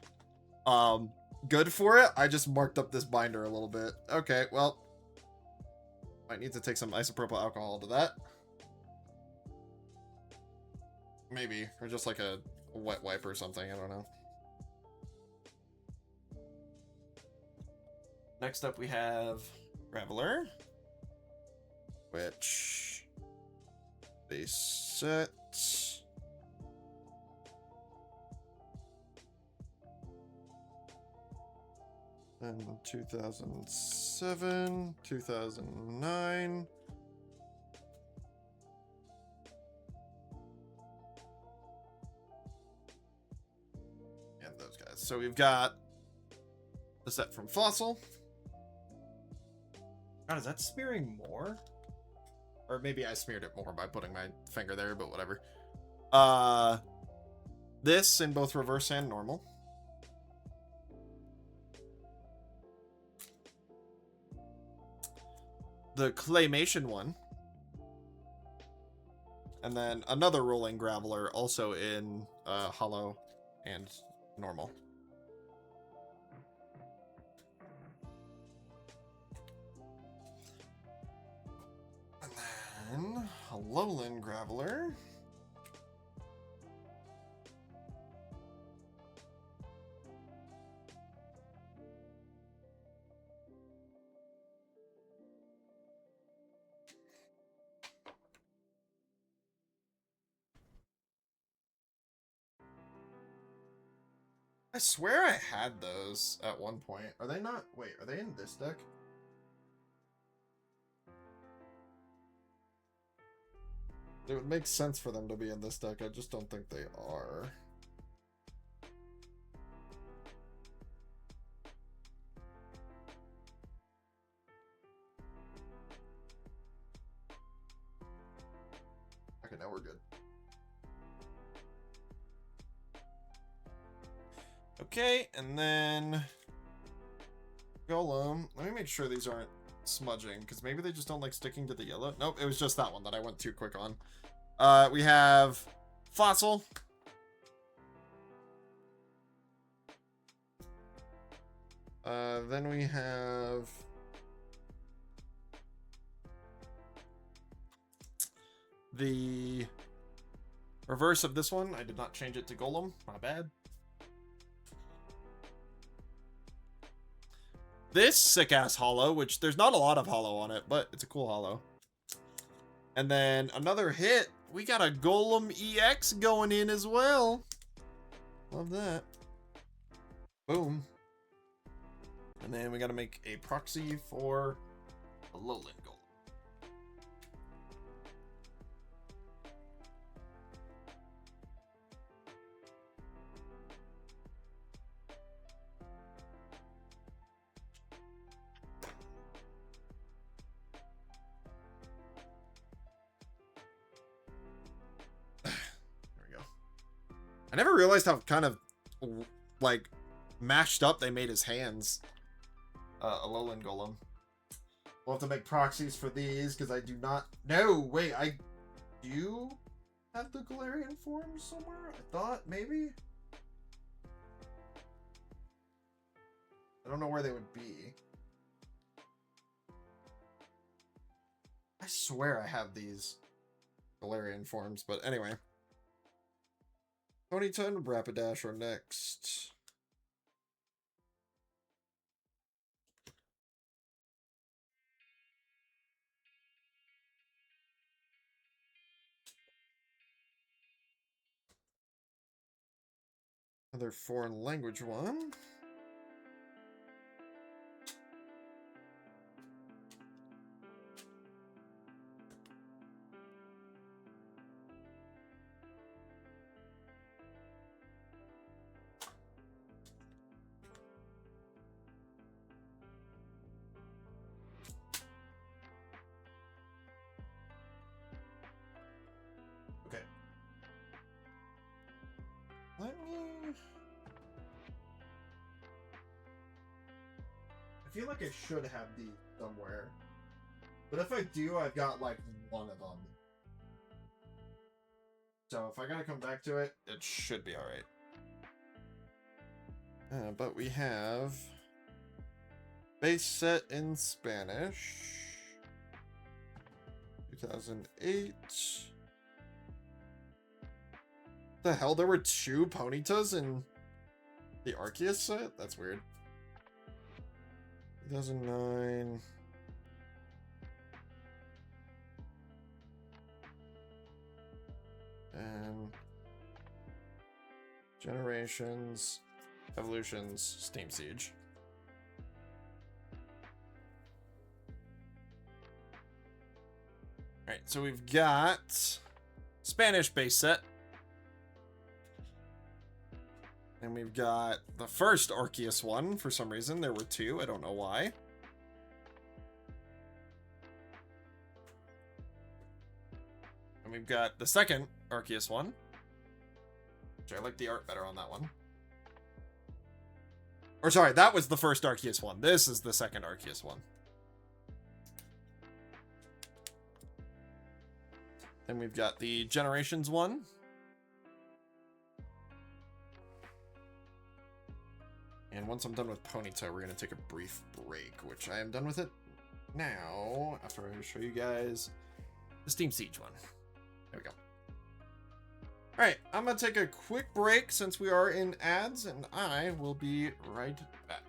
good for it. I just marked up this binder a little bit. Okay, well, might need to take some isopropyl alcohol to that. Maybe, or just like a wet wipe or something, I don't know. Next up we have Graveler, which they set in 2007, 2009. And those guys. So we've got the set from Fossil. God, is that smearing more? Or maybe I smeared it more by putting my finger there, but whatever. This in both reverse and normal. The Claymation one. And then another Rolling Graveler, also in hollow and normal. And then a Lowland Graveler. I swear I had those at one point. Are they not? Wait, are they in this deck? It would make sense for them to be in this deck. I just don't think they are. Okay, now we're good. Okay, and then Golem. Let me make sure these aren't smudging, because maybe they just don't like sticking to the yellow. Nope, it was just that one that I went too quick on. We have Fossil. Then we have the reverse of this one. I did not change it to Golem. My bad. This sick-ass hollow, which there's not a lot of hollow on it, but it's a cool hollow. And then another hit. We got a Golem EX going in as well. Love that. Boom. And then we got to make a proxy for a lowland golem. I never realized how kind of, like, mashed up they made his hands. A lowland golem. We'll have to make proxies for these, because I do not... No, wait, I do have the Galarian form somewhere? I thought, maybe? I don't know where they would be. I swear I have these Galarian forms, but anyway. Ponyta and Rapidash are next. Another foreign language one. Okay. Let me... I feel like I should have these somewhere. But if I do, I've got like one of them. So if I gotta come back to it, it should be alright. But we have... base set in Spanish. 2008. The hell? There were 2 Ponytas in the Arceus set? That's weird. 2009. And Generations, Evolutions, Steam Siege. Alright, so we've got Spanish base set. And we've got the first Arceus one. For some reason, there were 2. I don't know why. And we've got the second Arceus one. Which I like the art better on that one. Or sorry, that was the first Arceus one. This is the second Arceus one. Then we've got the Generations one. And once I'm done with Ponyta, we're going to take a brief break, which I am done with it now, after I show you guys the Steam Siege one. There we go. Alright, I'm going to take a quick break since we are in ads, and I will be right back.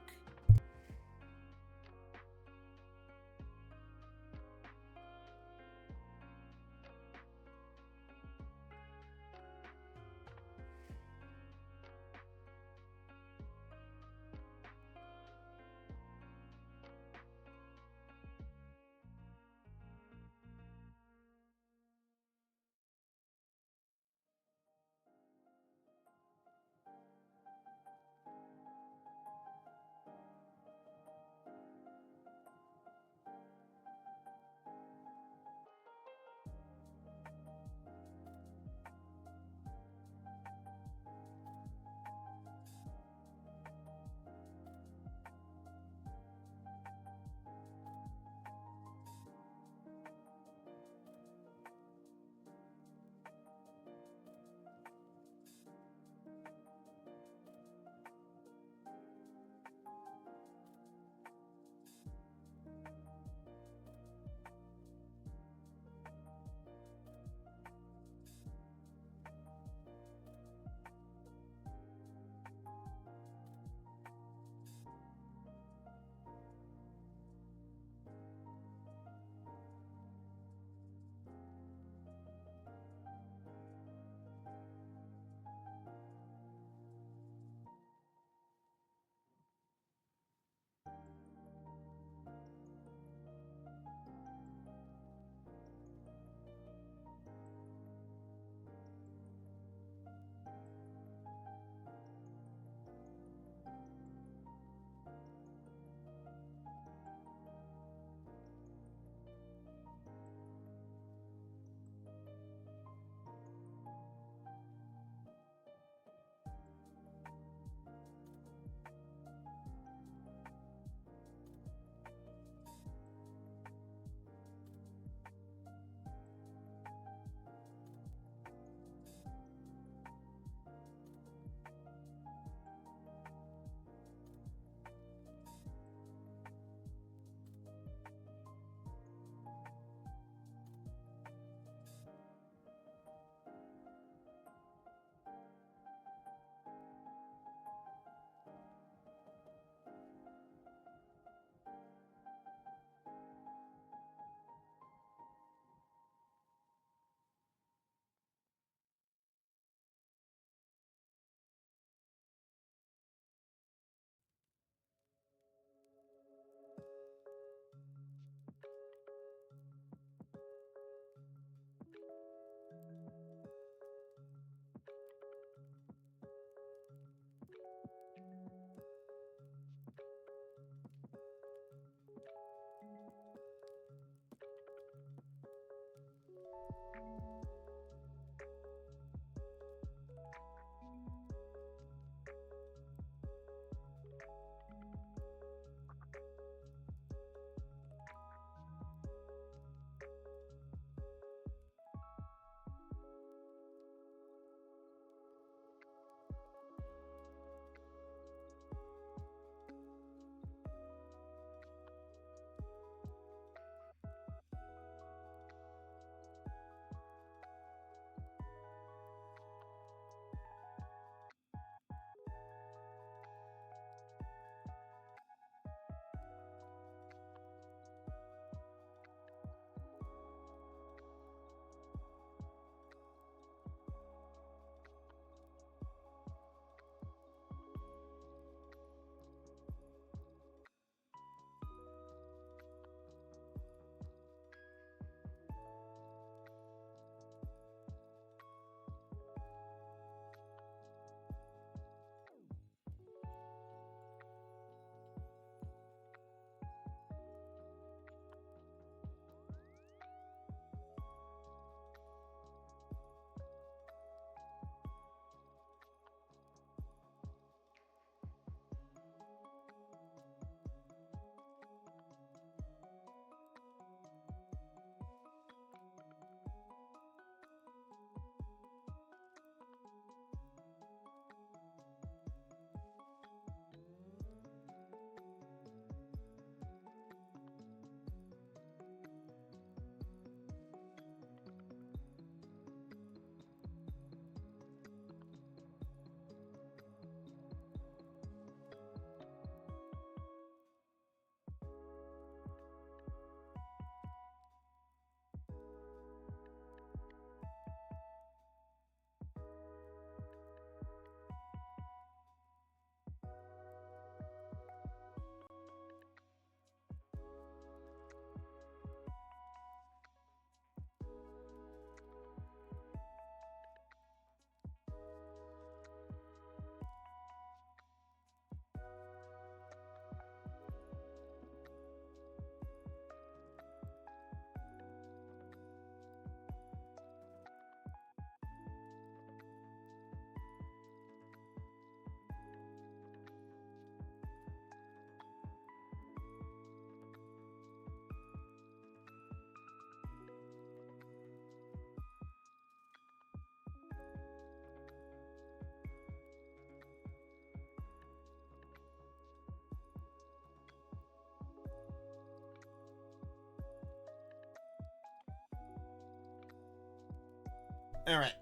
Alright.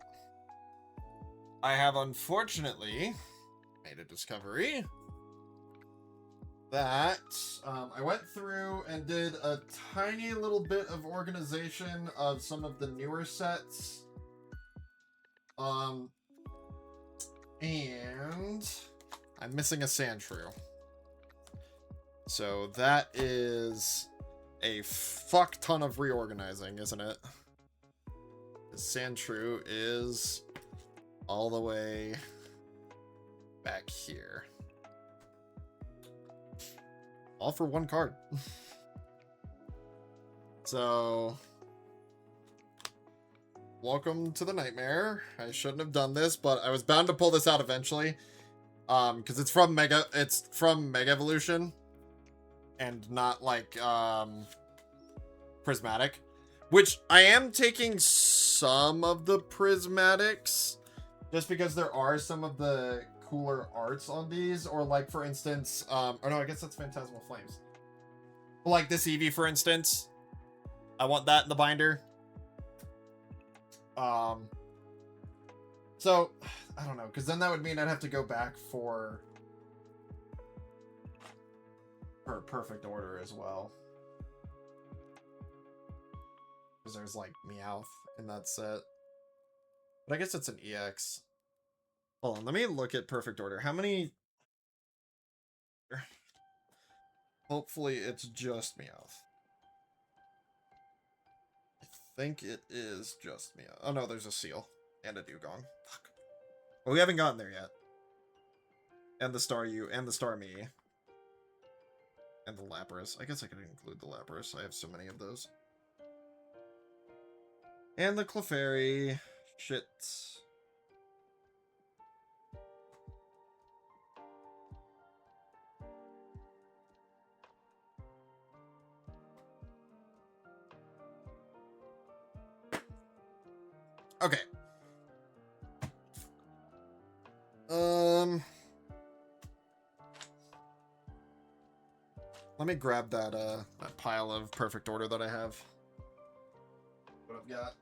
I have unfortunately made a discovery that I went through and did a tiny little bit of organization of some of the newer sets. And I'm missing a Sandshrew. So that is a fuck ton of reorganizing, isn't it? The Sandshrew is all the way back here. All for one card. So, welcome to the nightmare. I shouldn't have done this, but I was bound to pull this out eventually. Because it's from Mega Evolution. And not like, Prismatic. Which, I am taking some of the Prismatics. Just because there are some of the cooler arts on these. Or like, for instance, or no, I guess that's Phantasmal Flames. But like this Eevee, for instance. I want that in the binder. So, I don't know, because then that would mean I'd have to go back for Perfect Order as well. Because there's, like, Meowth in that set. But I guess it's an EX. Hold on, let me look at Perfect Order. How many... Hopefully it's just Meowth. I think it is just Meowth. Oh no, there's a Seal. And a Dugong. Fuck. Well, we haven't gotten there yet. And the Staryu, and the Starmie. And the Lapras. I guess I could include the Lapras. I have so many of those. And the Clefairy. Shit. Okay. Let me grab that that pile of Perfect Order that I have. What I've got.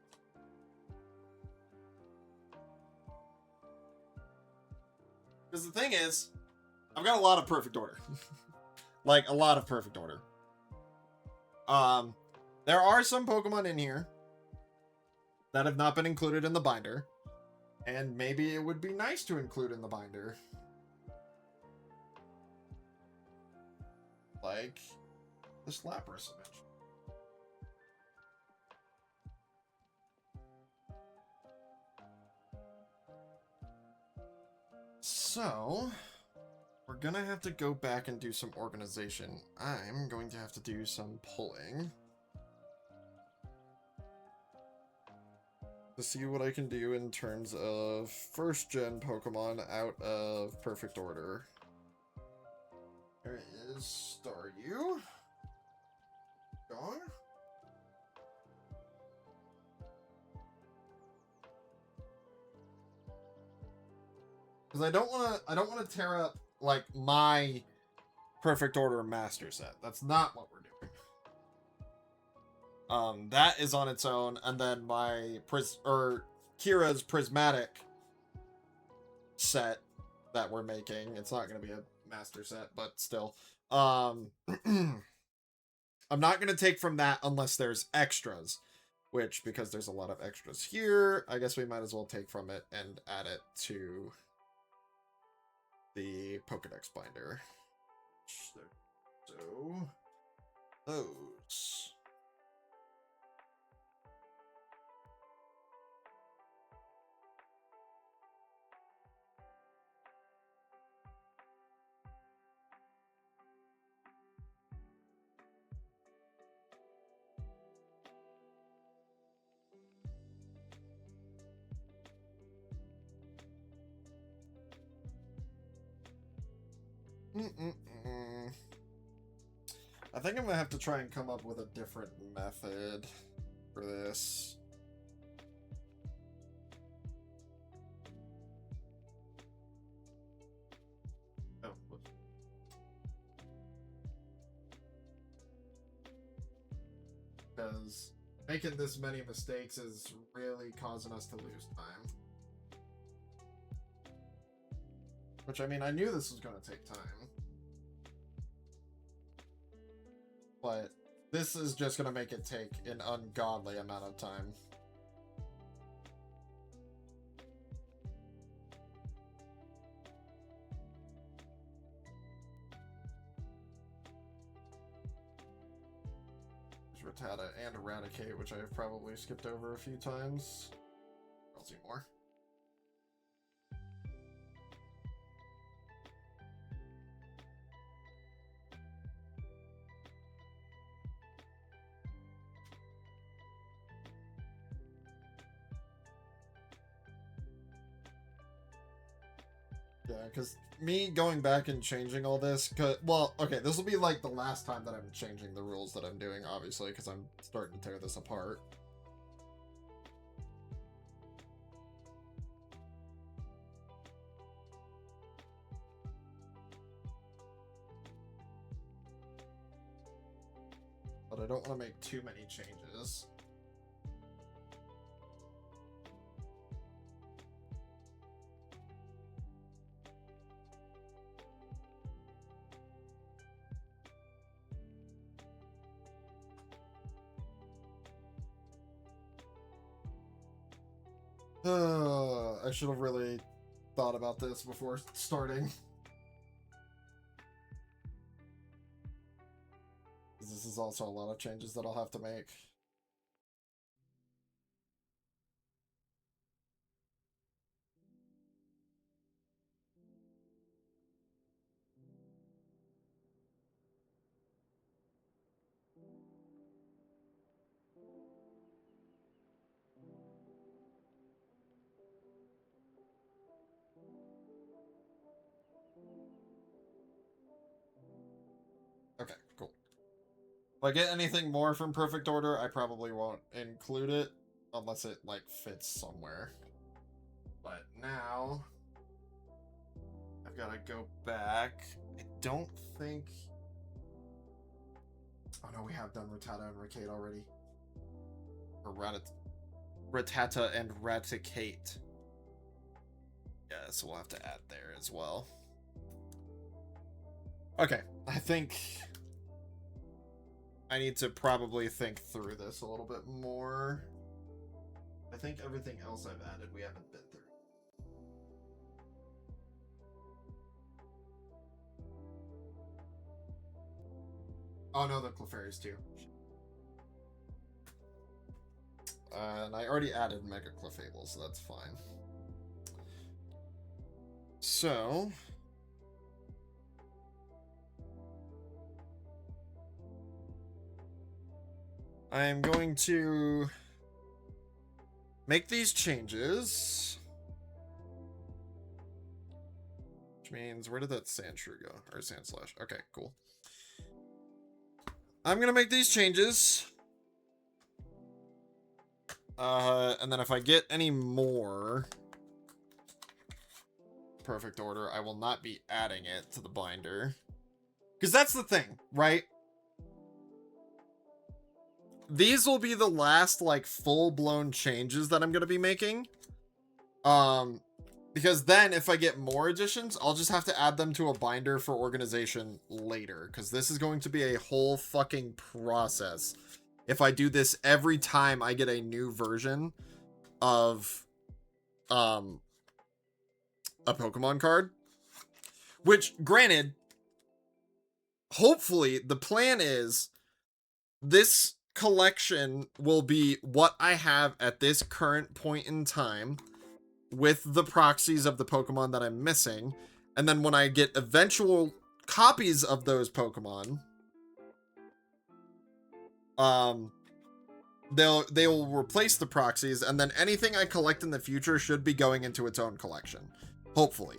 Because the thing is, I've got a lot of Perfect Order. Like, a lot of Perfect Order. There are some Pokemon in here that have not been included in the binder. And maybe it would be nice to include in the binder. Like this Lapras image. So, we're gonna have to go back and do some organization. I'm going to have to do some pulling to see what I can do in terms of first gen Pokemon out of Perfect Order. There is Staryu. Gone. Because I don't wanna tear up like my Perfect Order Master set. That's not what we're doing. That is on its own, and then my Kira's Prismatic set that we're making. It's not gonna be a master set, but still. I'm not gonna take from that unless there's extras. Which, because there's a lot of extras here, I guess we might as well take from it and add it to the Pokedex binder. So, those. I think I'm gonna have to try and come up with a different method for this. Oh, whoops. Because Making this many mistakes is really causing us to lose time. Which, I mean, I knew this was going to take time. But this is just going to make it take an ungodly amount of time. Rattata and Eradicate, which I have probably skipped over a few times. I'll see more. Yeah, because me going back and changing all this, well, okay, this will be like the last time that I'm changing the rules that I'm doing, obviously, because I'm starting to tear this apart. But I don't want to make too many changes. I should have really thought about this before starting. This is also a lot of changes that I'll have to make. Okay, cool. If I get anything more from Perfect Order, I probably won't include it unless it, like, fits somewhere. But now, I've got to go back. I don't think... Oh no, we have done Rattata and Raticate already. Or Rattata and Raticate. Yeah, so we'll have to add there as well. Okay, I think I need to probably think through this a little bit more. I think everything else I've added we haven't been through. Oh no, the Clefairies too. And I already added Mega Clefable, so that's fine. So... I am going to make these changes. Which means, where did that Sandshrew go? Or Sandslash. Okay, cool. I'm going to make these changes. And then if I get any more Perfect Order, I will not be adding it to the binder. Because that's the thing, right? These will be the last, like, full-blown changes that I'm going to be making. Because then, if I get more additions, I'll just have to add them to a binder for organization later. Because this is going to be a whole fucking process. If I do this every time I get a new version of, a Pokemon card. Which, granted, hopefully, the plan is this collection will be what I have at this current point in time with the proxies of the Pokemon that I'm missing. And then when I get eventual copies of those Pokemon, they will replace the proxies, and then anything I collect in the future should be going into its own collection. Hopefully.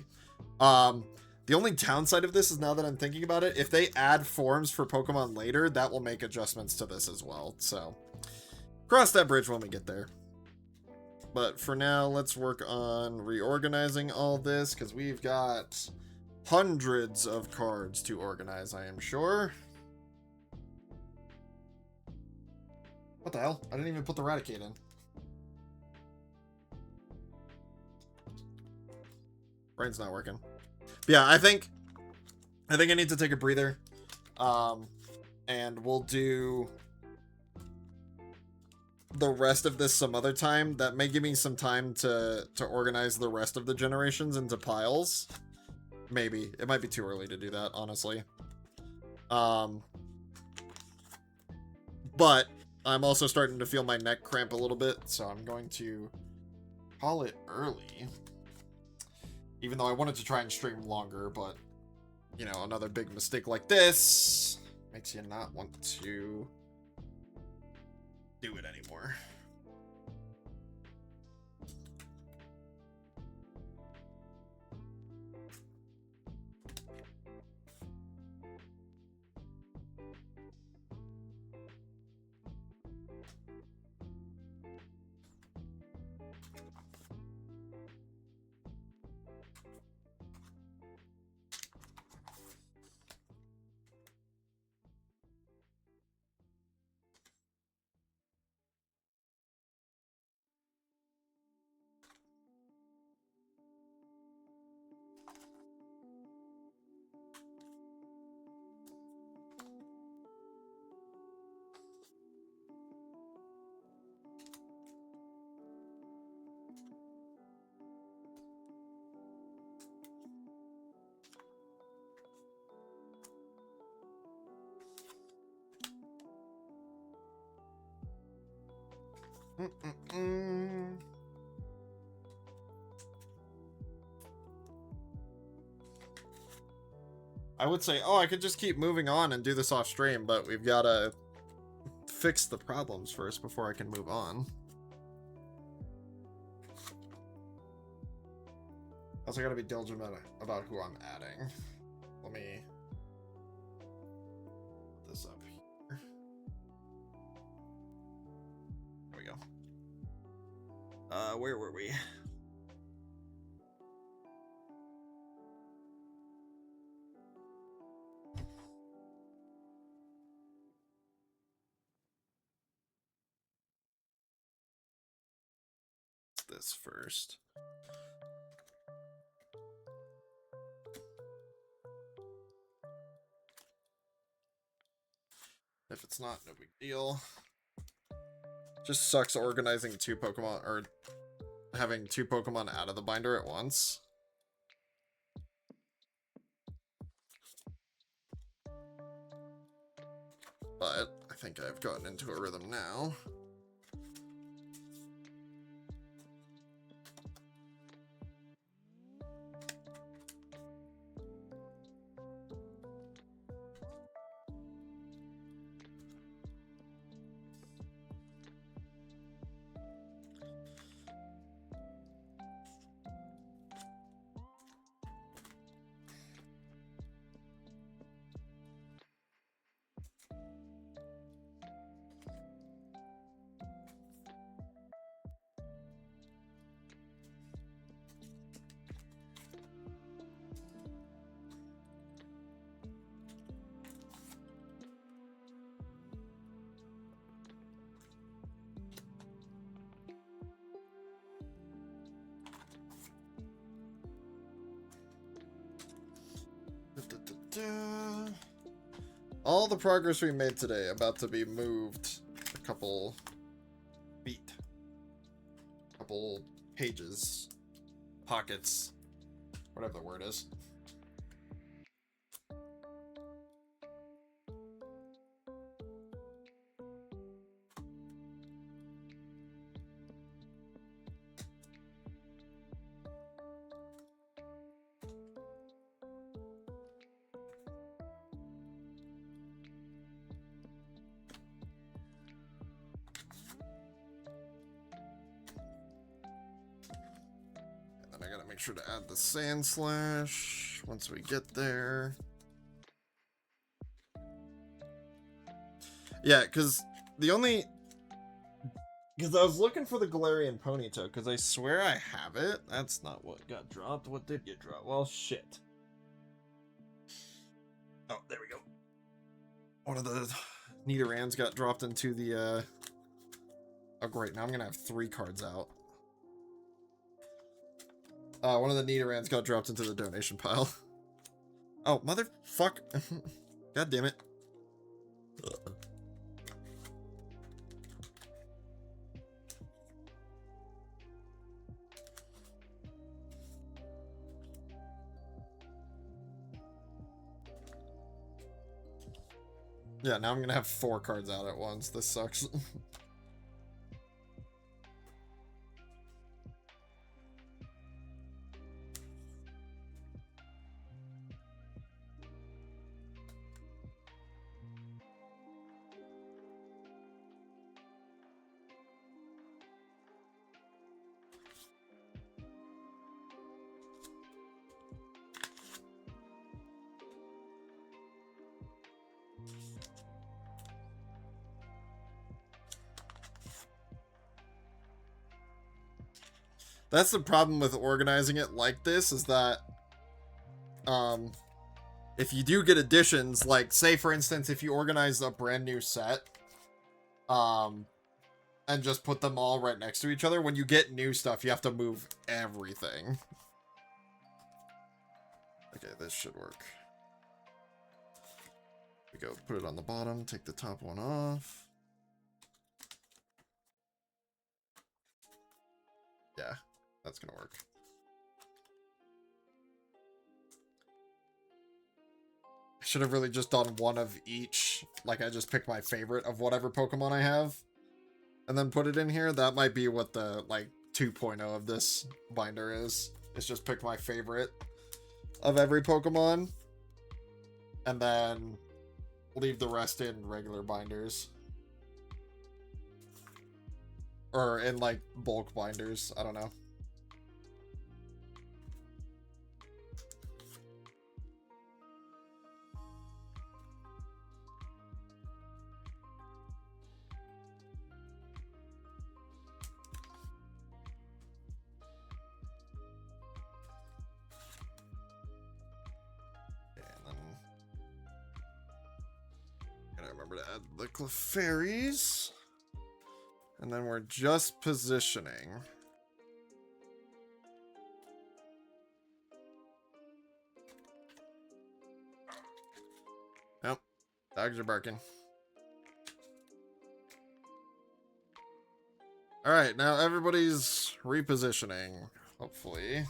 The only downside of this is, now that I'm thinking about it, if they add forms for Pokemon later, that will make adjustments to this as well. So, cross that bridge when we get there. But for now, let's work on reorganizing all this, because we've got hundreds of cards to organize, I am sure. What the hell? I didn't even put the Raticate in. Brain's not working. But yeah, I think I need to take a breather. And we'll do the rest of this some other time. That may give me some time to organize the rest of the generations into piles. Maybe. It might be too early to do that, honestly. But I'm also starting to feel my neck cramp a little bit, so I'm going to call it early. Even though I wanted to try and stream longer, but, you know, another big mistake like this makes you not want to do it anymore. I would say, oh, I could just keep moving on and do this off stream, but we've got to fix the problems first before I can move on. Also, I gotta be diligent about who I'm adding. Let me put this up here. There we go. Where were we? This first. If it's not, no big deal. Just sucks organizing two Pokemon, or having two Pokemon out of the binder at once. But I think I've gotten into a rhythm now. All the progress we made today about to be moved a couple feet, couple pages, pockets, whatever the word is. Make sure to add the Sand Slash once we get there. Yeah, because I was looking for the Galarian Ponyta, because I swear I have it. That's not what got dropped. What did get dropped? Well, shit. Oh, there we go. One of the Nidorans got dropped into the Oh, great. Now I'm gonna have 3 cards out. One of the Nidorans got dropped into the donation pile. Oh, motherfuck. God damn it. Yeah, now I'm gonna have 4 cards out at once. This sucks. That's the problem with organizing it like this, is that if you do get additions, like say for instance if you organize a brand new set and just put them all right next to each other, when you get new stuff you have to move everything. Okay, this should work. We go put it on the bottom, take the top one off. Yeah, that's gonna work. I should have really just done one of each. Like, I just picked my favorite of whatever Pokemon I have and then put it in here. That might be what the, like, 2.0 of this binder is. It's just pick my favorite of every Pokemon and then leave the rest in regular binders. Or in, like, bulk binders. I don't know. Remember to add the Clefairies. And then we're just positioning. Nope. Dogs are barking. Alright, now everybody's repositioning, hopefully. I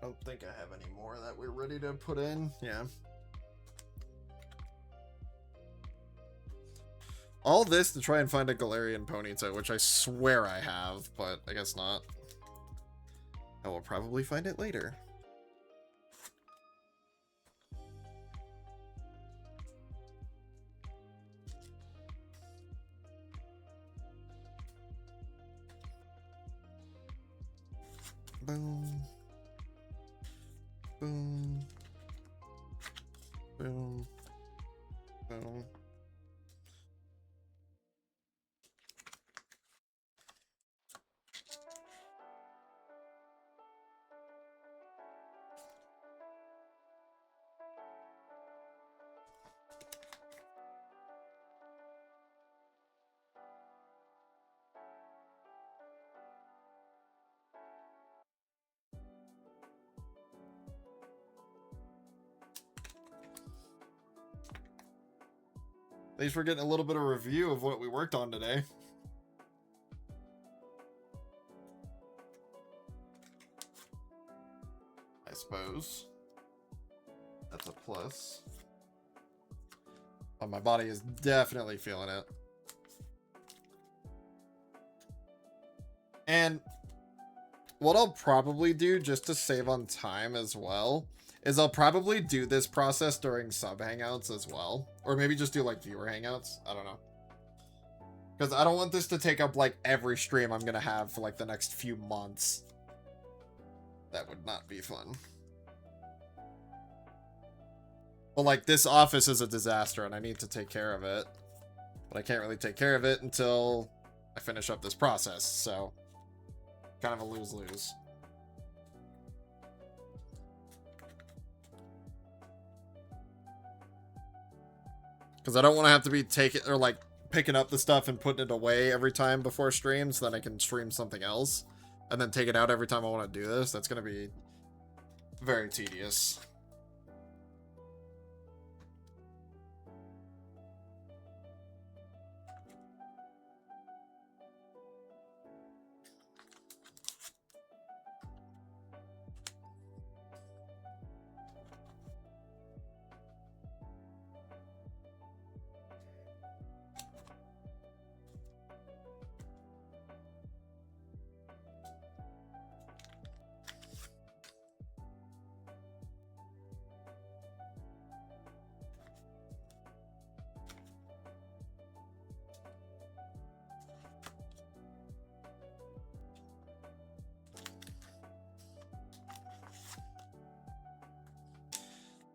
don't think I have any more that we're ready to put in. Yeah. All this to try and find a Galarian Ponyta, which I swear I have, but I guess not. I will probably find it later. Boom. Boom. Boom. Boom. Thanks for getting a little bit of review of what we worked on today. I suppose. That's a plus. Oh, my body is definitely feeling it. And what I'll probably do, just to save on time as well, is I'll probably do this process during sub hangouts as well. Or maybe just do like viewer hangouts. I don't know. Because I don't want this to take up like every stream I'm going to have for like the next few months. That would not be fun. Well, like this office is a disaster and I need to take care of it. But I can't really take care of it until I finish up this process. So kind of a lose-lose. Because I don't want to have to be taking or like picking up the stuff and putting it away every time before streams, then I can stream something else. And then take it out every time I want to do this. That's going to be very tedious.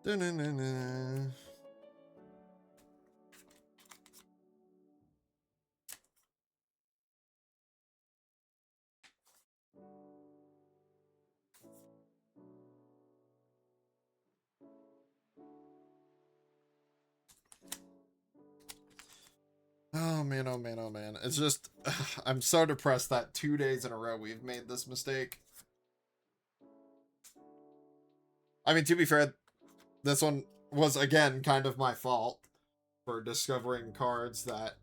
Da-na-na-na. Oh man, oh man, oh man. It's just, I'm so depressed that 2 days in a row we've made this mistake. I mean, to be fair, this one was, again, kind of my fault for discovering cards that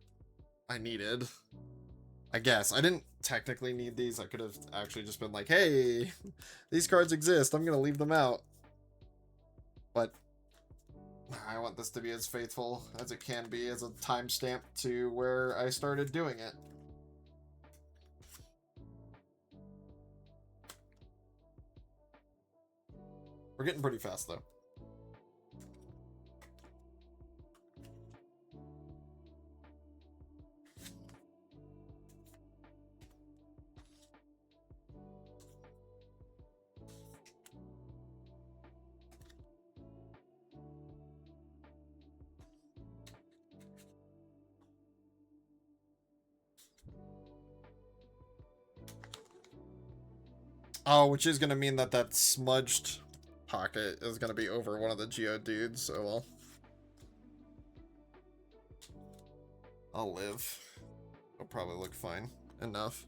I needed. I guess. I didn't technically need these. I could have actually just been like, hey, these cards exist. I'm going to leave them out. But I want this to be as faithful as it can be as a timestamp to where I started doing it. We're getting pretty fast, though. Oh, which is going to mean that that smudged pocket is going to be over one of the Geodudes, so I'll live. It'll probably look fine enough.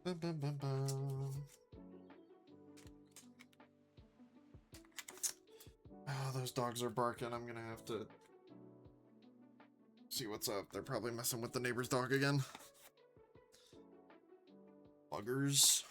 Bum, bum, bum, bum. Oh, those dogs are barking. I'm gonna have to see what's up. They're probably messing with the neighbor's dog again. Buggers.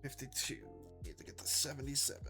$52. Need to get to 77.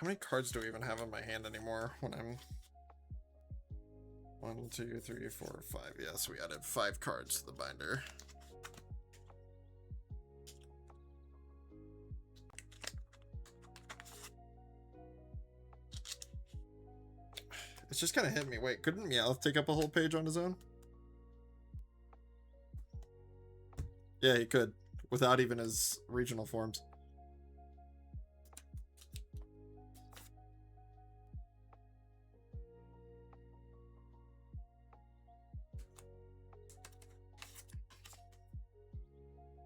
How many cards do I even have in my hand anymore when I'm... 1, 2, 3, 4, 5. Yes, we added 5 cards to the binder. It's just kind of hit me. Wait, couldn't Meowth take up a whole page on his own? Yeah, he could. Without even his regional forms.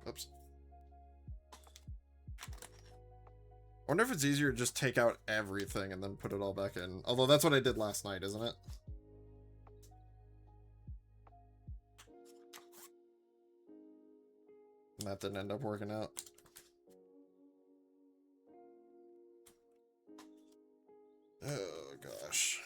Oops. I wonder if it's easier to just take out everything and then put it all back in. Although that's what I did last night, isn't it? And that didn't end up working out. Oh, gosh.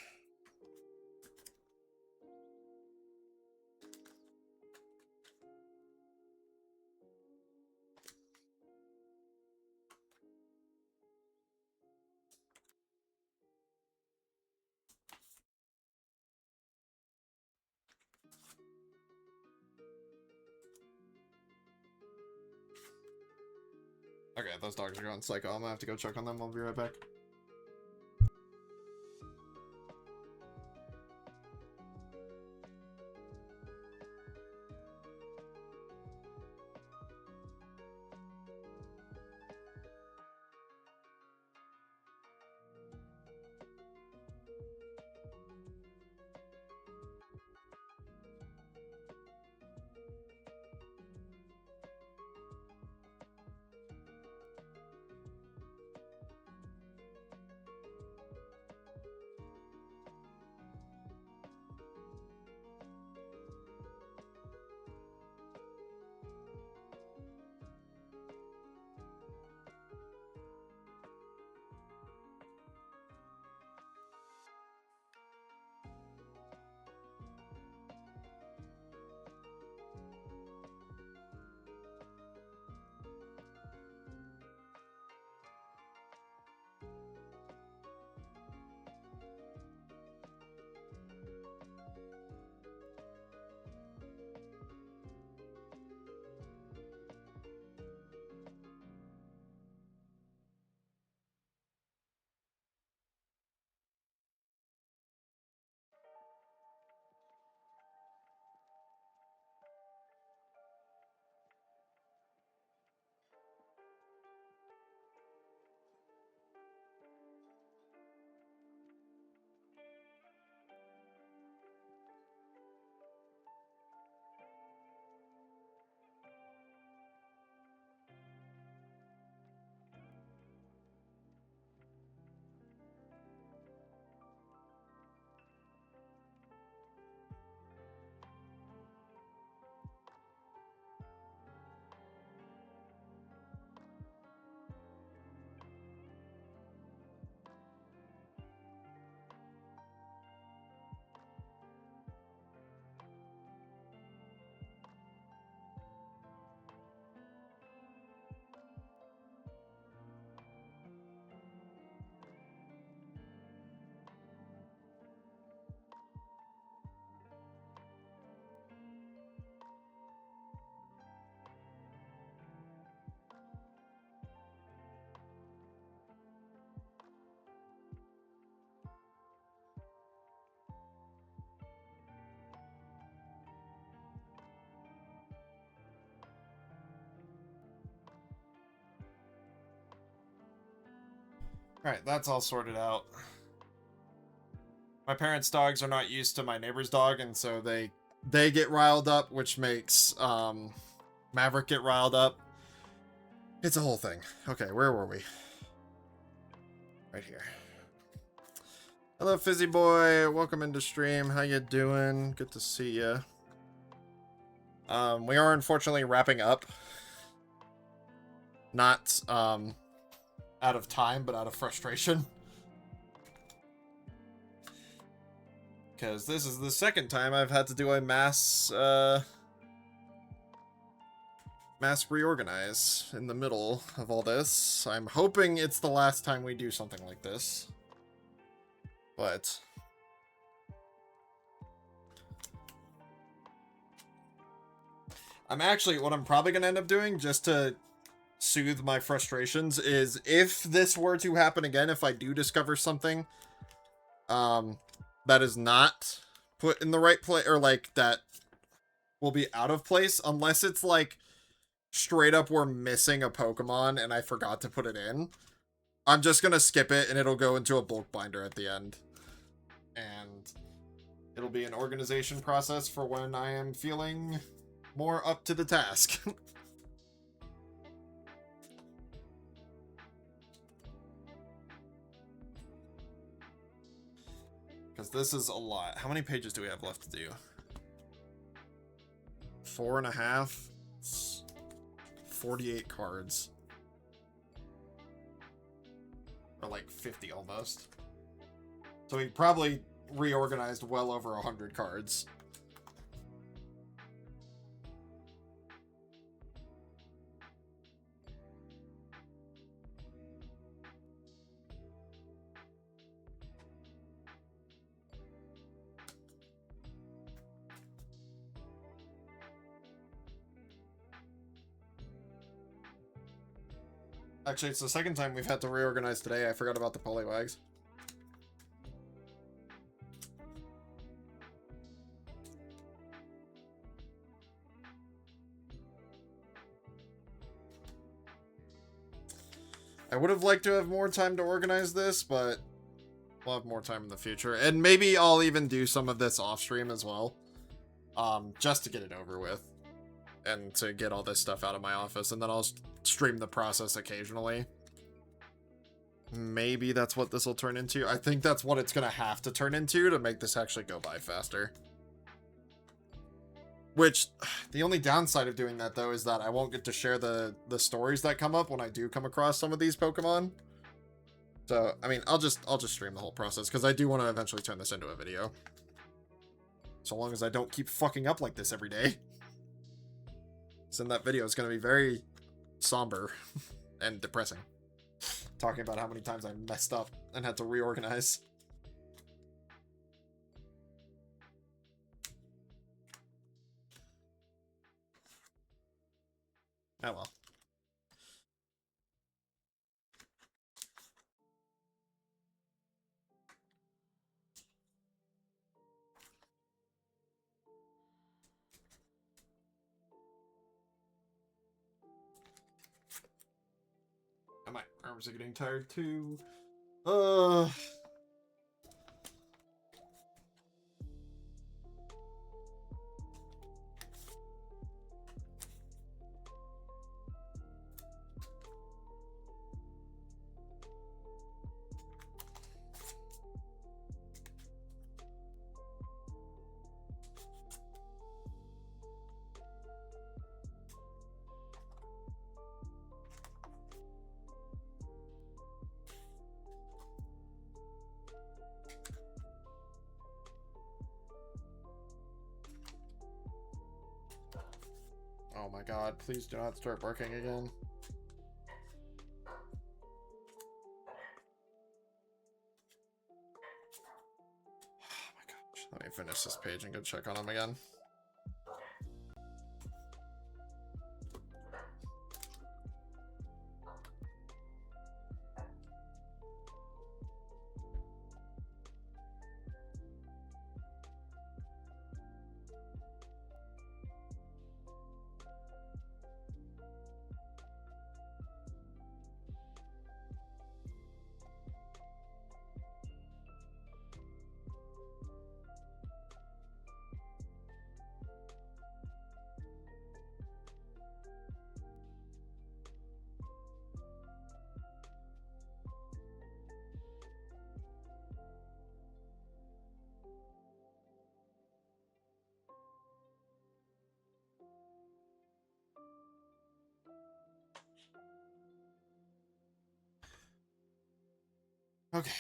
Okay, those dogs are going psycho. I'm gonna have to go check on them. I'll be right back. Alright, that's all sorted out. My parents' dogs are not used to my neighbor's dog, and so they get riled up, which makes Maverick get riled up. It's a whole thing. Okay, where were we? Right here. Hello, Fizzy Boy. Welcome into stream. How you doing? Good to see you. We are unfortunately wrapping up. Not out of time, but out of frustration. Because this is the second time I've had to do a mass mass reorganize in the middle of all this. I'm hoping it's the last time we do something like this. But what I'm probably going to end up doing, just to soothe my frustrations, is if this were to happen again, if I do discover something that is not put in the right place, or like that will be out of place, unless it's like straight up we're missing a Pokemon and I forgot to put it in, I'm just gonna skip it and it'll go into a bulk binder at the end. And it'll be an organization process for when I am feeling more up to the task. Because this is a lot. How many pages do we have left to do? 4.5. 48 cards. Or like 50 almost. So we probably reorganized well over 100 cards. Actually, it's the second time we've had to reorganize today. I forgot about the Poliwags. I would have liked to have more time to organize this, but we'll have more time in the future. And maybe I'll even do some of this off stream as well. Just to get it over with. And to get all this stuff out of my office. And then I'll stream the process occasionally. Maybe that's what this will turn into. I think that's what it's going to have to turn into to make this actually go by faster. Which, the only downside of doing that, though, is that I won't get to share the stories that come up when I do come across some of these Pokemon. So, I mean, I'll just stream the whole process, because I do want to eventually turn this into a video. So long as I don't keep fucking up like this every day. So then that video is going to be very somber and depressing. Talking about how many times I messed up and had to reorganize. Oh well. My arms are getting tired too. Oh my god, please do not start barking again. Oh my gosh. Let me finish this page and go check on him again. Okay.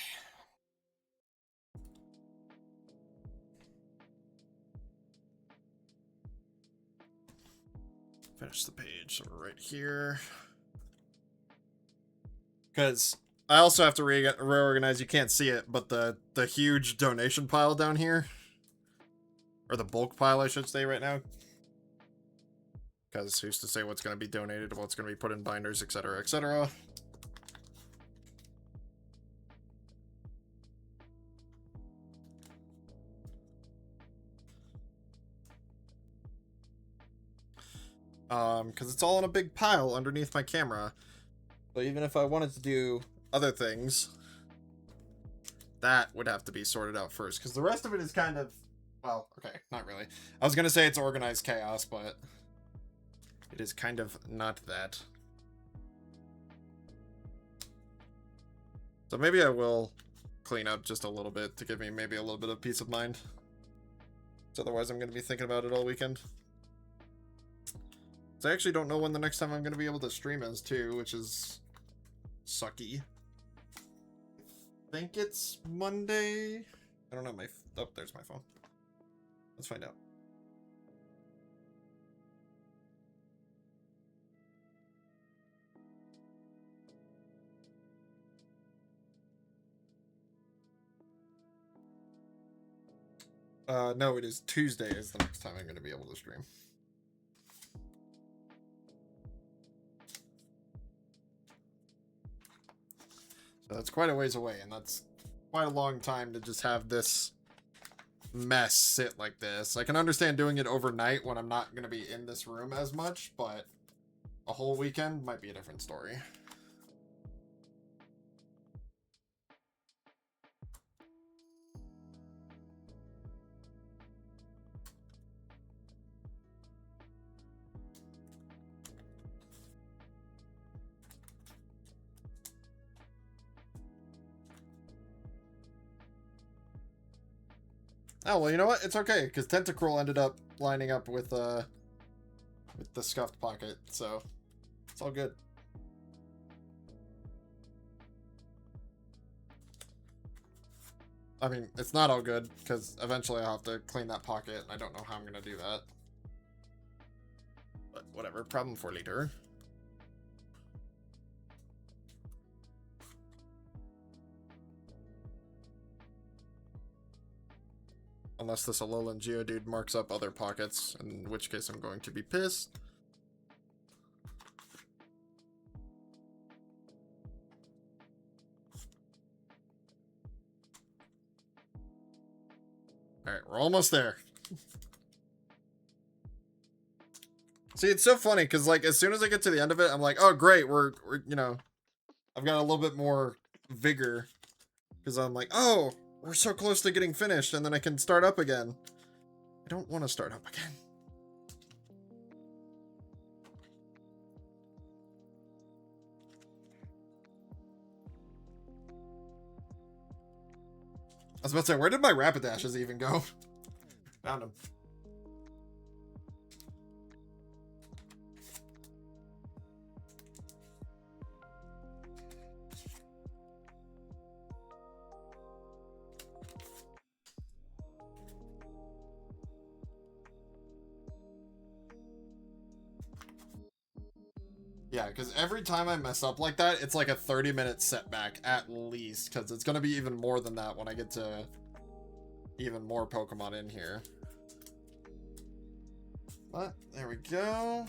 Finish the page, so we're right here. Because I also have to reorganize, you can't see it, but the huge donation pile down here, or the bulk pile I should say right now, because who's to say what's going to be donated, what's going to be put in binders, etc., etc. Because it's all in a big pile underneath my camera. So even if I wanted to do other things, that would have to be sorted out first. Because the rest of it is kind of, well, okay, not really. I was going to say it's organized chaos, but it is kind of not that. So maybe I will clean up just a little bit to give me maybe a little bit of peace of mind. So otherwise I'm going to be thinking about it all weekend. So I actually don't know when the next time I'm going to be able to stream is, too, which is sucky. I think it's Monday. I don't know my... Oh, there's my phone. Let's find out. No, it is Tuesday is the next time I'm going to be able to stream. So that's quite a ways away, and that's quite a long time to just have this mess sit like this. I can understand doing it overnight when I'm not going to be in this room as much, but a whole weekend might be a different story. Oh, well, you know what? It's okay, because Tentacruel ended up lining up with the Scuffed Pocket, so it's all good. I mean, it's not all good, because eventually I'll have to clean that pocket, and I don't know how I'm going to do that. But whatever, problem for later. Unless this Alolan Geodude marks up other pockets, in which case I'm going to be pissed. Alright, we're almost there. See, it's so funny, because, like, as soon as I get to the end of it, I'm like, oh, great, we're you know, I've got a little bit more vigor. Because I'm like, oh, we're so close to getting finished, and then I can start up again. I don't want to start up again. I was about to say, where did my Rapidashes even go? Found them. Yeah, because every time I mess up like that, it's like a 30-minute setback at least, because it's going to be even more than that when I get to even more Pokemon in here. But, there we go.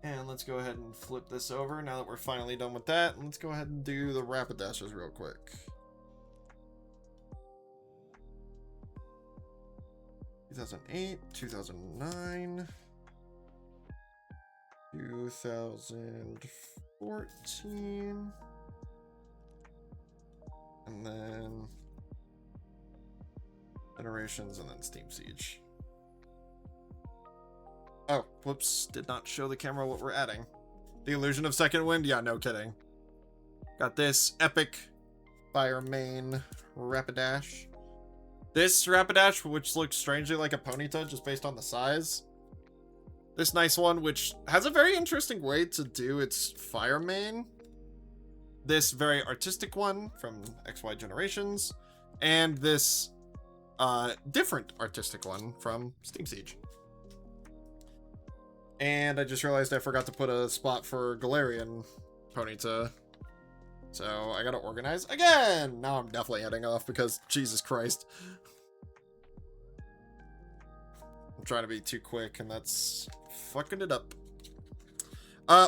And let's go ahead and flip this over now that we're finally done with that. And let's go ahead and do the Rapidashes real quick. 2008, 2009... 2014, and then Generations, and then Steam Siege. Oh, whoops, did not show the camera what we're adding. The Illusion of Second Wind? Yeah, no kidding. Got this epic Fire Main Rapidash. This Rapidash, which looks strangely like a Ponyta just based on the size. This nice one, which has a very interesting way to do its Fire Main. This very artistic one from XY Generations. And this different artistic one from Steam Siege. And I just realized I forgot to put a spot for Galarian Ponyta. So I gotta organize again. Now I'm definitely heading off because Jesus Christ. I'm trying to be too quick and that's fucking it up.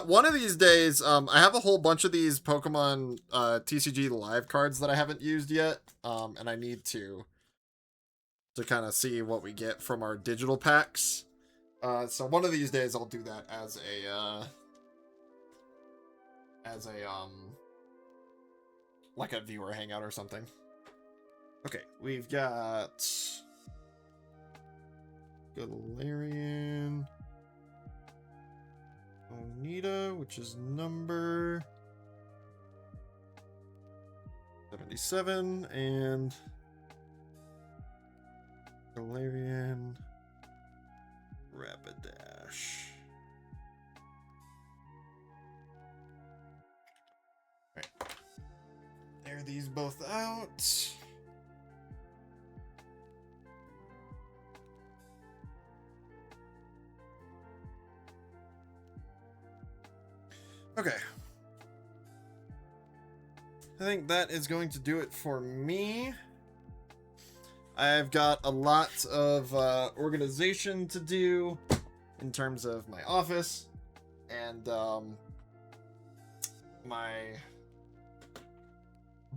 One of these days, I have a whole bunch of these Pokemon TCG live cards that I haven't used yet. And I need to kind of see what we get from our digital packs. So one of these days I'll do that as a like a viewer hangout or something. Okay, we've got Galarian, Onita, which is number 77, and Galarian Rapidash. Alright. Air these both out. Okay. I think that is going to do it for me. I've got a lot of organization to do in terms of my office and my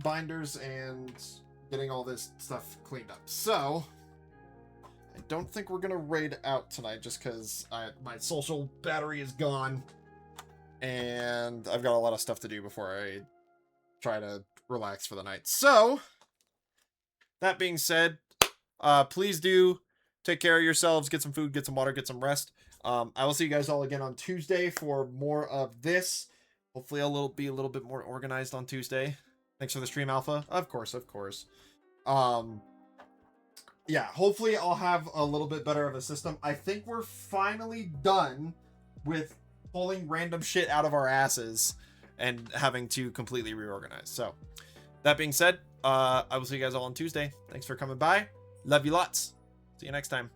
binders and getting all this stuff cleaned up. So I don't think we're gonna raid out tonight just because my social battery is gone and I've got a lot of stuff to do before I try to relax for the night. So that being said, please do take care of yourselves, get some food, get some water, get some rest. I will see you guys all again on Tuesday for more of this. Hopefully I'll be a little bit more organized on Tuesday. Thanks for the stream, Alpha. Of course, of course. Yeah, hopefully I'll have a little bit better of a system. I think we're finally done with pulling random shit out of our asses and having to completely reorganize. So, that being said, I will see you guys all on Tuesday. Thanks for coming by. Love you lots. See you next time.